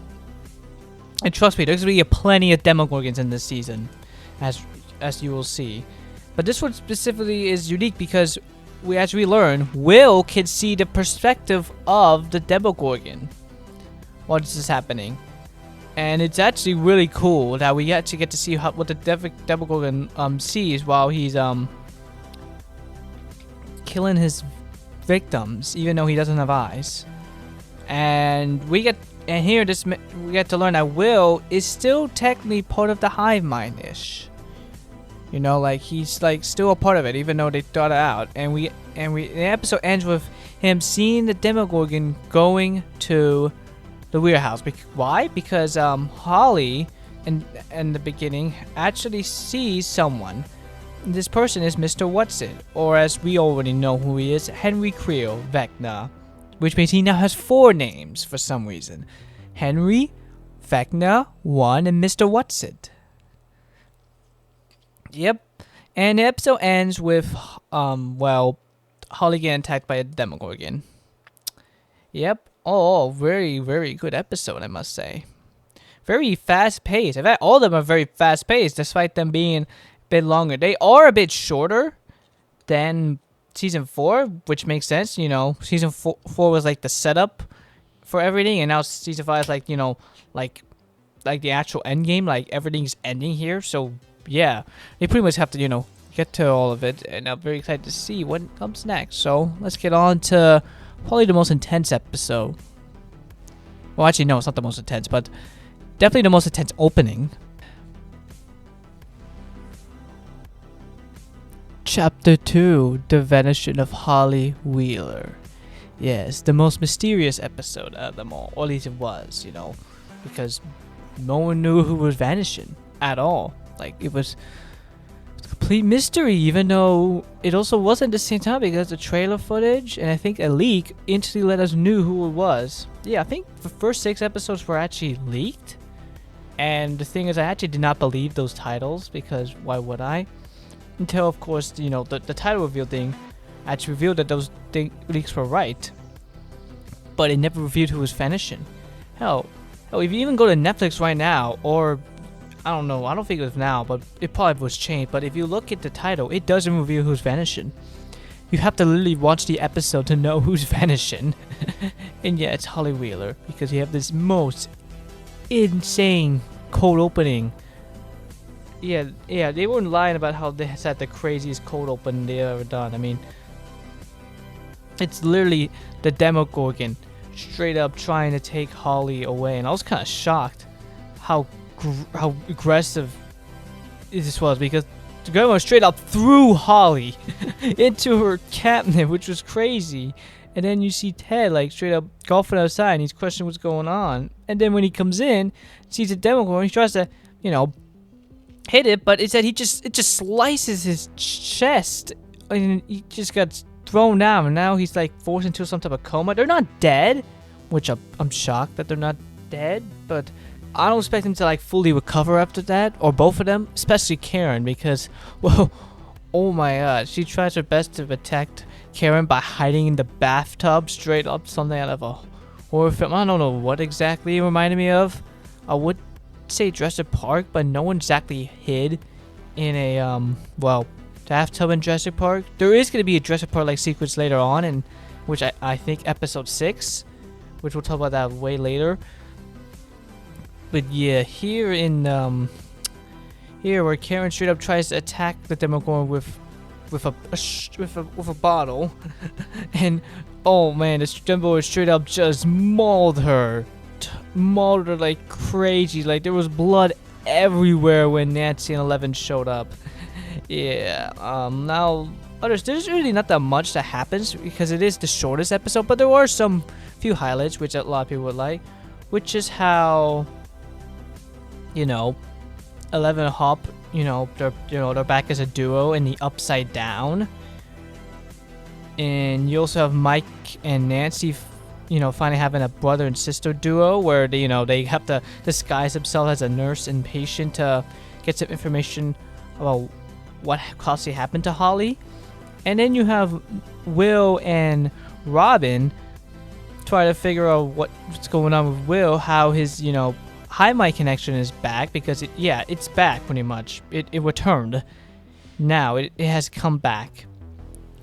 And trust me, there's going to be plenty of Demogorgons in this season, as you will see. But this one specifically is unique because, as we learn, Will can see the perspective of the Demogorgon while this is happening. And it's actually really cool that we actually get to see what the Demogorgon sees while he's killing his victims, even though he doesn't have eyes. And we get to learn that Will is still technically part of the hive mind-ish. He's still a part of it, even though they thought it out. And the episode ends with him seeing the Demogorgon going to the warehouse. Why? Because Holly in the beginning actually sees someone. This person is Mr. Whatsit, or as we already know who he is, Henry Creel Vecna, which means he now has 4 names for some reason: Henry, Vecna, 1, and Mr. Whatsit. Yep. And the episode ends with Holly getting attacked by a Demogorgon. Yep. Oh, very, very good episode, I must say. Very fast paced. In fact, all of them are very fast paced, despite them being bit longer. They are a bit shorter than season 4, which makes sense. Season 4 was like the setup for everything, and now season 5 is like like the actual end game. Like everything's ending here, so yeah, they pretty much have to get to all of it, and I'm very excited to see what comes next. So let's get on to probably the most intense episode Well, actually, no, it's not the most intense, but definitely the most intense opening. Chapter 2, The Vanishing of Holly Wheeler. Yes, the most mysterious episode of them all. Or at least it was, you know, because no one knew who was vanishing at all. Like, it was a complete mystery, even though it also wasn't at the same time because the trailer footage and I think a leak instantly let us know who it was. Yeah, I think the first 6 episodes were actually leaked. And the thing is, I actually did not believe those titles because why would I? Until, of course, you know, the title reveal thing actually revealed that those leaks were right. But it never revealed who was vanishing. Hell, if you even go to Netflix right now, or I don't know, I don't think it was now, but it probably was changed. But if you look at the title, it doesn't reveal who's vanishing. You have to literally watch the episode to know who's vanishing. And yeah, it's Holly Wheeler because you have this most insane cold opening. Yeah, they weren't lying about how they had the craziest cold open they've ever done. I mean, it's literally the Demogorgon straight up trying to take Holly away, and I was kind of shocked how aggressive this was because the Demogorgon straight up threw Holly into her cabinet, which was crazy. And then you see Ted like straight up golfing outside, and he's questioning what's going on. And then when he comes in, sees the Demogorgon, he tries to, you know, hit it, but it said it just slices his chest, and he just got thrown down. And now he's like forced into some type of coma. They're not dead, which I'm shocked that they're not dead, but I don't expect him to like fully recover after that, or both of them, especially Karen, because well, oh my god, she tries her best to protect Karen by hiding in the bathtub, straight up something out of a horror film. I don't know what exactly it reminded me of. I would say Jurassic Park, but no one exactly hid in a well, bathtub in Jurassic Park. There is going to be a Jurassic Park like sequence later on, and which I think episode 6, which we'll talk about that way later. But yeah, here in here where Karen straight up tries to attack the Demogorgon with a bottle, and oh man, this Demogorgon straight up just mauled her like crazy. Like there was blood everywhere when Nancy and Eleven showed up. Yeah. Now there's really not that much that happens because it is the shortest episode, but there are some few highlights which a lot of people would like, which is how, you know, Eleven and Hop, they're back as a duo in the Upside Down, and you also have Mike and Nancy, finally having a brother and sister duo where they have to disguise themselves as a nurse and patient to get some information about what possibly happened to Holly. And then you have Will and Robin try to figure out what's going on with Will, how his Hi My connection is back, because it's back pretty much. It returned. Now it has come back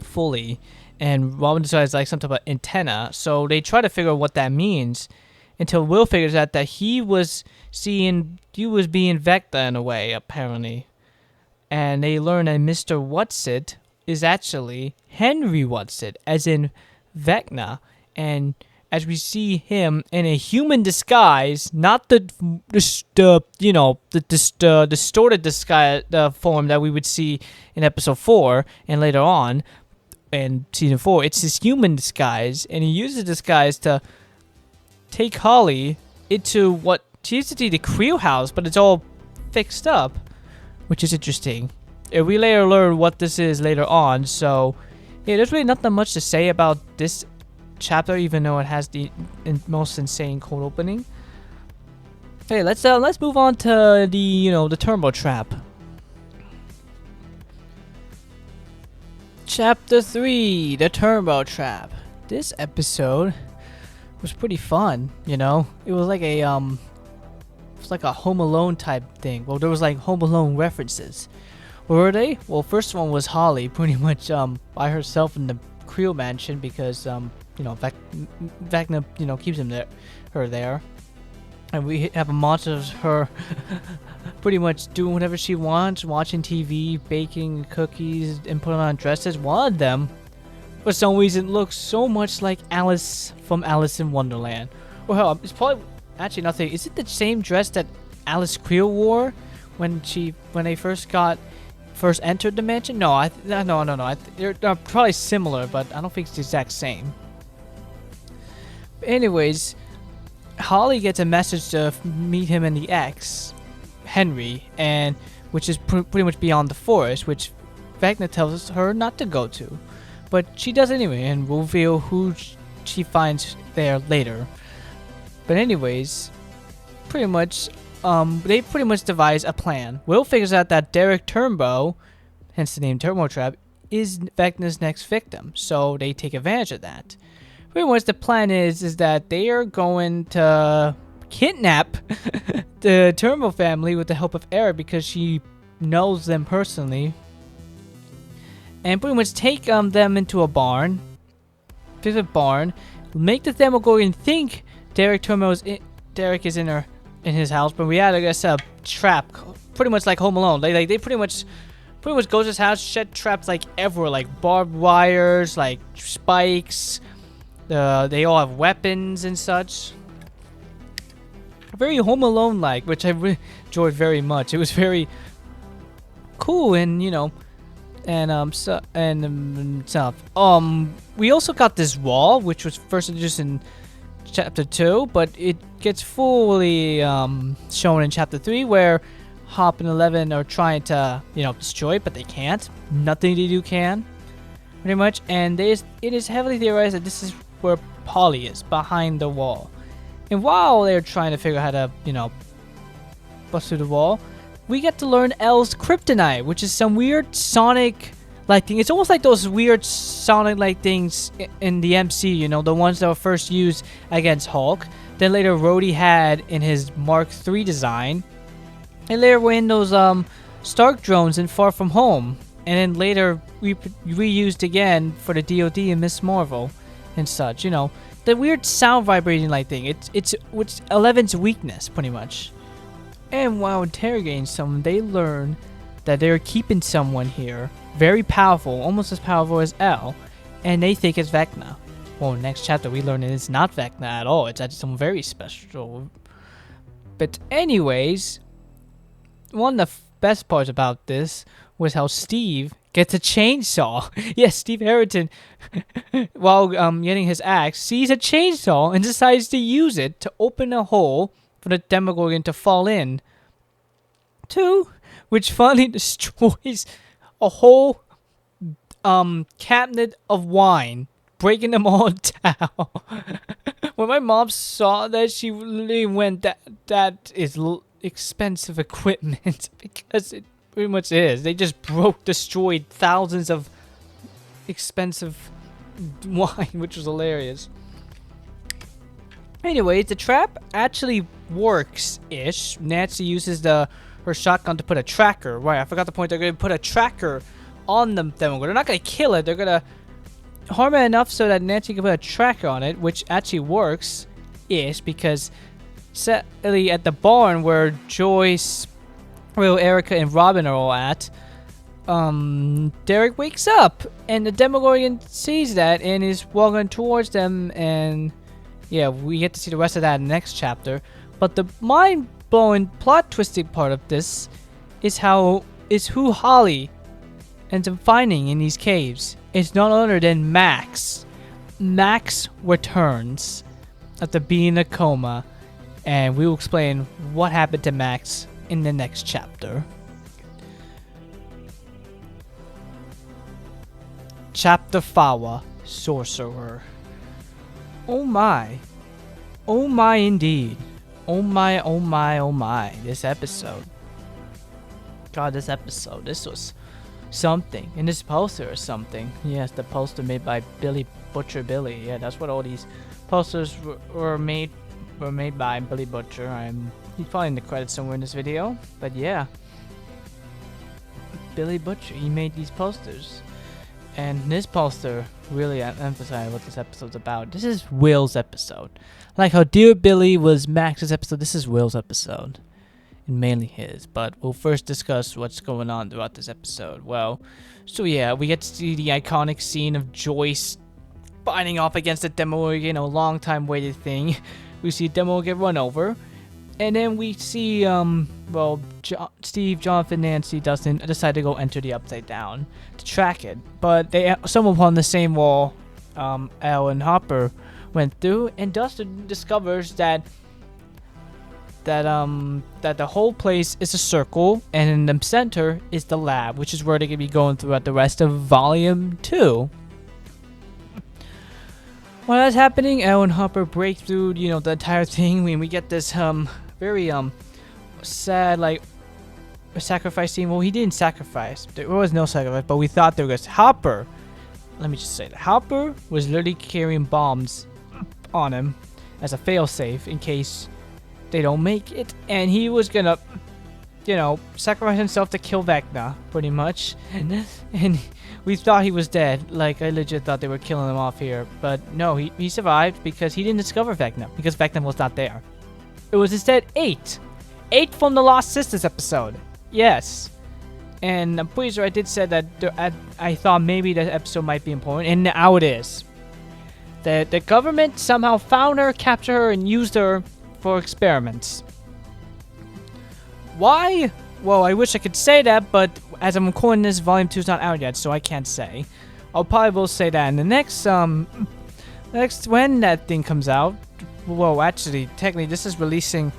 fully, and Robin decides like some type of antenna. So they try to figure out what that means until Will figures out that he was being Vecna in a way, apparently. And they learn that Mr. Whatsit is actually Henry Whatsit, as in Vecna. And as we see him in a human disguise, not the distorted disguise form that we would see in episode 4 and later on in season 4. It's his human disguise, and he uses disguise to take Holly into what she used to be the Creel house, but it's all fixed up, which is interesting. And we later learn what this is later on. So yeah, there's really not that much to say about this chapter, even though it has the most insane cold opening. Okay, let's move on to the Turbo Trap. Chapter 3, the Turbo Trap. This episode was pretty fun. It was like a Home Alone type thing. Well, there was like Home Alone references. What were they? Well, first one was Holly pretty much by herself in the Creel mansion because Vecna keeps her there, and we have a montage of her pretty much doing whatever she wants, watching TV, baking cookies, and putting on dresses. One of them, for some reason, looks so much like Alice from Alice in Wonderland, Well, it's probably actually nothing. Is it the same dress that Alice Creel wore when they first entered the mansion? No, no. They're probably similar, but I don't think it's the exact same. But anyways, Holly gets a message to meet him and the ex, Henry, and which is pretty much beyond the forest, which Vecna tells her not to go to, but she does anyway, and will reveal who she finds there later. But anyways, pretty much, they pretty much devise a plan. Will figures out that Derek Turnbow, hence the name Turbo Trap, is Vecna's next victim, so they take advantage of that. Pretty much the plan is that they are going to kidnap the Turnbow family with the help of Eric because she knows them personally, and pretty much take them into a barn, make the Demogorgon think Derek is in his house, but in reality it's a trap, pretty much like Home Alone. They pretty much goes to his house, set traps like everywhere, like barbed wires, like spikes. They all have weapons and such. Very Home Alone like, which I really enjoyed very much. It was very cool, and stuff. We also got this wall, which was first introduced in chapter 2, but it gets fully shown in chapter 3, where Hop and Eleven are trying to destroy it, but they can't. Nothing they do can, pretty much. And it is heavily theorized that this is where Polly is, behind the wall. And while they're trying to figure out how to bust through the wall, we get to learn L's kryptonite, which is some weird Sonic-like thing. It's almost like those weird Sonic-like things in the MC, the ones that were first used against Hulk. Then later Rhodey had in his Mark III design. And later were in those Stark drones in Far From Home. And then later reused again for the DoD and Miss Marvel and such, The weird sound vibrating like thing. It's Eleven's weakness, pretty much. And while interrogating someone, they learn that they're keeping someone here, very powerful, almost as powerful as L, and they think it's Vecna. Well, next chapter we learn it's not Vecna at all. It's actually someone very special. But anyways, one of the best parts about this was how Steve gets a chainsaw. Yes, Steve Harrington, while getting his axe, sees a chainsaw and decides to use it to open a hole for the Demogorgon to fall in, which finally destroys a whole cabinet of wine, breaking them all down. When my mom saw that, she really went, that is expensive equipment, because it pretty much is. They just destroyed thousands of expensive wine, which was hilarious. Anyways, the trap actually works-ish. Nancy uses her shotgun to put a tracker. Right, I forgot the point. They're going to put a tracker on the Demogorgon. They're not going to kill it. They're going to harm it enough so that Nancy can put a tracker on it, which actually works-ish, because sadly at the barn where Joyce, Will, Erica, and Robin are all at, Derek wakes up, and the Demogorgon sees that and is walking towards them, and yeah, we get to see the rest of that in the next chapter. But the mind-blowing, plot-twisting part of this is who Holly ends up finding in these caves. It's none other than Max. Max returns after being in a coma, and we will explain what happened to Max in the next chapter. Chapter Fawa, Sorcerer. Oh my. Oh my indeed. Oh my, oh my, oh my. This episode. God, this was something. And this poster is something. Yes, the poster made by Billy Butcher Billy. Yeah, that's what all these posters were made by Billy Butcher. He's probably in the credits somewhere in this video. But yeah. Billy Butcher, he made these posters. And this poster really emphasizes what this episode's about. This is Will's episode. Like how Dear Billy was Max's episode, this is Will's episode. And mainly his. But we'll first discuss what's going on throughout this episode. Well, so yeah, we get to see the iconic scene of Joyce fighting off against the Demogorgon, a long time waited thing. We see Demo get run over. And then we see, Steve, Jonathan, Nancy, Dustin decide to go enter the Upside Down to track it. But they stumble upon the same wall Al and Hopper went through, and Dustin discovers that the whole place is a circle, and in the center is the lab, which is where they're gonna be going throughout the rest of Volume 2. While that's happening, Al and Hopper break through, the entire thing. We get this very sad, like, sacrifice scene. Well, he didn't sacrifice. There was no sacrifice, but we thought there was. Hopper, let me just say that Hopper was literally carrying bombs on him as a failsafe in case they don't make it, and he was gonna, sacrifice himself to kill Vecna, pretty much. And we thought he was dead. Like, I legit thought they were killing him off here, but no, he survived because he didn't discover Vecna, because Vecna was not there. It was instead 8 from the Lost Sisters episode. Yes. And I'm pretty sure I did say that I thought maybe that episode might be important, and now it is. The government somehow found her, captured her, and used her for experiments. Why? Well, I wish I could say that, but as I'm recording this, Volume 2 is not out yet, so I can't say. I'll probably will say that in the next when that thing comes out. Well, actually, technically, this is releasing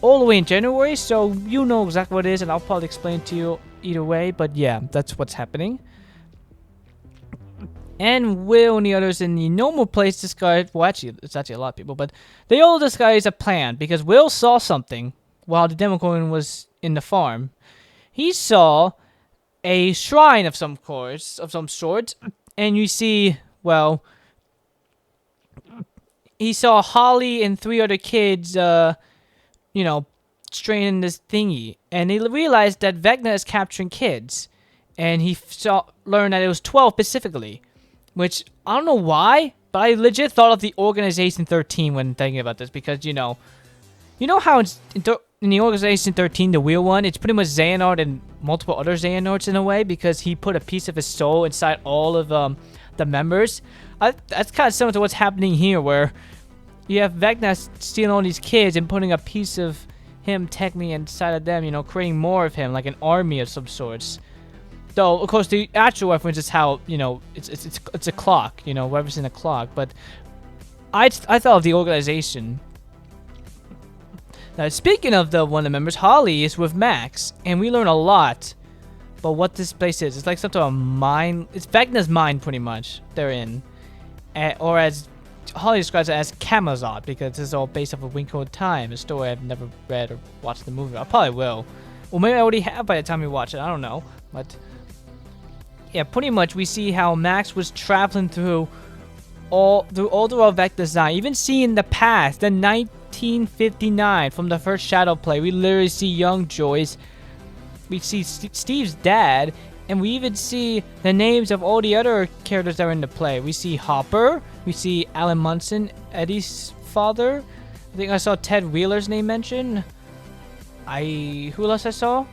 all the way in January, so you know exactly what it is, and I'll probably explain to you either way, but yeah, that's what's happening. And Will and the others in the normal place disguise, well, actually, it's actually a lot of people, but they all disguise a plan, because Will saw something while the Demogorgon was in the farm. He saw a shrine of some sort, and you see, well, he saw Holly and 3 other kids, straining this thingy, and he realized that Vecna is capturing kids, and he learned that it was 12 specifically, which I don't know why, but I legit thought of the Organization 13 when thinking about this, because you know how in the Organization 13, the real one, it's pretty much Xehanort and multiple other Xehanorts in a way, because he put a piece of his soul inside all of the members. That's kind of similar to what's happening here, where you have Vecna stealing all these kids and putting a piece of him technically inside of them, creating more of him, like an army of some sorts. Though, of course, the actual reference is how, it's a clock, whatever's in a clock. But I thought of the Organization. Now, speaking of one of the members, Holly is with Max, and we learn a lot about what this place is. It's like some sort of mine. It's Vecna's mine, pretty much, they're in. Or as Holly describes it as Camazot, because this is all based off of Wing Code Time, a story I've never read or watched the movie. I probably will. Well, maybe I already have by the time we watch it. I don't know. But yeah, pretty much we see how Max was traveling through all throughout Vecna's design. Even seeing the past, the 1959 from the first Shadow play. We literally see young Joyce. We see Steve's dad. And we even see the names of all the other characters that are in the play. We see Hopper. We see Alan Munson, Eddie's father. I think I saw Ted Wheeler's name mentioned. Who else I saw?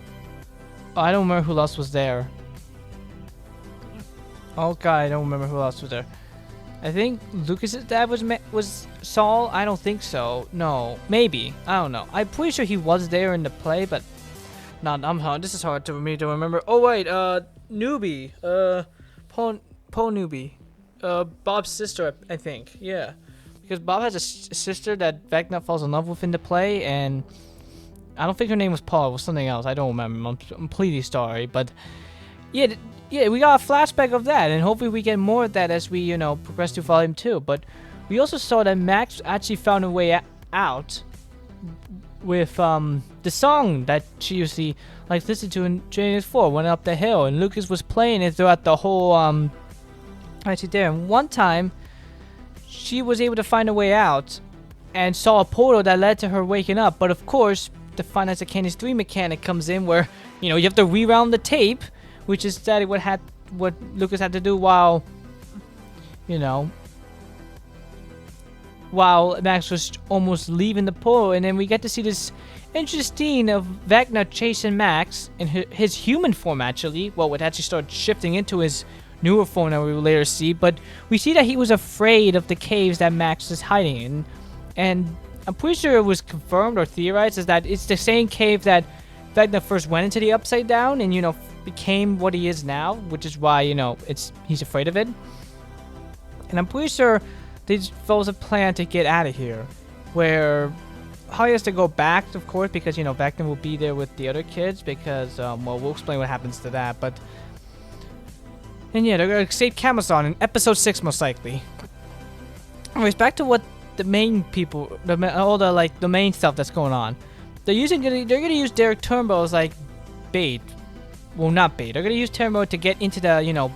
Oh, I don't remember who else was there. Oh god, I don't remember who else was there. I think Lucas's dad was Saul. I don't think so. No, maybe. I don't know. I'm pretty sure he was there in the play, but this is hard for me to remember. Oh wait, Newbie, Paul Newbie, Bob's sister, I think. Yeah, because Bob has a sister that Vecna falls in love with in the play, and I don't think her name was Paul. It was something else. I don't remember. I'm completely sorry, but yeah, we got a flashback of that, and hopefully we get more of that as we progress through Volume 2. But we also saw that Max actually found a way out with the song that she usually listened to in Genesis 4, Went Up the Hill, and Lucas was playing it throughout the whole actually there. And one time she was able to find a way out and saw a portal that led to her waking up. But of course, the Five Nights at Candy's 3 mechanic comes in, where you have to reround the tape, which is exactly what Lucas had to do while while Max was almost leaving the portal. And then we get to see this interesting of Vecna chasing Max in his human form, actually. Well, it actually started shifting into his newer form that we will later see. But we see that he was afraid of the caves that Max is hiding in. And I'm pretty sure it was confirmed or theorized is that it's the same cave that Vecna first went into the Upside Down and, you know, became what he is now, which is why, you know, he's afraid of it. And I'm pretty sure there was a plan to get out of here, where Holly has to go back, of course, because, you know, Vecna will be there with the other kids, because, well, we'll explain what happens to that, but... And yeah, they're gonna save Camazon in episode 6, most likely. Anyways, back to what the main people, all the, like, the main stuff that's going on. They're gonna use Derek Turnbow as, like, bait. Well, not bait. They're gonna use Turnbow to get into the, you know,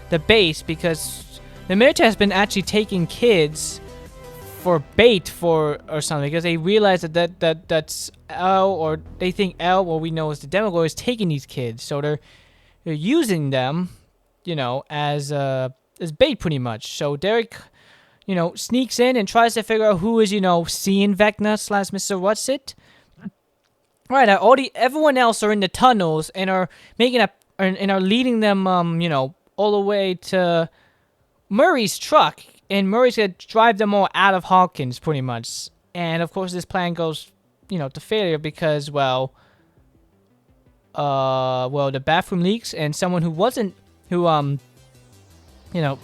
the base, because the military has been actually taking kids for bait or something, because they realize that's L, or they think L, what we know as the Demogorgon, is taking these kids, so they're using them, you know, as bait pretty much. So Derek, you know, sneaks in and tries to figure out who is, you know, seeing Vecna / Mr. What's-It. Right, everyone else are in the tunnels and are are leading them, you know, all the way to Murray's truck, and Murray's gonna drive them all out of Hawkins, pretty much. And of course, this plan goes, you know, to failure because, well, the bathroom leaks, and someone who wasn't Mr.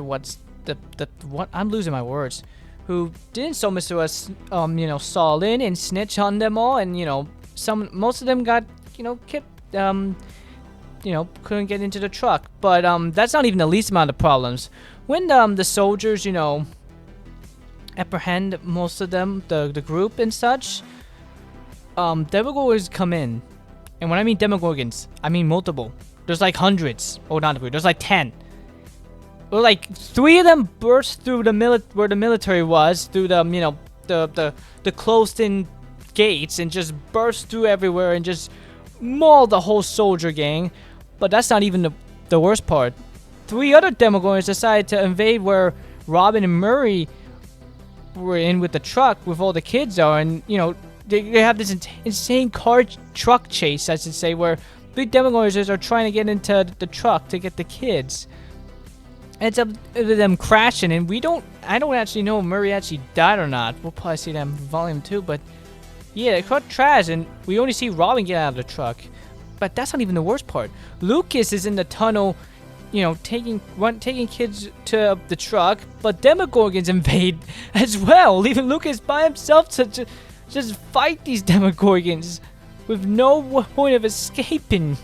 What? I'm losing my words. Who didn't so Mr. West, you know, saw in and snitch on them all, and, you know, most of them got, you know, kept, you know, couldn't get into the truck. But, that's not even the least amount of problems. When, the soldiers, you know, apprehend most of them, the group and such, Demogorgons come in. And when I mean Demogorgons, I mean multiple. There's like hundreds. Oh, not a group. There's like 10. Or like 3 of them burst through where the military was, through the, you know, the closed-in gates, and just burst through everywhere and just mauled the whole soldier gang. But that's not even the worst part. 3 other Demogorgons decided to invade where Robin and Murray were in with the truck, with all the kids are, and, you know, they have this insane truck chase, I should say, where big Demogorgons are trying to get into the truck to get the kids. And it's up to them crashing, and I don't actually know if Murray actually died or not. We'll probably see that in Volume 2, but yeah, they caught trash, and we only see Robin get out of the truck. But that's not even the worst part. Lucas is in the tunnel, you know, taking kids to the truck, but Demogorgons invade as well, leaving Lucas by himself to just fight these Demogorgons with no point of escaping.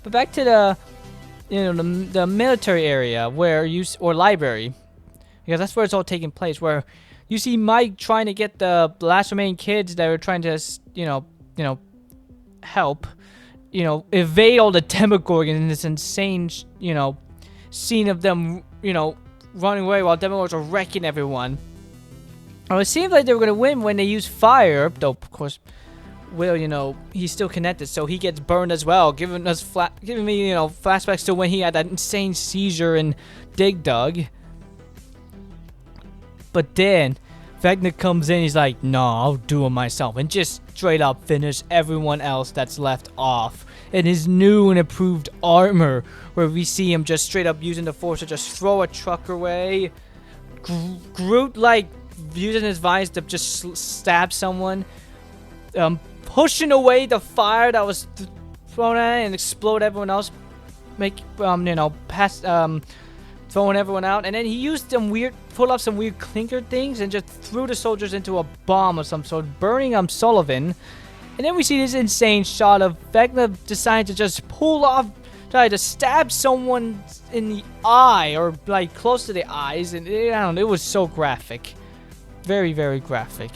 But back to the, you know, the military area or library, because that's where it's all taking place, where you see Mike trying to get the last remaining kids that are trying to, you know, help, you know, evade all the Demogorgons in this insane, you know, scene of them, you know, running away while Demogorgons are wrecking everyone. Well, it seems like they were gonna win when they used fire, though, of course, Will, you know, he's still connected, so he gets burned as well, giving me, you know, flashbacks to when he had that insane seizure in Dig Dug. But then Vecna comes in, he's like, "Nah, I'll do it myself," and just straight up finish everyone else that's left off in his new and improved armor, where we see him just straight up using the Force to just throw a truck away. Groot, like, using his vines to just stab someone. Pushing away the fire that was thrown at it and explode everyone else, you know, throwing everyone out. And then he used pulled off some weird clinker things and just threw the soldiers into a bomb of some sort, burning Sullivan. And then we see this insane shot of Vecna deciding to just try to stab someone in the eye, or like close to the eyes, and I don't know, it was so graphic. Very, very graphic.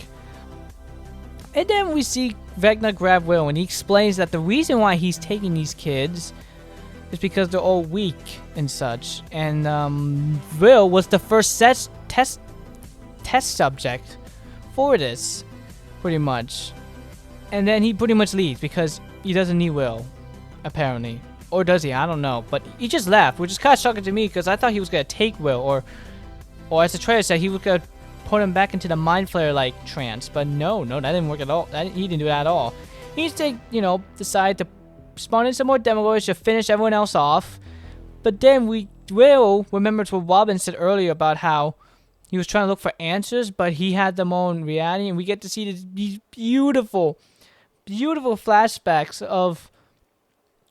And then we see Vecna grab Will, and he explains that the reason why he's taking these kids is because they're all weak and such. And Will was the first test subject for this, pretty much. And then he pretty much leaves because he doesn't need Will, apparently. Or does he? I don't know. But he just left, which is kind of shocking to me because I thought he was going to take Will, or as the trailer said, he was going to put him back into the Mind Flayer-like trance. But no, that didn't work at all. He didn't do that at all. He just, you know, decided to spawn in some more Demogorgons to finish everyone else off. But then we Will remembers what Robin said earlier about how he was trying to look for answers, but he had them all in reality, and we get to see these beautiful, beautiful flashbacks of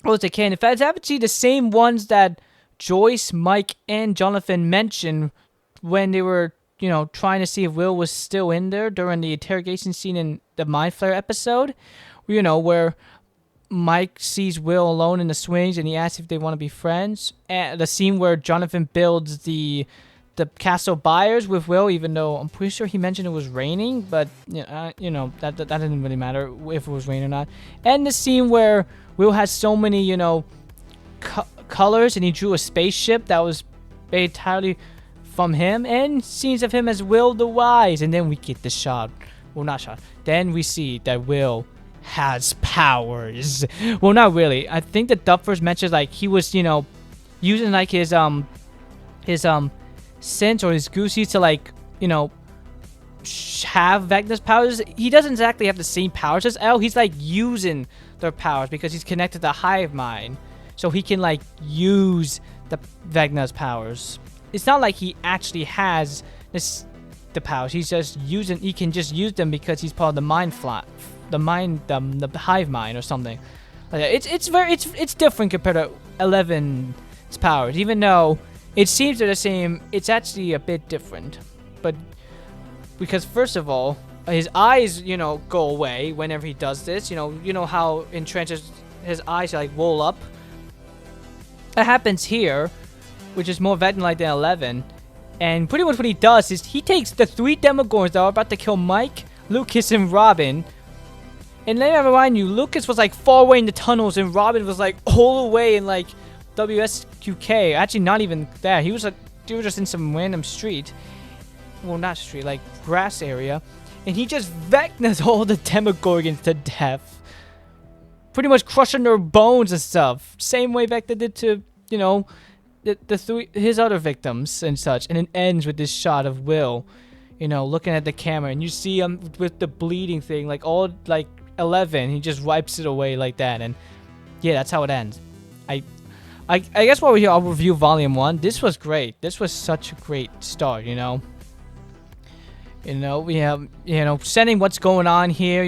what they can. In fact, I haven't seen the same ones that Joyce, Mike, and Jonathan mentioned when they were, trying to see if Will was still in there during the interrogation scene in the Mind Flare episode. Where Mike sees Will alone in the swings and he asks if they want to be friends. And the scene where Jonathan builds the castle buyers with Will, even though I'm pretty sure he mentioned it was raining, but that didn't really matter if it was rain or not. And the scene where Will has so many colors and he drew a spaceship that was made entirely from him, and scenes of him as Will the Wise, and then we get the shot. Well, not shot. Then we see that Will has powers. Well, not really. I think the Duffers mentioned like he was, using like his sense or his goosies to like, have Vecna's powers. He doesn't exactly have the same powers as Elle. He's like using their powers because he's connected to the hive mind, so he can like use the Vecna's powers. It's not like he actually has the powers. He's just using. He can just use them because he's part of the mind flat, the hive mind or something. It's different compared to 11's powers, even though it seems they're the same. It's actually a bit different, but because first of all, his eyes, go away whenever he does this. You know how in trenches his eyes like roll up. That happens here, which is more Vecna-like than 11. And pretty much what he does is he takes the 3 Demogorgons that are about to kill Mike, Lucas, and Robin. And let me remind you, Lucas was like far away in the tunnels, and Robin was like all the way in like WSQK. Actually, not even there. They were just in some random street. Well, not street, like grass area. And he just Vecnas all the Demogorgons to death. Pretty much crushing their bones and stuff. Same way Vecna did to, his other victims and such. And it ends with this shot of Will, looking at the camera, and you see him with the bleeding thing, like all like 11. He just wipes it away like that, and yeah, that's how it ends. I guess while we're here, I'll review Volume 1. This was great. This was such a great start. We have setting what's going on here.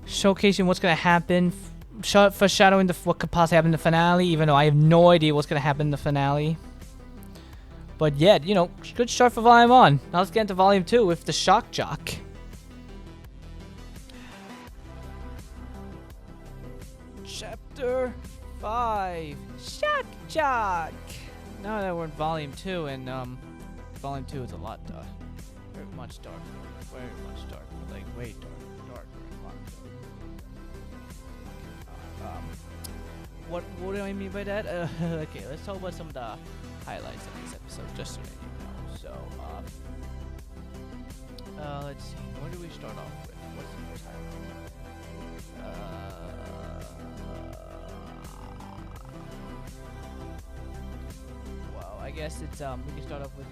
Showcasing what's gonna happen. Foreshadowing what could possibly happen in the finale, even though I have no idea what's gonna happen in the finale. But yeah, good start for Volume 1. Now let's get into Volume 2 with the Shock Jock. Chapter 5, Shock Jock. Now that we're in Volume 2, and Volume 2 is a lot dark. Very much darker. Very much darker. Like way darker. What do I mean by that? Okay, let's talk about some of the highlights of this episode, just so that you know. So, let's see. Where do we start off with? What's the first highlight? Well, I guess it's we can start off with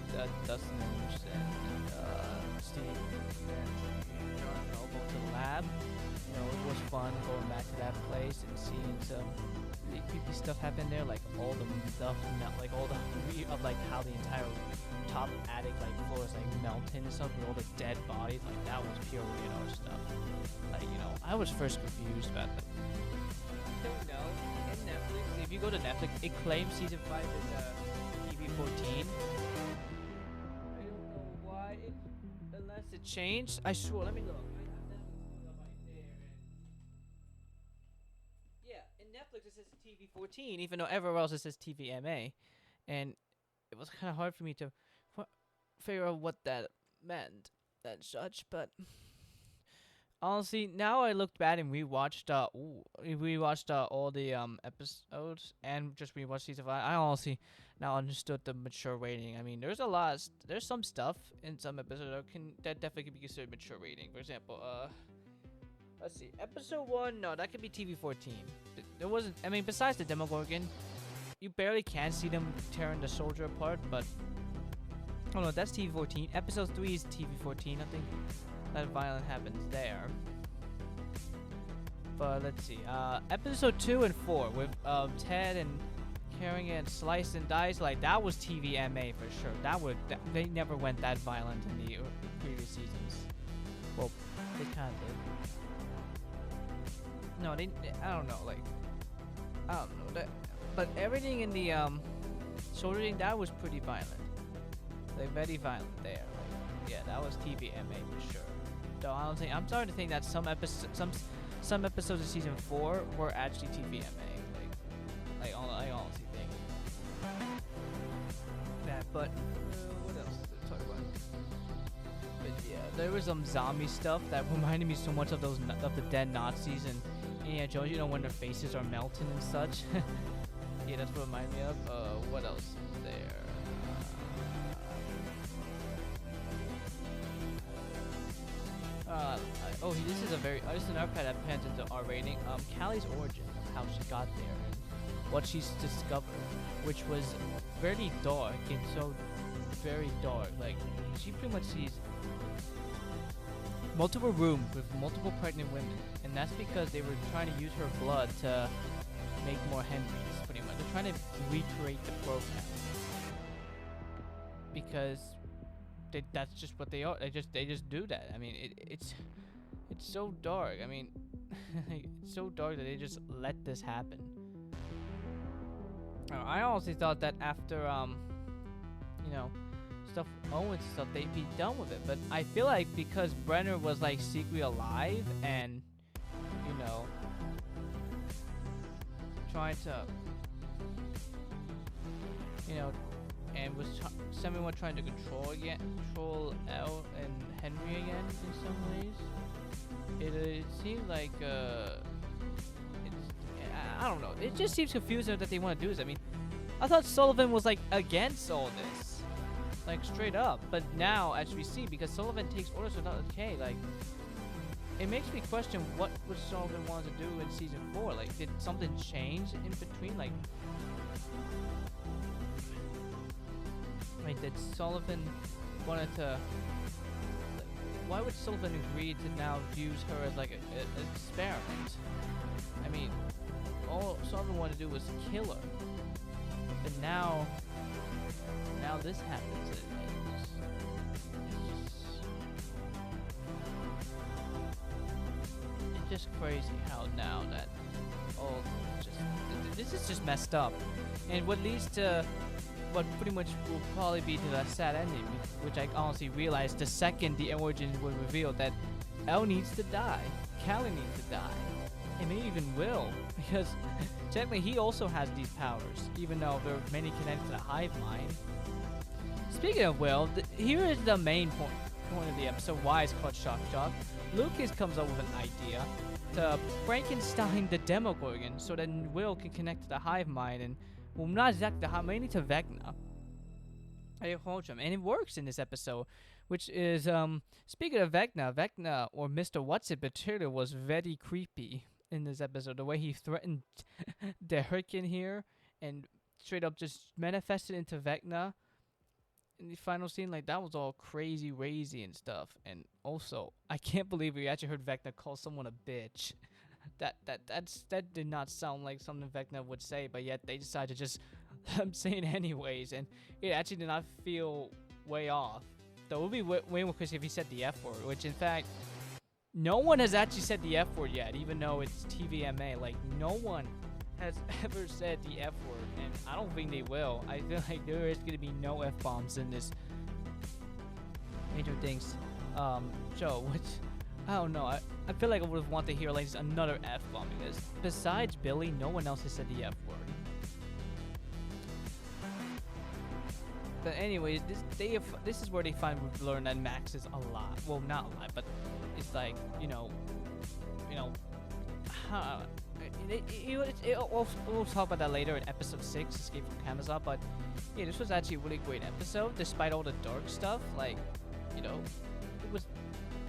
Dustin and Steve and Jonathan go to the lab. It was fun going back to that place and seeing some creepy stuff happen there, like all the stuff, like all the like how the entire top attic like floor is like melting and stuff with all the dead bodies. Like that was pure weirdo stuff. Like I was first confused about that. I don't know. In Netflix, if you go to Netflix, it claims season 5 is TV-14. I don't know why, unless it changed. I swear. Let me look. Netflix it says TV-14, even though everywhere else it says TVMA, and it was kind of hard for me to figure out what that meant and such. But honestly, now I looked back and rewatched all the episodes and just rewatched season 5. I honestly now understood the mature rating. I mean, there's some stuff in some episodes that definitely can be considered mature rating. For example, let's see. Episode 1, no, that could be TV-14. There wasn't, besides the Demogorgon, you barely can see them tearing the soldier apart, but, oh no, that's TV-14. Episode 3 is TV-14. I think that violence happens there. But let's see. Episode 2 and 4 with Ted and carrying it and slice and dice, like that was TVMA for sure. They never went that violent in the previous seasons. Well, they kind of did. No, I don't know, like, I don't know that, but everything in the soldiering, that was pretty violent, like very violent there. Like, yeah, that was TVMA for sure. Though I don't think, I'm starting to think that some episodes of season 4 were actually TVMA. I honestly think that. But what else to talk about? But yeah, there was some zombie stuff that reminded me so much of the dead Nazis and Indiana Jones. You know, when their faces are melting and such. Yeah, that's what it reminded me of. What else is there? This is another part that pans into R rating. Callie's origin of how she got there and what she's discovered, which was very dark and so very dark. Like, she pretty much sees multiple rooms with multiple pregnant women, and that's because they were trying to use her blood to make more Henrys. Pretty much, they're trying to recreate the program because that's just what they are. They just do that. I mean, it's so dark. I mean, it's so dark that they just let this happen. I honestly thought that after you know, stuff Owens and stuff, they'd be done with it. But I feel like because Brenner was like secretly alive and, you know, trying to, you know, and was someone trying to control Elle and Henry again in some ways. It seems like I don't know. It just seems confusing that they want to do this. I mean, I thought Sullivan was like against all this, like straight up. But now, as we see, because Sullivan takes orders without okay, like it makes me question what would Sullivan want to do in season 4. Like, did something change in between? Like did Sullivan wanted to? Like, why would Sullivan agree to now use her as like an experiment? I mean, all Sullivan wanted to do was kill her, but now this happens. It's just crazy how now that this is just messed up, and what leads to what pretty much will probably be to the sad ending, which I honestly realized the second the origins were revealed that Elle needs to die, Callie needs to die, and maybe even Will, because technically he also has these powers, even though there are many connected to the hive mind. Speaking of Will, here is the main point of the episode, why it's called Shock Jock. Lucas comes up with an idea to Frankenstein the Demogorgon so that Will can connect to the hive mind and, well, not exactly the hive, mainly to Vecna. And it works in this episode, which is, speaking of Vecna, or Mr. What's-It Potato, was very creepy in this episode. The way he threatened Derek in here and straight up just manifested into Vecna in the final scene. Like, that was all crazy and stuff. And also, I can't believe we actually heard Vecna call someone a bitch. That did not sound like something Vecna would say, but yet they decided to just say it anyways, and it actually did not feel way off. Though it would be way more crazy if he said the F word, which in fact, no one has actually said the F word yet, even though it's TVMA. Like, no one has ever said the F word, and I don't think they will. I feel like there is going to be no F-bombs in this Major Things show, which, I don't know. I feel like I would have wanted to hear like another F-bomb, because besides Billy, no one else has said the F word. But anyways, this is where they learn that Max is a lot. Well, not a lot, but it's like, we'll talk about that later in episode 6, Escape from Kamazan. But yeah, this was actually a really great episode, despite all the dark stuff. Like, it was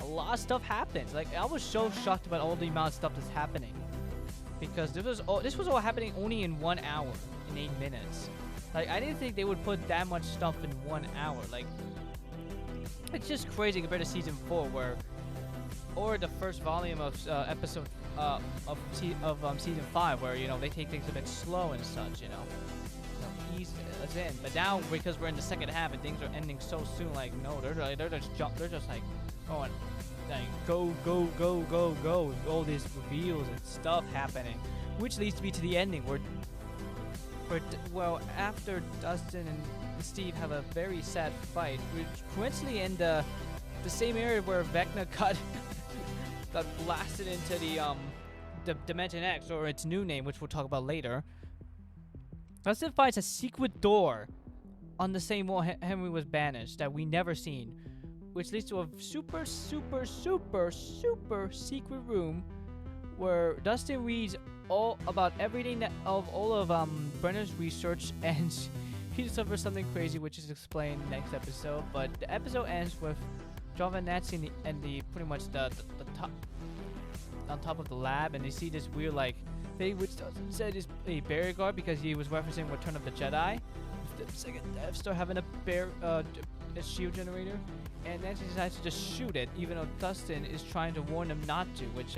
a lot of stuff happens. Like, I was so shocked about all the amount of stuff that's happening, because this was all happening only in 1 hour and 8 minutes. Like, I didn't think they would put that much stuff in 1 hour. Like, it's just crazy compared to season 4, or the first volume of episode season 5, where they take things a bit slow and such. ease us in. But now because we're in the second half and things are ending so soon, like no, they're just like going like go, all these reveals and stuff happening, which leads me to the ending where well, after Dustin and Steve have a very sad fight, which coincidentally in the same area where Vecna got blasted into the Dimension X, or its new name, which we'll talk about later. Dustin finds a secret door on the same wall Henry was banished that we never seen, which leads to a super secret room where Dustin reads all about everything of all of Brenner's research, and he discovers something crazy, which is explained next episode. But the episode ends with Java and Nancy and the pretty much the top on top of the lab, and they see this weird like thing which said is a barrier guard because he was referencing Return of the Jedi. The second Death Star having a shield generator, and Nancy decides to just shoot it, even though Dustin is trying to warn them not to, which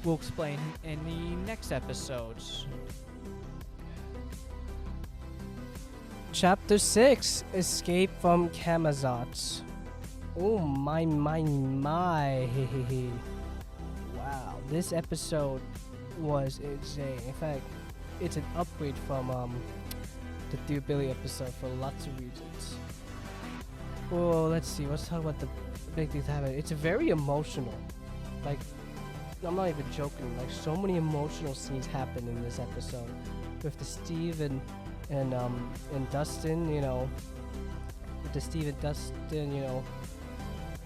we'll explain in the next episodes. Chapter 6, Escape from Camazotz. Oh my. Wow, this episode was insane. In fact, it's an upgrade from the Dear Billy episode for lots of reasons. Well, let's see. Let's talk about the big things that happen. It's very emotional. Like, I'm not even joking. Like, so many emotional scenes happen in this episode with the Steve and Dustin. You know, with the Steve and Dustin. You know.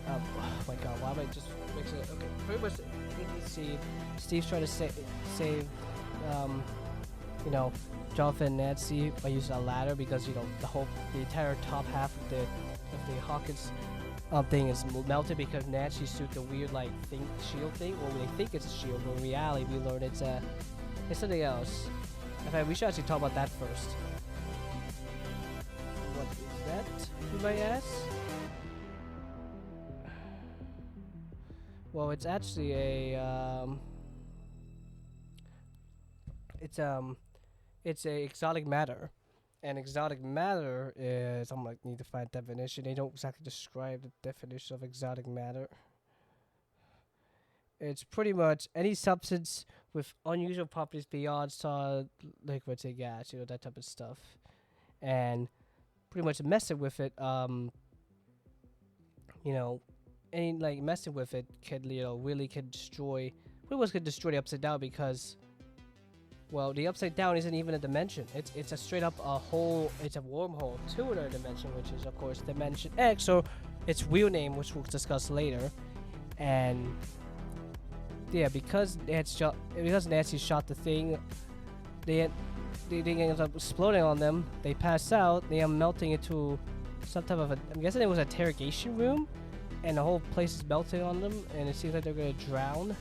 Oh my God! Why am I just mixing it? Okay, pretty much. Steve's trying to save you know, Jonathan and Nancy by using a ladder because, you know, the entire top half of the Hawkins thing is melted because Nancy suit the weird like shield thing, or they think it's a shield, but in reality we learn it's something else. In fact, we should actually talk about that first. What is that, you might ask? Well, it's actually a it's a exotic matter, and exotic matter is, I'm like, need to find definition. They don't exactly describe the definition of exotic matter. It's pretty much any substance with unusual properties beyond solid, liquids, and gas, you know, that type of stuff, and pretty much messing with it, you know, any like messing with it can, you know, really can destroy. Pretty much can destroy the Upside Down because, well, the Upside Down isn't even a dimension. It's a straight up a hole. It's a wormhole to another dimension, which is of course Dimension X, or its real name, which we'll discuss later. And yeah, because Nancy shot the thing, the thing ends up exploding on them. They pass out. They are melting into some type of I'm guessing it was an interrogation room, and the whole place is melting on them, and it seems like they're gonna drown.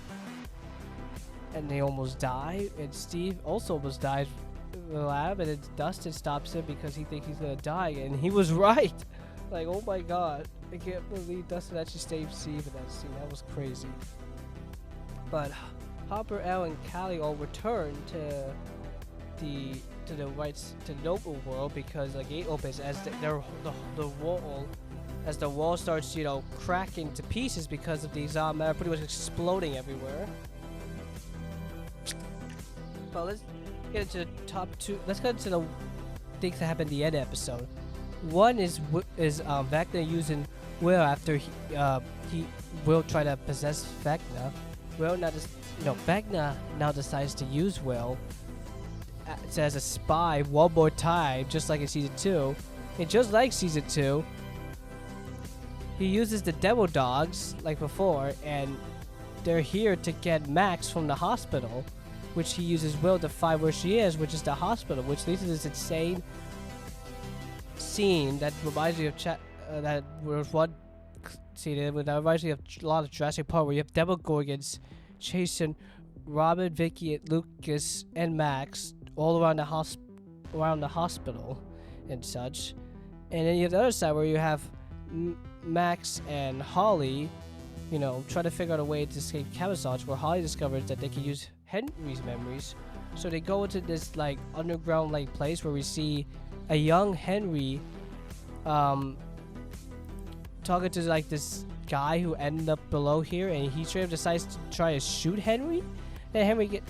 And they almost die, and Steve also almost dies in the lab, and then Dustin stops him because he thinks he's gonna die, and he was right. Like, oh my God, I can't believe Dustin actually saved Steve in that scene. That was crazy. But Hopper, Elle, and Callie all return to the Noble world because the gate opens as the wall starts, you know, cracking to pieces because of the exotic matter pretty much exploding everywhere. But let's get into the top two. Let's get into the things that happened at the end of the episode. One is Vecna using Will after he Will try to possess Vecna. Vecna now decides to use Will as a spy one more time, just like in season 2. And just like season 2, he uses the Demo Dogs like before, and they're here to get Max from the hospital, which he uses Will to find where she is, which is the hospital, which leads to this insane scene that reminds me of that was one scene that reminds me of a lot of Jurassic Park, where you have Demogorgons chasing Robin, Vicky, Lucas, and Max all around the hospital and such. And then you have the other side where you have Max and Holly, you know, trying to figure out a way to escape Camazotz, where Holly discovers that they can use Henry's memories. So they go into this like underground like place where we see a young Henry talking to like this guy who ended up below here, and he straight up decides to try to shoot Henry. Then Henry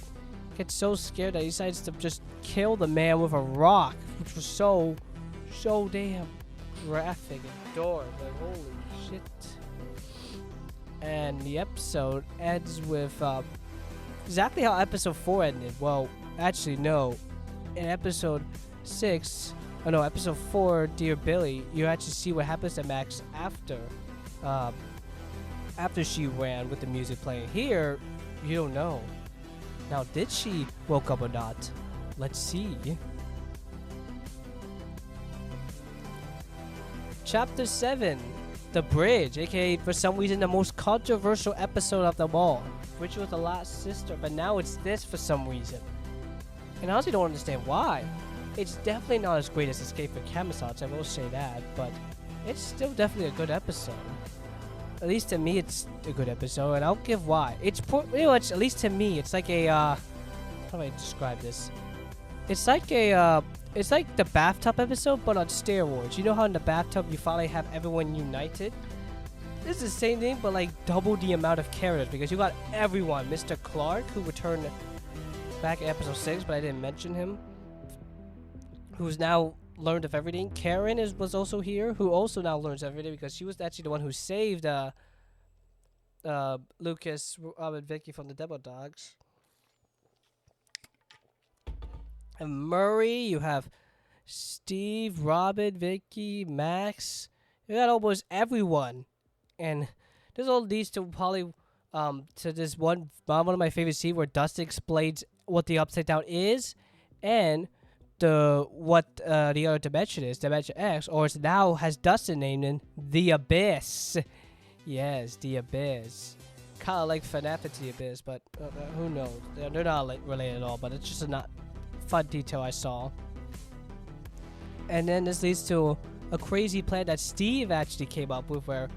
gets so scared that he decides to just kill the man with a rock, which was so damn graphic and dark. Like, holy shit. And the episode ends with exactly how episode 4 ended. Well, actually, no. In episode 4, Dear Billy, you actually see what happens to Max after she ran with the music playing. Here, you don't know. Now, did she woke up or not? Let's see. Chapter 7, The Bridge, aka for some reason the most controversial episode of them all, which was the last sister, but now it's this for some reason. And I honestly don't understand why. It's definitely not as great as Escape from Camelot, I will say that, but it's still definitely a good episode. At least to me, it's a good episode, and I'll give why. It's pretty much, at least to me, it's like a, how do I describe this? It's like a, it's like the bathtub episode, but on steroids. You know how in the bathtub you finally have everyone united? This is the same thing, but like double the amount of characters, because you got everyone. Mr. Clark, who returned back in episode 6, but I didn't mention him, who's now learned of everything. Karen was also here, who also now learns everything, because she was actually the one who saved Lucas, Rob, and Vicky from the Devil Dogs. And Murray, you have Steve, Robin, Vicky, Max. You got almost everyone. And this all leads to probably to this one of my favorite scenes where Dustin explains what the Upside Down is and what the other dimension is, Dimension X, or it's now has Dustin named in The Abyss. Yes, The Abyss. Kind of like FNAF into The Abyss, but who knows? They're not related at all, but it's just a not fun detail I saw. And then this leads to a crazy plan that Steve actually came up with, well,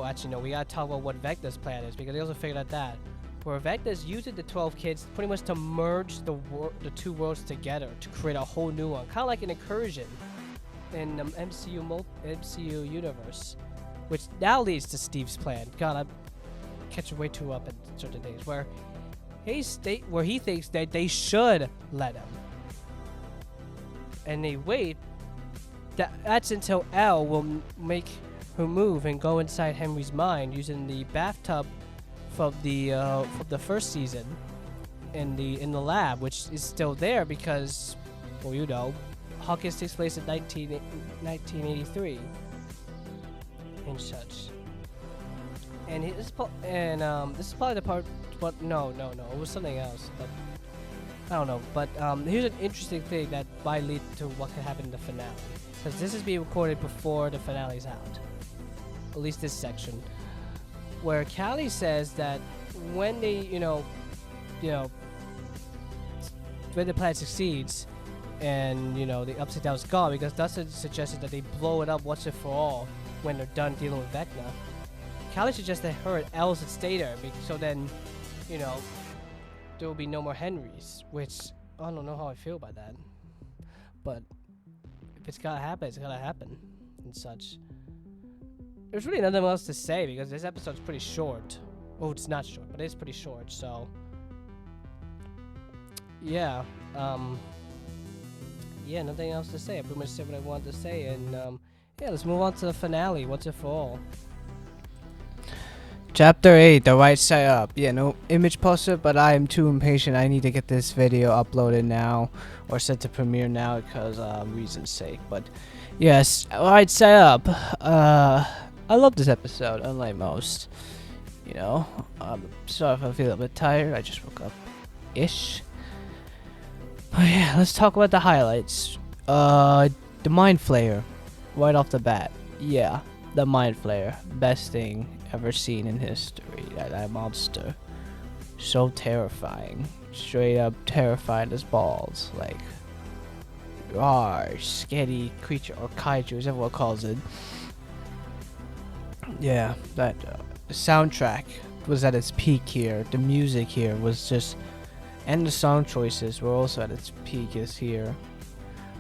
actually no, we gotta talk about what Vecna's plan is, because they also figured out that where Vecna's using the 12 kids pretty much to merge the two worlds together to create a whole new one, kind of like an incursion in the MCU universe, which now leads to Steve's plan. God, I'm catching way too up in certain things where he thinks that they should let him, and they wait. That's until Elle will make her move and go inside Henry's mind using the bathtub from the first season in the lab, which is still there because, well, you know, Hawkins takes place in 1983 and such. And this is probably the part, but no, it was something else. But I don't know. But here's an interesting thing that might lead to what could happen in the finale, because this is being recorded before the finale's out. At least this section, where Callie says that when they, when the plan succeeds, and the Upside Down's gone, because Dustin suggested that they blow it up once and for all when they're done dealing with Vecna. Callie suggested her and Els would stay there, so then, there will be no more Henrys, which I don't know how I feel about that. But if it's gotta happen, it's gotta happen, and such. There's really nothing else to say because this episode's pretty short. Oh, it's not short, but it's pretty short, so yeah. Yeah, nothing else to say. I pretty much said what I wanted to say, and yeah, let's move on to the finale, once and for all. Chapter 8, The Right Side Up. Yeah, no image posted, but I am too impatient. I need to get this video uploaded now or set to premiere now because reasons sake. But yes, Right Side Up. I love this episode, unlike most. I'm sorry if I feel a bit tired. I just woke up ish. But yeah, let's talk about the highlights. The Mind Flayer, right off the bat. Yeah, the Mind Flayer, best thing ever seen in history. That monster, so terrifying, straight up terrifying as balls. Like, scary creature, or kaiju, as everyone calls it. Yeah, that the soundtrack was at its peak here. The music here was just, and the song choices were also at its peak here.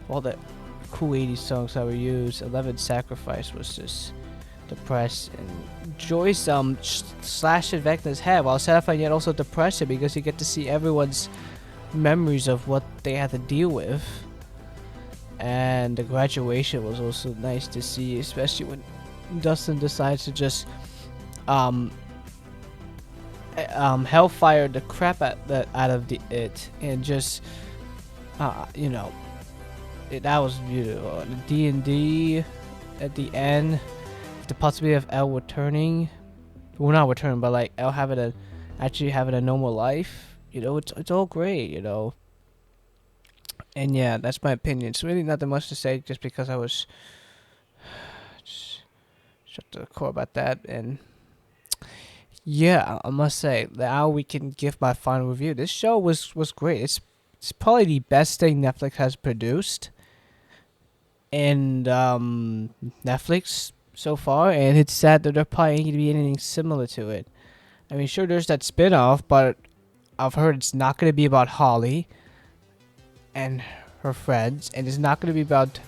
all the cool 80s songs that were used. 11 Sacrifice was just depressed, and Joyce slashed at Vecna's head, while Sapphire yet also depressed it because you get to see everyone's memories of what they had to deal with. And the graduation was also nice to see, especially when Dustin decides to just hellfire the crap out of it, and just you know, that was beautiful. The D&D at the end, the possibility of Elle returning, well, not returning, but like Elle actually having a normal life. You know, it's all great. You know. And yeah, that's my opinion. It's really nothing much to say, just because I was just shut the core about that. And yeah, I must say, now we can give my final review. This show was great. It's probably the best thing Netflix has produced, and Netflix so far. And it's sad that there probably ain't gonna be anything similar to it. I mean, sure, there's that spin-off, but I've heard it's not gonna be about Holly and her friends, and it's not going to be about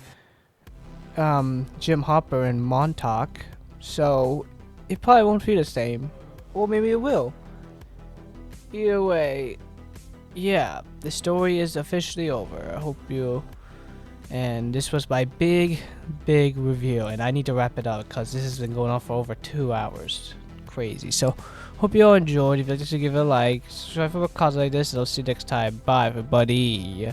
Jim Hopper and Montauk, so it probably won't be the same, or maybe it will. Either way, yeah, the story is officially over. I hope you, and this was my big review, and I need to wrap it up because this has been going on for over 2 hours. Crazy. So hope you all enjoyed. If you'd like to give it a like, subscribe for more content like this, and I'll see you next time. Bye everybody.